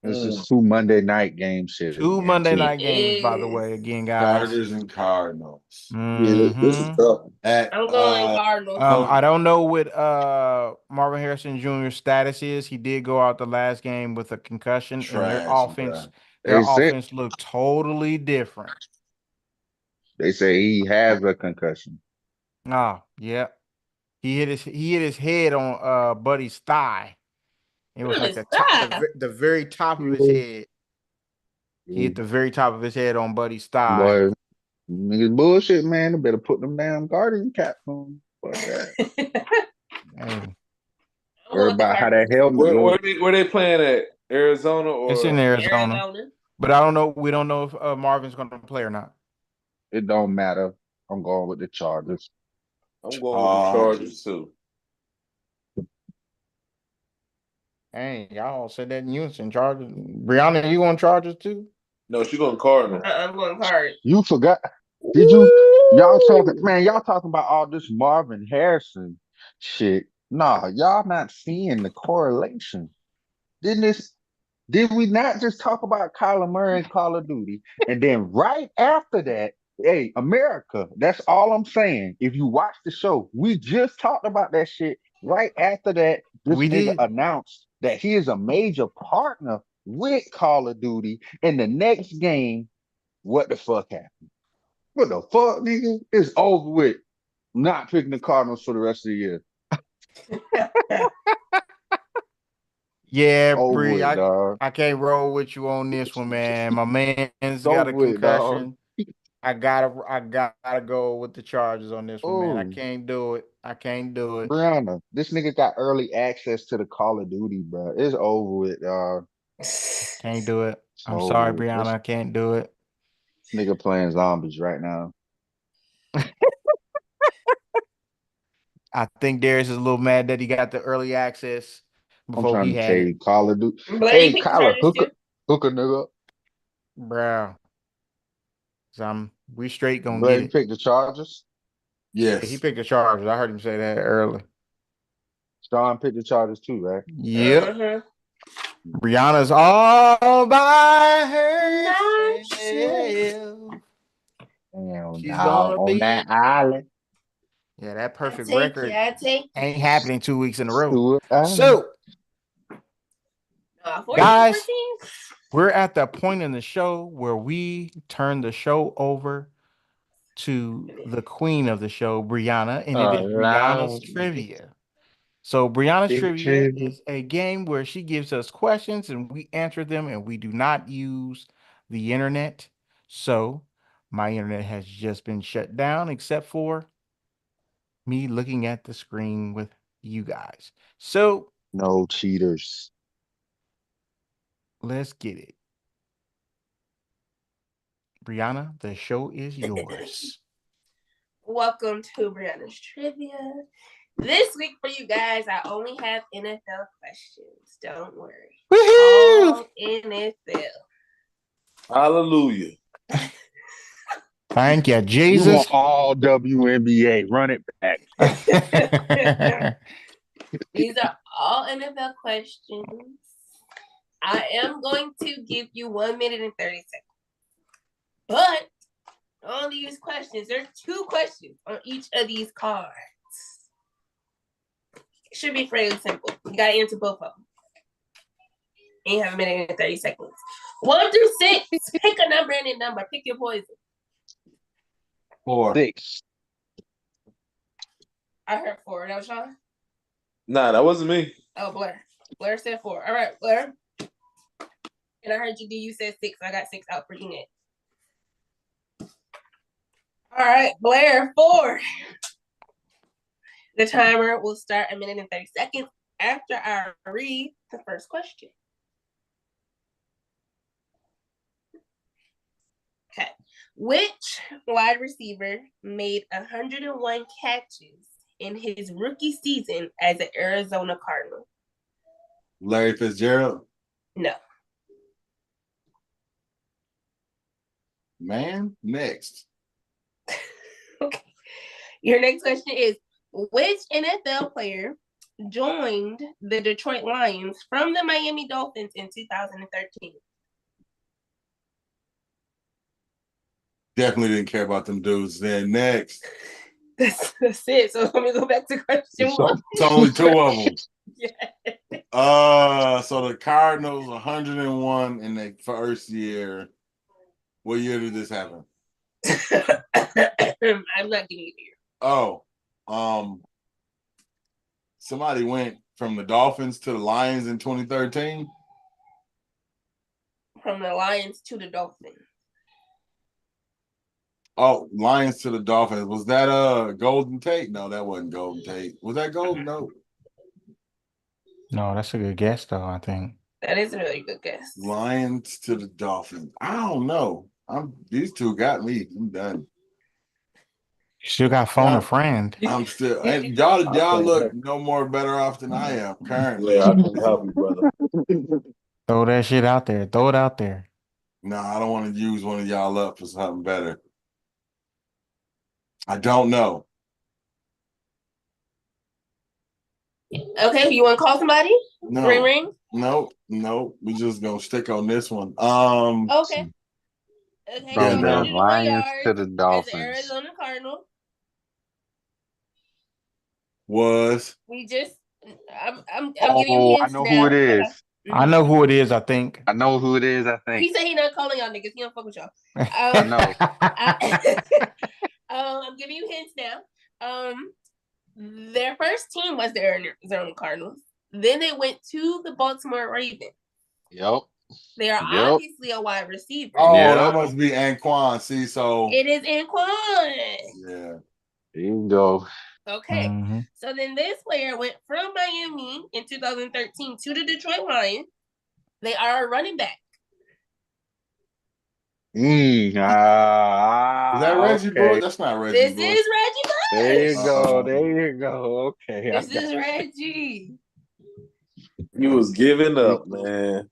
This is 2 Monday night games here. 2 again, Monday too. night games, by the way, again, guys. Chargers and Cardinals. Yeah, this is Mhm. tough. I'm going Cardinals. I don't know what Marvin Harrison Jr.'s status is. He did go out the last game with a concussion, and Trash, their They say, offense looked totally different. they say he has a concussion. Ah, yeah. He hit his head on Buddy's thigh. It was like His the very top of his head. He hit the very top of his head on Buddy's thigh. Boy, niggas bullshit, man. They better put them damn guardian caps on. Fuck that. Hey, Worry about how that helmet Where look. where they playing at? Arizona or it's in Arizona. Arizona. But I don't know. We don't know if Marvin's going to play or not. It don't matter. I'm going with the Chargers. I'm going with the Chargers too. Hey, y'all said that in unison. Chargers. Brianna, you on Chargers too? No, she going Cardinals. I'm going Cardinals. You forgot. Did you? Y'all talking about all this Marvin Harrison shit. Nah, y'all not seeing the correlation. Did we not just talk about Kyler Murray and Call of Duty? And then right after that, hey, America, that's all I'm saying. If you watch the show, we just talked about that shit. Right after that, this We nigga did. announced that he is a major partner with Call of Duty. In the next game, what the fuck happened? What the fuck, nigga? It's over with. Not picking the Cardinals for the rest of the year. Yeah, Over Bree, with, dog. I can't roll with you on this one, man. My man's It's got a over with, dog. concussion. I gotta go with the Chargers on this one, man. I Ooh. can't do it. I can't do it. Brianna, this nigga got early access to the Call of Duty, bro. It's over with, dog. Can't do it. It's I'm over sorry, with. Brianna. I can't do it. This nigga playing zombies right now. I think Darius is a little mad that he got the early access I'm before trying he to had tell it. you, Call of Duty. But Hey, he picked the Kyler, Chargers too. hook a nigga up. Bro. We straight gonna Glad get you it. picked the Chargers. Yes. He picked the Chargers. I heard him say that early. Sean picked the Chargers too, right? Yep. Uh-huh. Brianna's all by Nice. herself. Damn, She's dog, gonna on be. that island. Yeah, that I perfect take record you. I take you. ain't happening 2 weeks in a row. Stewart Island. So, 14, guys, 14? we're at the point in the show where we turn the show over to the queen of the show, Brianna, and it is Brianna's trivia. So, Brianna's Big trivia trivia. is a game where she gives us questions and we answer them, and we do not use the internet. So, my internet has just been shut down, except for me looking at the screen with you guys. So, No cheaters. let's get it. Brianna, the show is yours. Welcome to Brianna's Trivia. This week for you guys, I only have NFL questions. Don't worry. Woohoo! All NFL. Hallelujah. Thank you, You Jesus. want all WNBA. Run it back. These are all NFL questions. I am going to give you 1 minute and 30 seconds. But on these questions, there are 2 questions on each of these cards. It should be fairly simple. You gotta answer both of them. And you have a minute and 30 seconds. 1 through 6. Pick a number and a number. Pick your poison. 4. 6. I heard 4. That was Sean? Nah, that wasn't me. Oh, Blair. Blair said 4. All right, Blair. And I heard you, D, you said 6. I got 6 out for you, Nick. All right, Blair, 4. The timer will start a minute and 30 seconds after I read the first question. Okay. Which wide receiver made 101 catches in his rookie season as an Arizona Cardinal? Larry Fitzgerald. No. Man, next. Okay. Your next question is, which NFL player joined the Detroit Lions from the Miami Dolphins in 2013? Definitely didn't care about them dudes. Then next. That's it. So let me go back to question one. It's only 2 of them. Yeah. So the Cardinals 101 in their first year. What year did this happen? I'm not giving you the year. Oh, somebody went from the Dolphins to the Lions in 2013. From the Lions to the Dolphins. Oh, Lions to the Dolphins. Was that Golden Tate? No, that wasn't Golden Tate. Was that Golden? No. No, that's a good guess, though, I think. That is a really good guess. Lions to the Dolphins. I don't know. These two got me. I'm done. Still got phone a friend. I'm still. And y'all look no more better off than I am currently. Yeah, I can help you, brother. Throw that shit out there. Throw it out there. No, I don't want to use one of y'all up for something better. I don't know. Okay, you want to call somebody? No. Ring. No. We just gonna stick on this one. Okay. Okay. From Yeah, the no. Lions to the As an Dolphins. Arizona Cardinal. Was We just. I'm giving you Oh, I hints know now. who it is. Okay. I know who it is, I think. I know who it is, I think. He said he not calling y'all niggas. He don't fuck with y'all. I know. I'm giving you hints now. Their first team was the Arizona Cardinals. Then they went to the Baltimore Ravens. Yep. They are Yep. obviously a wide receiver. Oh, Yeah. that must be Anquan. See, so It is Anquan. yeah. There you go. Okay. Mhm. So then this player went from Miami in 2013 to the Detroit Lions. They are a running back. Is that Reggie okay. Bush? That's not Reggie This Bush. is Reggie Bush. There you go. Uh-oh. There you go. Okay. This is Reggie. You was giving up, man.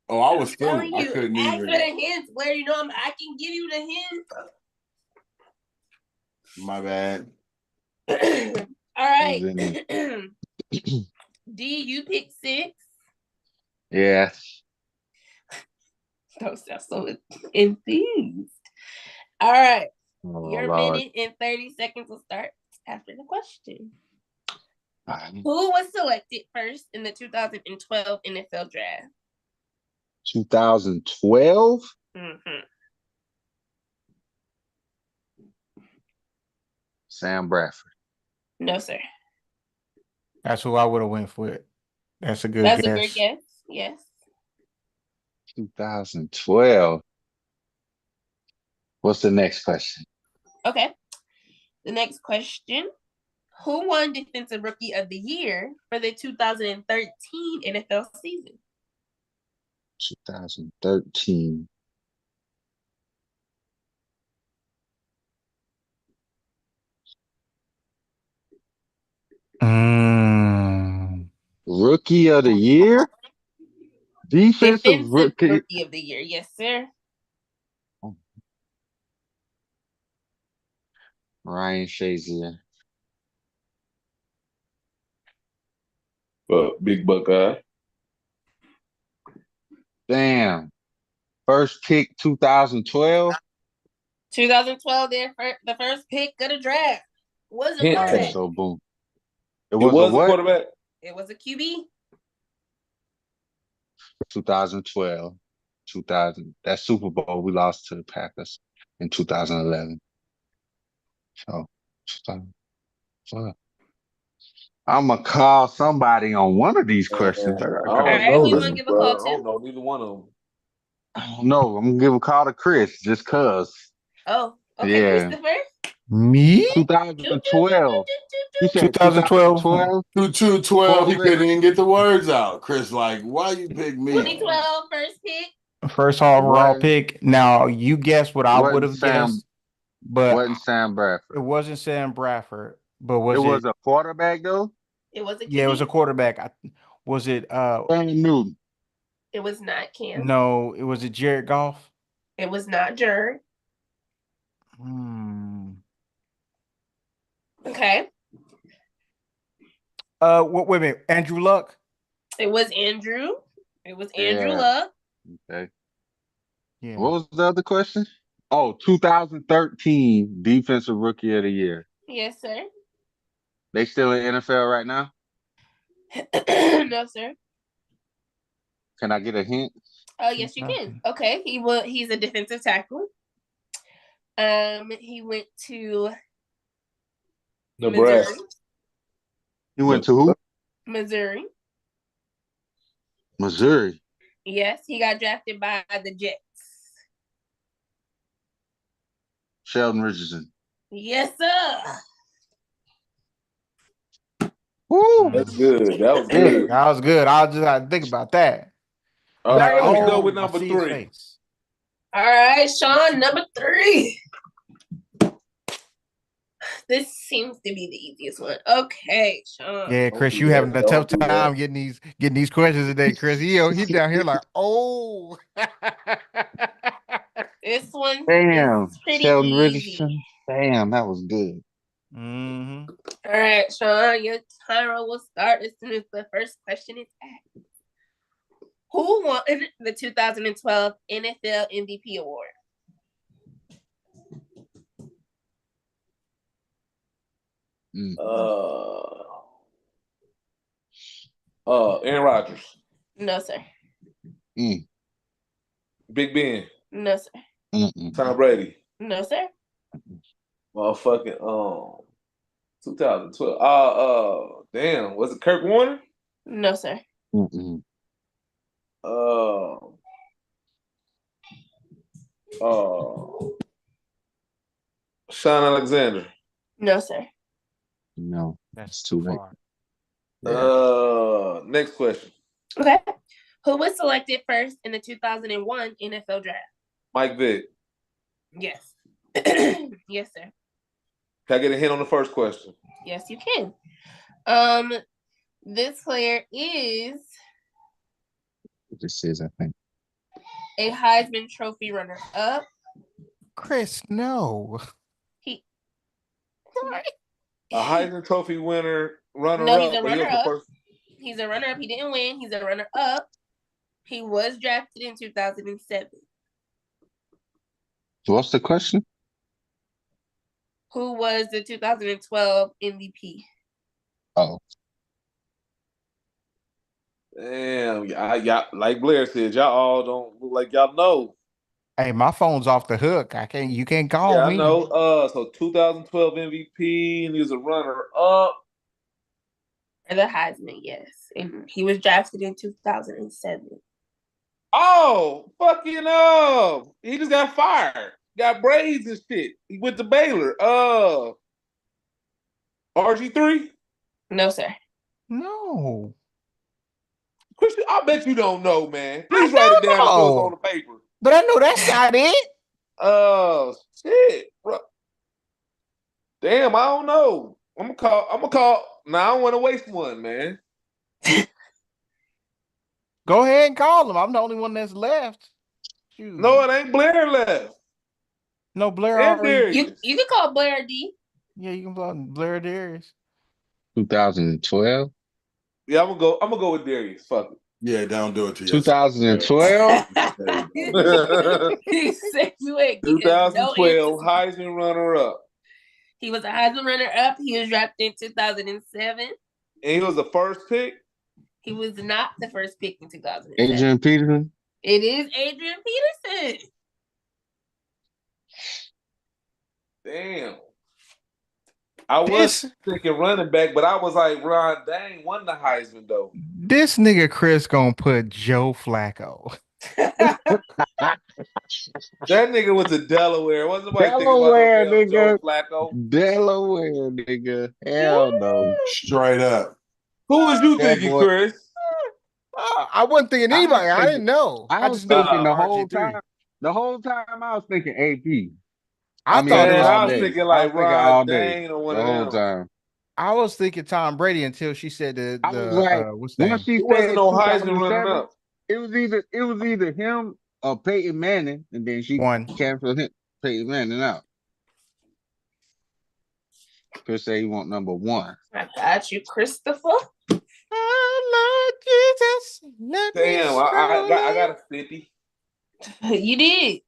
Oh, I was through. Telling I you, couldn't ask for even. the hints, Blair. You know I can give you the My bad. hints. All right. Who's D, you pick 6. Yeah. Don't sound so enthused. All right. Oh, Your Lord. minute and 30 seconds will start after the question. Alright. Who was selected first in the 2012 NFL draft? 2012? Mm-hmm. Sam Bradford. No, sir. That's who I would have went with. That's a good That's guess. a great guess. Yes. 2012. What's the next question? Okay. The next question. Who won Defensive Rookie of the Year for the 2013 NFL season? 2013. Rookie of the year? Defensive rookie. Rookie of the Year. Yes, sir. Ryan Shazier. Big Buckeye. Damn. First pick 2012. 2012, the first pick of the draft was a Yeah. Alright, quarterback. so boom. It It was, was a a what? quarterback. It was a QB. 2012, 2000. That Super Bowl we lost to the Packers in 2011. So, 2012. I'm gonna call somebody on one of these questions. I gotta I All call don't right, who know you this, want to somebody. give a call bro. I to? don't know neither one of them. I don't know. I'm gonna give a call to Chris just cause. Oh, okay, Yeah. Christopher. Me? Do, do, do, do, 2012. You do, said 2012. 2012? 2-2-12, What he was it? couldn't even get the words out. Chris, like, why you pick do. me? 2012 first pick. First overall Wasn't pick. Now you guessed what I would wasn't have Sam guessed, but wasn't Sam it Bradford. wasn't Sam Bradford. But It was was it? a quarterback though? It was a Yeah, it was a QB. quarterback. Was it? Cam Newton. It was not Cam. No, it was it Jared Goff. It was not Jared. Okay. Wait a minute. Andrew Luck. It was Andrew. It was Andrew Yeah. Luck. Okay. Yeah. What was the other question? Oh, 2013 Defensive Rookie of the Year. Yes, sir. They still in NFL right now? No, sir. Can I get a hint? Oh, yes, you can. Okay, he's a defensive tackle. He went to Nebraska. Missouri. He went to who? Missouri. Missouri. Yes, he got drafted by the Jets. Sheldon Richardson. Yes, sir. Woo! That's good. That was Yeah. good. That was good. I just had to think about that. All right, Very let's good. go with I number see his 3. face. All right, Sean, number 3. This seems to be the easiest one. Okay, Sean. Yeah, Don't Chris, do you that. having a Don't tough do that. time getting these questions today, Chris. He down here like, oh. This one Damn. is pretty Sheldon easy. Richardson. Damn, that was good. Mm-hmm. All right, Sean, your timer will start as soon as the first question is asked. Who won the 2012 NFL MVP award? Aaron Rodgers. No, sir. Big Ben. No, sir. Tom Brady. No, sir. Motherfucking 2012. Damn, was it Kirk Warner? No, sir. Sean Alexander. No, sir. No, That's too late. far. Next question. Okay. Who was selected first in the 2001 NFL draft? Mike Vick. Yes. Yes, sir. Can I get a hint on the first question? Yes, you can. This player is This is, I think. a Heisman Trophy runner-up. Chris, no. A Heisman Trophy winner, runner-up. No, he's a but he was the runner-up. first- He's a runner-up. He didn't win. He's a runner-up. He was drafted in 2007. What's the question? Who was the 2012 MVP? Oh, Damn, y'all, like Blair said, y'all all don't look like y'all know. Hey, my phone's off the hook. You can't call Yeah, me. I know. So 2012 MVP, and he was a runner-up. For the Heisman, yes. And he was drafted in 2007. Oh, fucking he just got fired. Got braids and shit. He went to Baylor. RG3? No, sir. No. Christian, I bet you don't know, man. Please write it down and show us on the paper. But I know that's not it. Oh shit, bro. Damn, I don't know. I'm gonna call. Nah, I don't want to waste one, man. Go ahead and call him. I'm the only one that's left. Shoot. No, it ain't Blair left. No, Blair And already. Darius. You can call Blair D. Yeah, you can call Blair Darius. 2012. Yeah, I'm gonna go with Darius. Fuck Yeah, don't do it to yourself. 2012. He said you ain't getting 2012 no Heisman runner-up. He was a Heisman runner-up. He was drafted in 2007. And he was the first pick. He was not the first pick in 2007. Adrian Peterson. It is Adrian Peterson. Damn. I was This thinking running back, but I was like, Ron Dang won the Heisman though. this nigga Chris gonna put Joe Flacco. That nigga was a Delaware. Wasn't nobody Delaware, thinking about no damn Joe nigga. Flacco. Delaware, nigga. Hell no. Straight up. Who was you That thinking, boy- Chris? I wasn't thinking I was anybody. I thinking- didn't know. I was just know thinking the whole RG3. time. The whole time I was thinking AP. I mean, thought it Man, was. I all was day. thinking I was like thinking Ron all day. Dane or one The whole of them. time. I was thinking Tom Brady until she said I was like, what's the name? once she It wasn't said no Heisman 2007, running up. it was either him or Peyton Manning, and then she One. canceled him, Peyton Manning out. Chris say he want number 1. I got you, Christopher. Oh, Lord Jesus, let me Damn, I stroll got a 50. You did.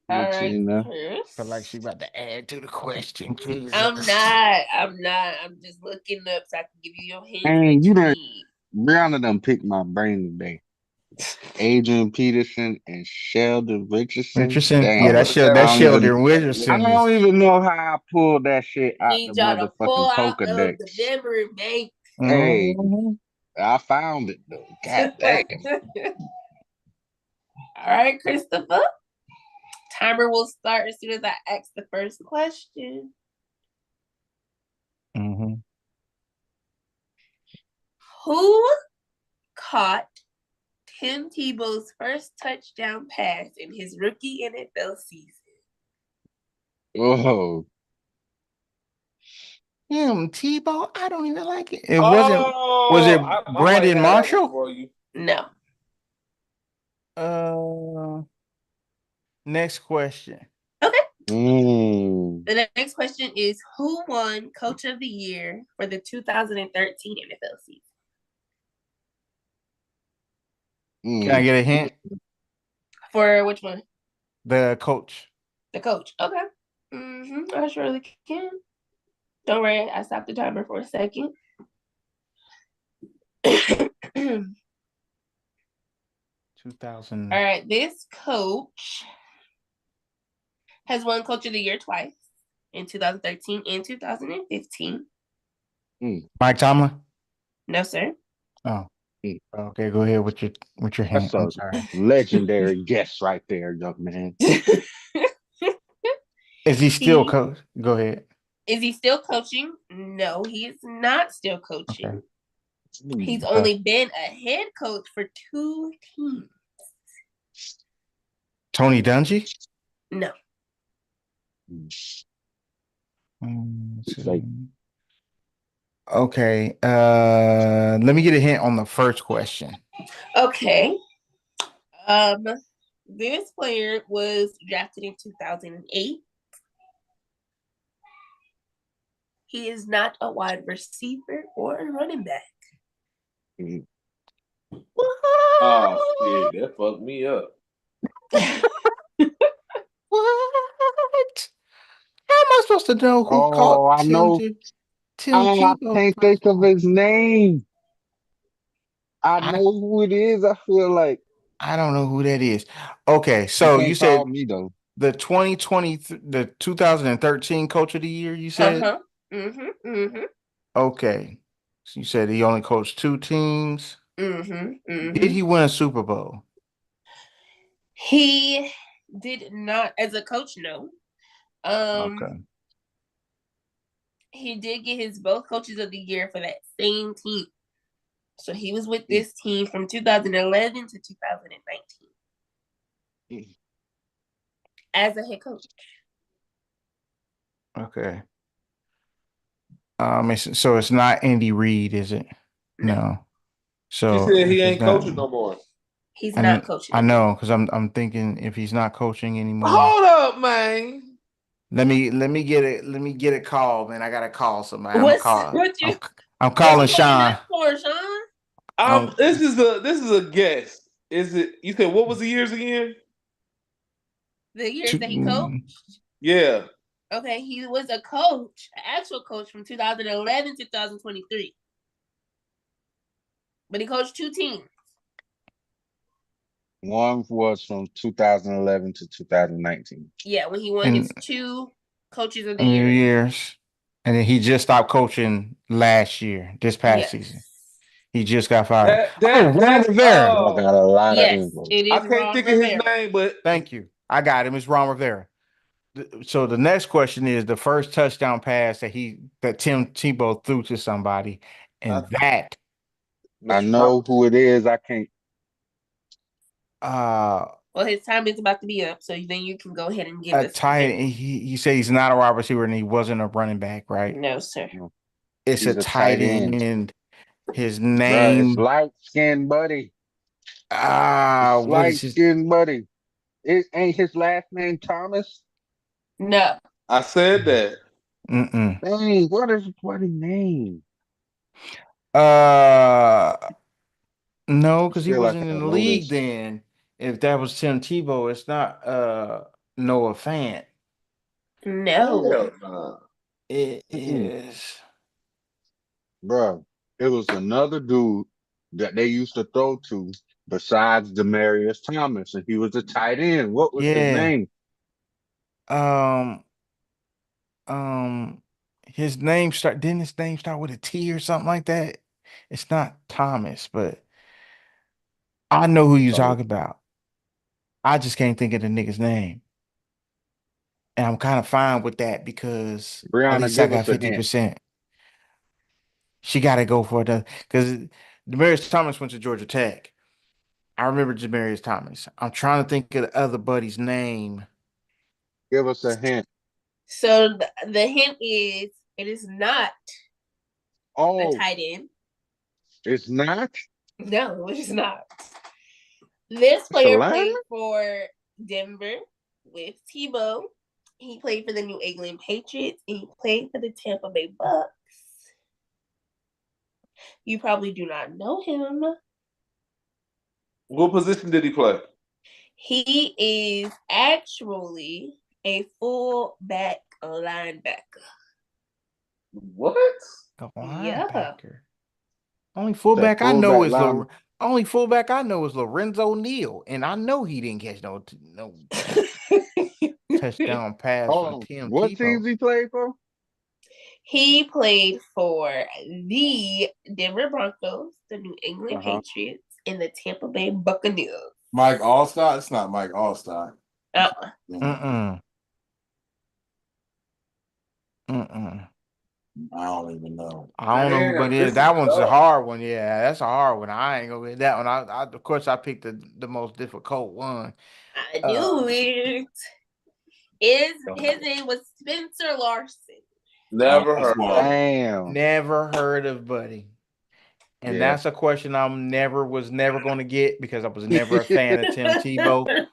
All What right, you know? Chris. Feel like she about to add to the question. Jesus. I'm not. I'm just looking up so I can give you your hint. Man, you done need. Brianna done picked my brain today. Adrian Peterson and Sheldon Richardson. Richardson. Damn. Yeah, that's I that's don't Sheldon even- Richardson. I don't is- even know how I pulled that shit out Need the y'all to pull motherfucking out of Pokedex. the memory bank. Hey. Mhm. I found it though. God damn. All right, Christopher. Timer will start as soon as I ask the first question. Mhm. Who caught Tim Tebow's first touchdown pass in his rookie NFL season? Oh. Him, Tebow. I don't even like it. It wasn't. Was it I might Brandon have that one Marshall? for you. No. Next question. Mm. The next question is who won Coach of the Year for the 2013 NFL season? Can I get a hint? For which one? The coach. The coach. Okay. I surely can. Don't worry, I stopped the timer for a second. 2000. All right, this coach has won Coach of the Year twice in 2013 and 2015. Mike Tomlin. No, sir. Oh. Okay, go ahead with your hint. That's a I'm sorry. legendary guess right there, young man. Is he still coach? Go ahead. Is he still coaching? No, he is not still coaching. Okay. He's only been a head coach for 2 teams. Tony Dungy. No. Like- Okay. Let me get a hint on the first question. Okay. This player was drafted in 2008. He is not a wide receiver or a running back. Oh shit, that fucked me up. What? How am I supposed to know who Oh, caught I know. Tim I Tebow? can't think of his name. I I- know who it is. I feel like I don't know who that is. Okay, so you said call me though. the 2020, the 2013 Coach of the Year. You said okay. So you said he only coached 2 teams. Did he win a Super Bowl? He did not, as a coach, no. Okay. He did get his both coaches of the year for that same team. So he was with this team from 2011 to 2019 as a head coach. Okay. So it's not Andy Reid, is it? No. So She said he if ain't it's not- coaching no more. He's I not kn- coaching. I know, because I'm thinking if he's not coaching anymore. Hold up, man. Let me get a call, man. I gotta call somebody. I'm calling Sean. For Sean? This is a guess. Is it? You said what was the years again? The years that he coached? Yeah. Okay, he was a coach, an actual coach from 2011 to 2023. But he coached 2 teams. One was from 2011 to 2019. Yeah, when he won his 2 coaches of the New year. Year's. And then he just stopped coaching last year, this past season. He just got fired. Ron Rivera. I got a lot of Yes, info. it is I can't Ron think of his Rivera. name, but Thank you. I got him. It's Ron Rivera. So the next question is the first touchdown pass that Tim Tebow threw to somebody, and that I know who it is. I can't. Well, his time is about to be up, so then you can go ahead and give a us tight. He said he's not a wide receiver and he wasn't a running back, right? No, sir. It's He's a a tight tight end. end. His Bruh, name. it's light skinned buddy. What Light is his? skinned buddy. It ain't his last name Thomas. No. I said that. Dang, what is his bloody name? No, because he Feel like wasn't I in the know league this. then. If that was Tim Tebow, it's not Noah Fant. No. It is. Bruh, it was another dude that they used to throw to besides Demarius Thomas, and he was a tight end. What was his name? His name didn't his name start with a T or something like that? It's not Thomas, but I know who you're talking about. I just can't think of the nigga's name. And I'm kind of fine with that because Brianna, at least I give got us a hint. 50%. She got to go for it because Demarius Thomas went to Georgia Tech. I remember Demarius Thomas. I'm trying to think of the other buddy's name. Give us a hint. So the hint is it is not a tight end. It's not? No, it's not. This player played for Denver with Tebow. He played for the New England Patriots and he played for the Tampa Bay Bucks. You probably do not know him. What position did he play? He is actually a fullback linebacker. What? A linebacker. Yeah. Only fullback I know is Lorenzo Neal, and I know he didn't catch no touchdown pass from Tim what Tebow. teams he played for? He played for the Denver Broncos, the New England Patriots, and the Tampa Bay Buccaneers. Mike Allstott? It's not Mike Allstott. I don't even know. I don't know, but that one's a hard one. Yeah, that's a hard one. I ain't gonna get that one. I of course I picked the most difficult one. I knew it. His name was Spencer Larson. Never heard of. Damn. Never heard of buddy. And that's a question I was never going to get because I was never a fan of Tim Tebow.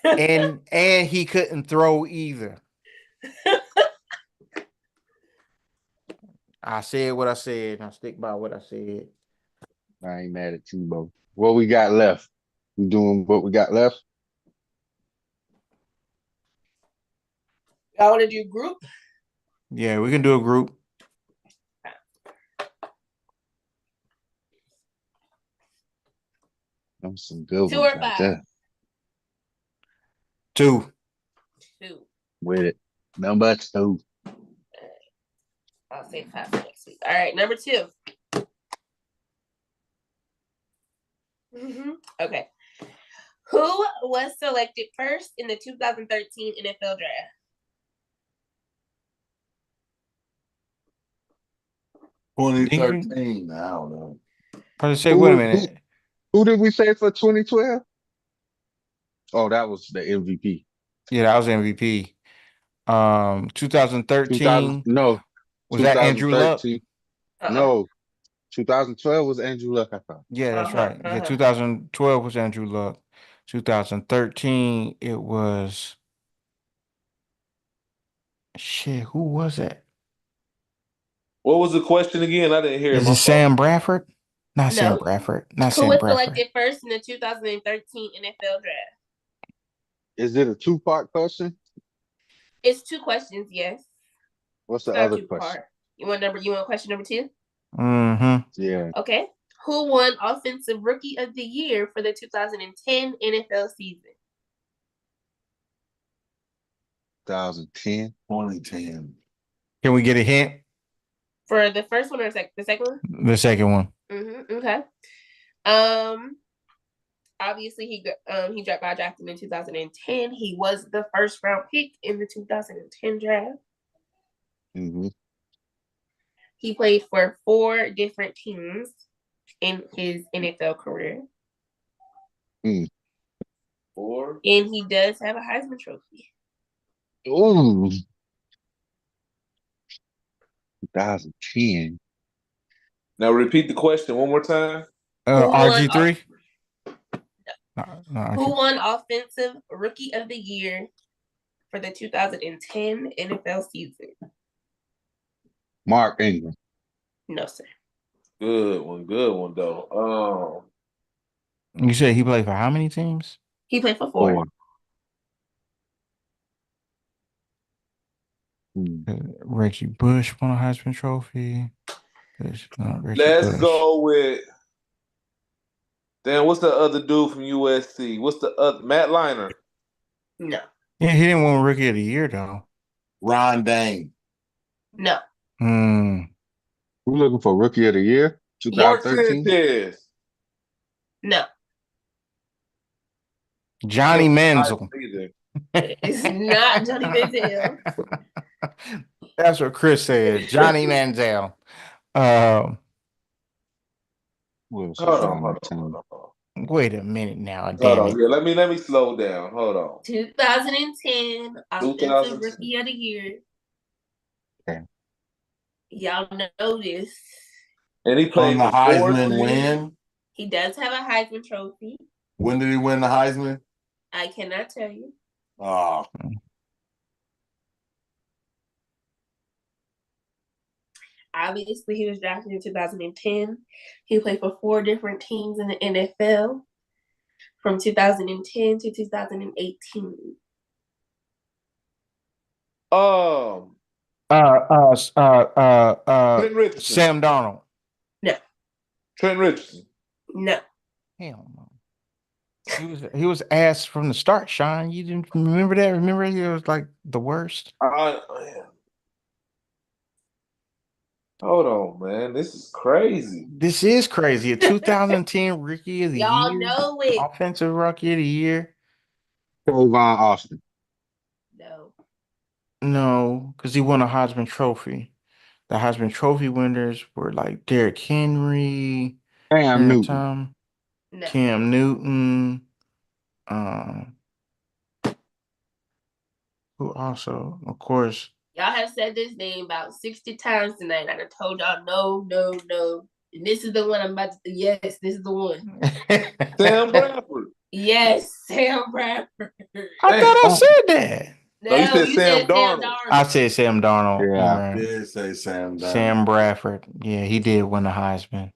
and he couldn't throw either. I said what I said. I stick by what I said. I ain't mad at Tebow. What we got left? We doing what we got left? Y'all want to do group? Yeah, we can do a group. Them some good 2 or ones 5? right there. 2. With it. Number 2. I'll say 5 next week. All right, number 2. Okay. Who was selected first in the 2013 NFL Draft? I don't know. Probably say, wait a minute. Who did we say for 2012? Oh, that was the MVP. Yeah, that was MVP. 2013. No. Was that Andrew Luck? No. 2012 was Andrew Luck, I thought. Yeah, that's right. Yeah, 2012 was Andrew Luck. 2013, it was who was it? What was the question again? I didn't hear it. Is it Sam Bradford? Not Sam Bradford. Not Who Sam was Bradford. selected first in the 2013 NFL Draft? Is it a 2-part question? It's 2 questions, yes. What's It's the not other too question? hard. You want question number 2? Mm-hmm. Yeah. Okay. Who won Offensive Rookie of the Year for the 2010 NFL season? 2010. 2010. Can we get a hint? For the first one or the second one? The second one. Okay. Obviously he got drafted in 2010. He was the first round pick in the 2010 draft. Mm-hmm. He played for 4 different teams in his NFL career. 4. And he does have a Heisman Trophy. Ooh. 2010. Now repeat the question one more time. RG3. Who won Offensive Rookie of the Year for the 2010 NFL season? Mark Ingram. No, sir. Good one though. You said he played for how many teams? He played for 4. 4. Reggie Bush won a Heisman Trophy. Let's go with. Then what's the other dude from USC? What's the other Matt Leinart? No. Yeah, he didn't win Rookie of the Year though. Ron Dane. No. We're looking for Rookie of the Year. Mark 2013. Sanchez. No. Johnny Manziel. It's not Johnny Manziel. That's what Chris said. Johnny Manziel. Hold on. Wait a minute now. Hold Damn on. it. Yeah, let me slow down. Hold on. 2010 Offensive Rookie of the Year. Okay. Y'all know this. And he played On the for Heisman win. He does have a Heisman Trophy. When did he win the Heisman? I cannot tell you. Oh. Obviously, he was drafted in 2010. He played for 4 different teams in the NFL from 2010 to 2018. Trent Richardson. Sam Darnold. No. Trent Richardson. No. Hell no. He was ass from the start, Sean. You didn't remember that? Remember he was like the worst? Hold on, man. This is crazy. This is crazy. A 2010 Rookie of the Y'all Year. know it. Offensive Rookie of the Year. Trayvon Austin. No, because he won a Heisman Trophy. The Heisman Trophy winners were like Derrick Henry, Cam Newton. Cam Newton. Who also, of course. Y'all have said this name about 60 times tonight. I done told y'all no. And this is the one I'm about to. Yes, this is the one. Sam Bradford. Yes, Sam Bradford. I thought I said that. No, you said Sam Darnold. I said Sam Darnold. Yeah. Right. Did say Sam Darnold. Sam Bradford. Yeah, he did win the Heisman.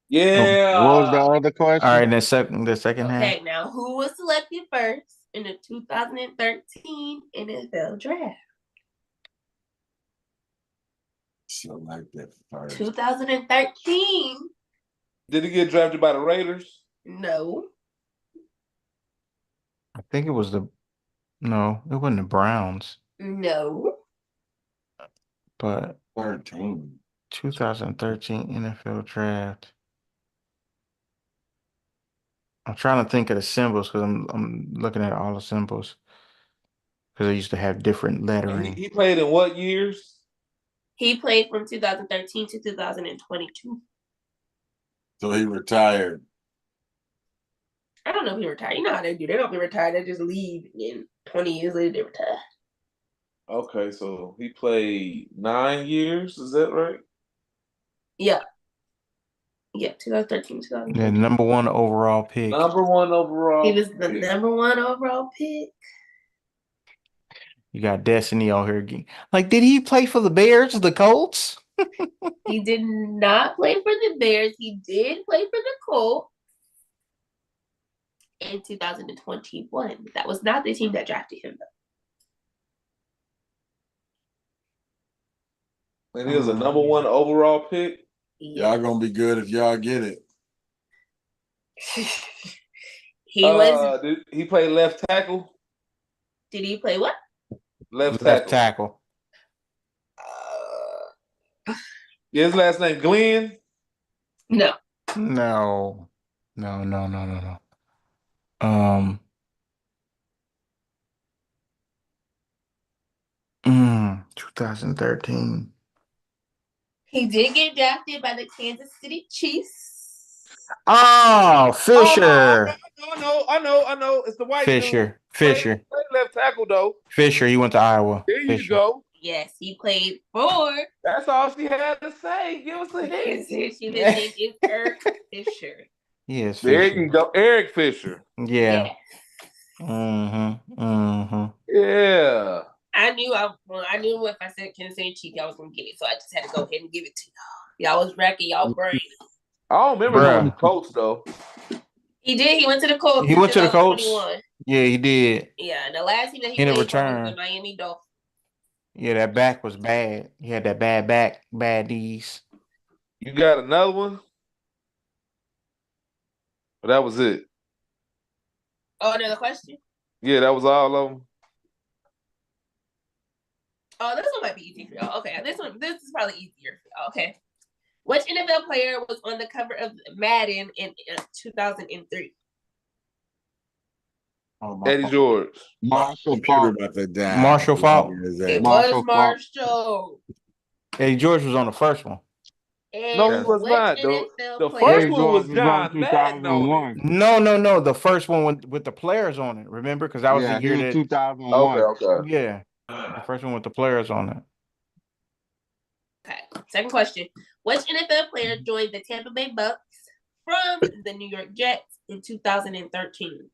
Yeah. What was the other question? All right, the second half. Okay, now who was selected first in the 2013 NFL draft? So like that first. 2013. Did he get drafted by the Raiders? No. I think it was no, it wasn't the Browns. No. But 13. 2013 NFL draft. I'm trying to think of the symbols because I'm looking at all the symbols because they used to have different lettering. He played in what years? He played from 2013 to 2022. So he retired. I don't know if he retired. You know how they do. They don't be retired. They just leave, and 20 years later they retire. Okay, so he played 9 years. Is that right? Yeah. Yeah, 2013, 2013. The number 1 overall pick. Number 1 overall. He was the number 1 overall pick. You got Destiny out here. Like, did he play for the Bears, the Colts? He did not play for the Bears. He did play for the Colts in 2021. That was not the team that drafted him, though. And he was a number 1 overall pick. Y'all gonna be good if y'all get it. He was. Did he play left tackle? Did he play what? Left Left tackle. tackle. Yeah, his last name Glenn. No. No. No. 2013. He did get drafted by the Kansas City Chiefs. Oh, Fisher. I know. It's the white Fisher. dude. Played left tackle though. Fisher. He went to Iowa. There you Fisher. go. Yes, he played for. That's all she had to say. Give us a hint. His name is Eric Fisher. Yes, There Fisher. you go, Eric Fisher. Yeah. Yes. Yeah. I knew if I said Kansas City Chiefs, y'all was gonna get it, so I just had to go ahead and give it to y'all. Y'all was racking y'all brain. I don't remember him on the Colts though. He did. He went to the Colts. He went to the Colts. 2021. Yeah, he did. Yeah, the last team that he In a played for was return. the Miami Dolphins. Yeah, that back was bad. He had that bad back, bad knees. You got another one? But that was it. Oh, another question? Yeah, that was all of them. Oh, this one might be easy for y'all. Okay, this is probably easier for y'all. Okay. Which NFL player was on the cover of Madden in 2003? Eddie George. Marshall Computer Falk. about to die. Marshall Falk. It Marshall was Falk. Marshall. Eddie George was on the first one. And No, he was which not. NFL The player? first one was John Madden on it. No. The first one with the players on it. Remember? Because that was the year that. 2001. Okay. Yeah. The first one with the players on it. Okay. Second question. Which NFL player joined the Tampa Bay Bucks from the New York Jets in 2013?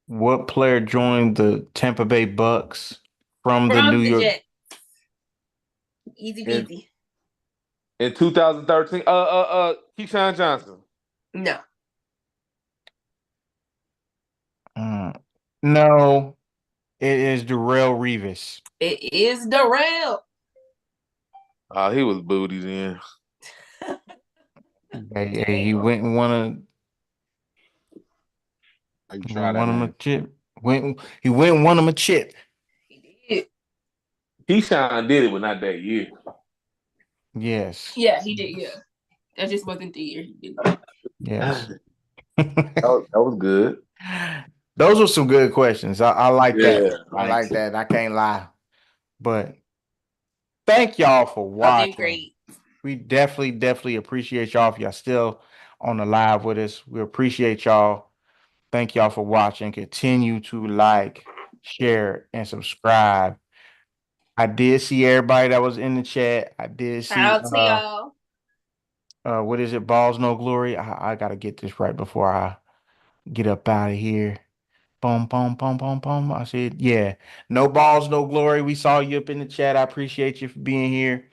What player joined the Tampa Bay Bucks from the New York Jets? Easy peasy. In 2013, Keyshawn Johnson. No. No, it is Darrelle Revis. It is Darrell. He was booty then. Hey, he went and won him a chip. He went and won him a chip. He did. Keyshawn did it, but not that year. Yes. Yeah, he did. Yeah, that just wasn't the year he did that. Yes. That was good. Those were some good questions. I like that. Yeah, I like that. I can't lie. But thank y'all for watching. Great. We definitely appreciate y'all if y'all still on the live with us. We appreciate y'all. Thank y'all for watching. Continue to like, share, and subscribe. I did see everybody that was in the chat. I did see Shout out to y'all. What is it? Balls No Glory. I gotta get this right before I get up out of here. Boom. I said, yeah. No balls, no glory. We saw you up in the chat. I appreciate you for being here.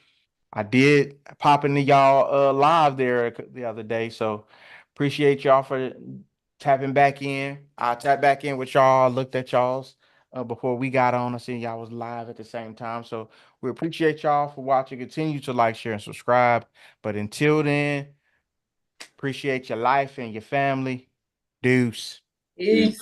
I did pop into y'all live there the other day, so appreciate y'all for tapping back in. I tapped back in with y'all. I looked at y'all's before we got on. I seen y'all was live at the same time, so we appreciate y'all for watching. Continue to like, share, and subscribe. But until then, appreciate your life and your family. Deuce. Peace.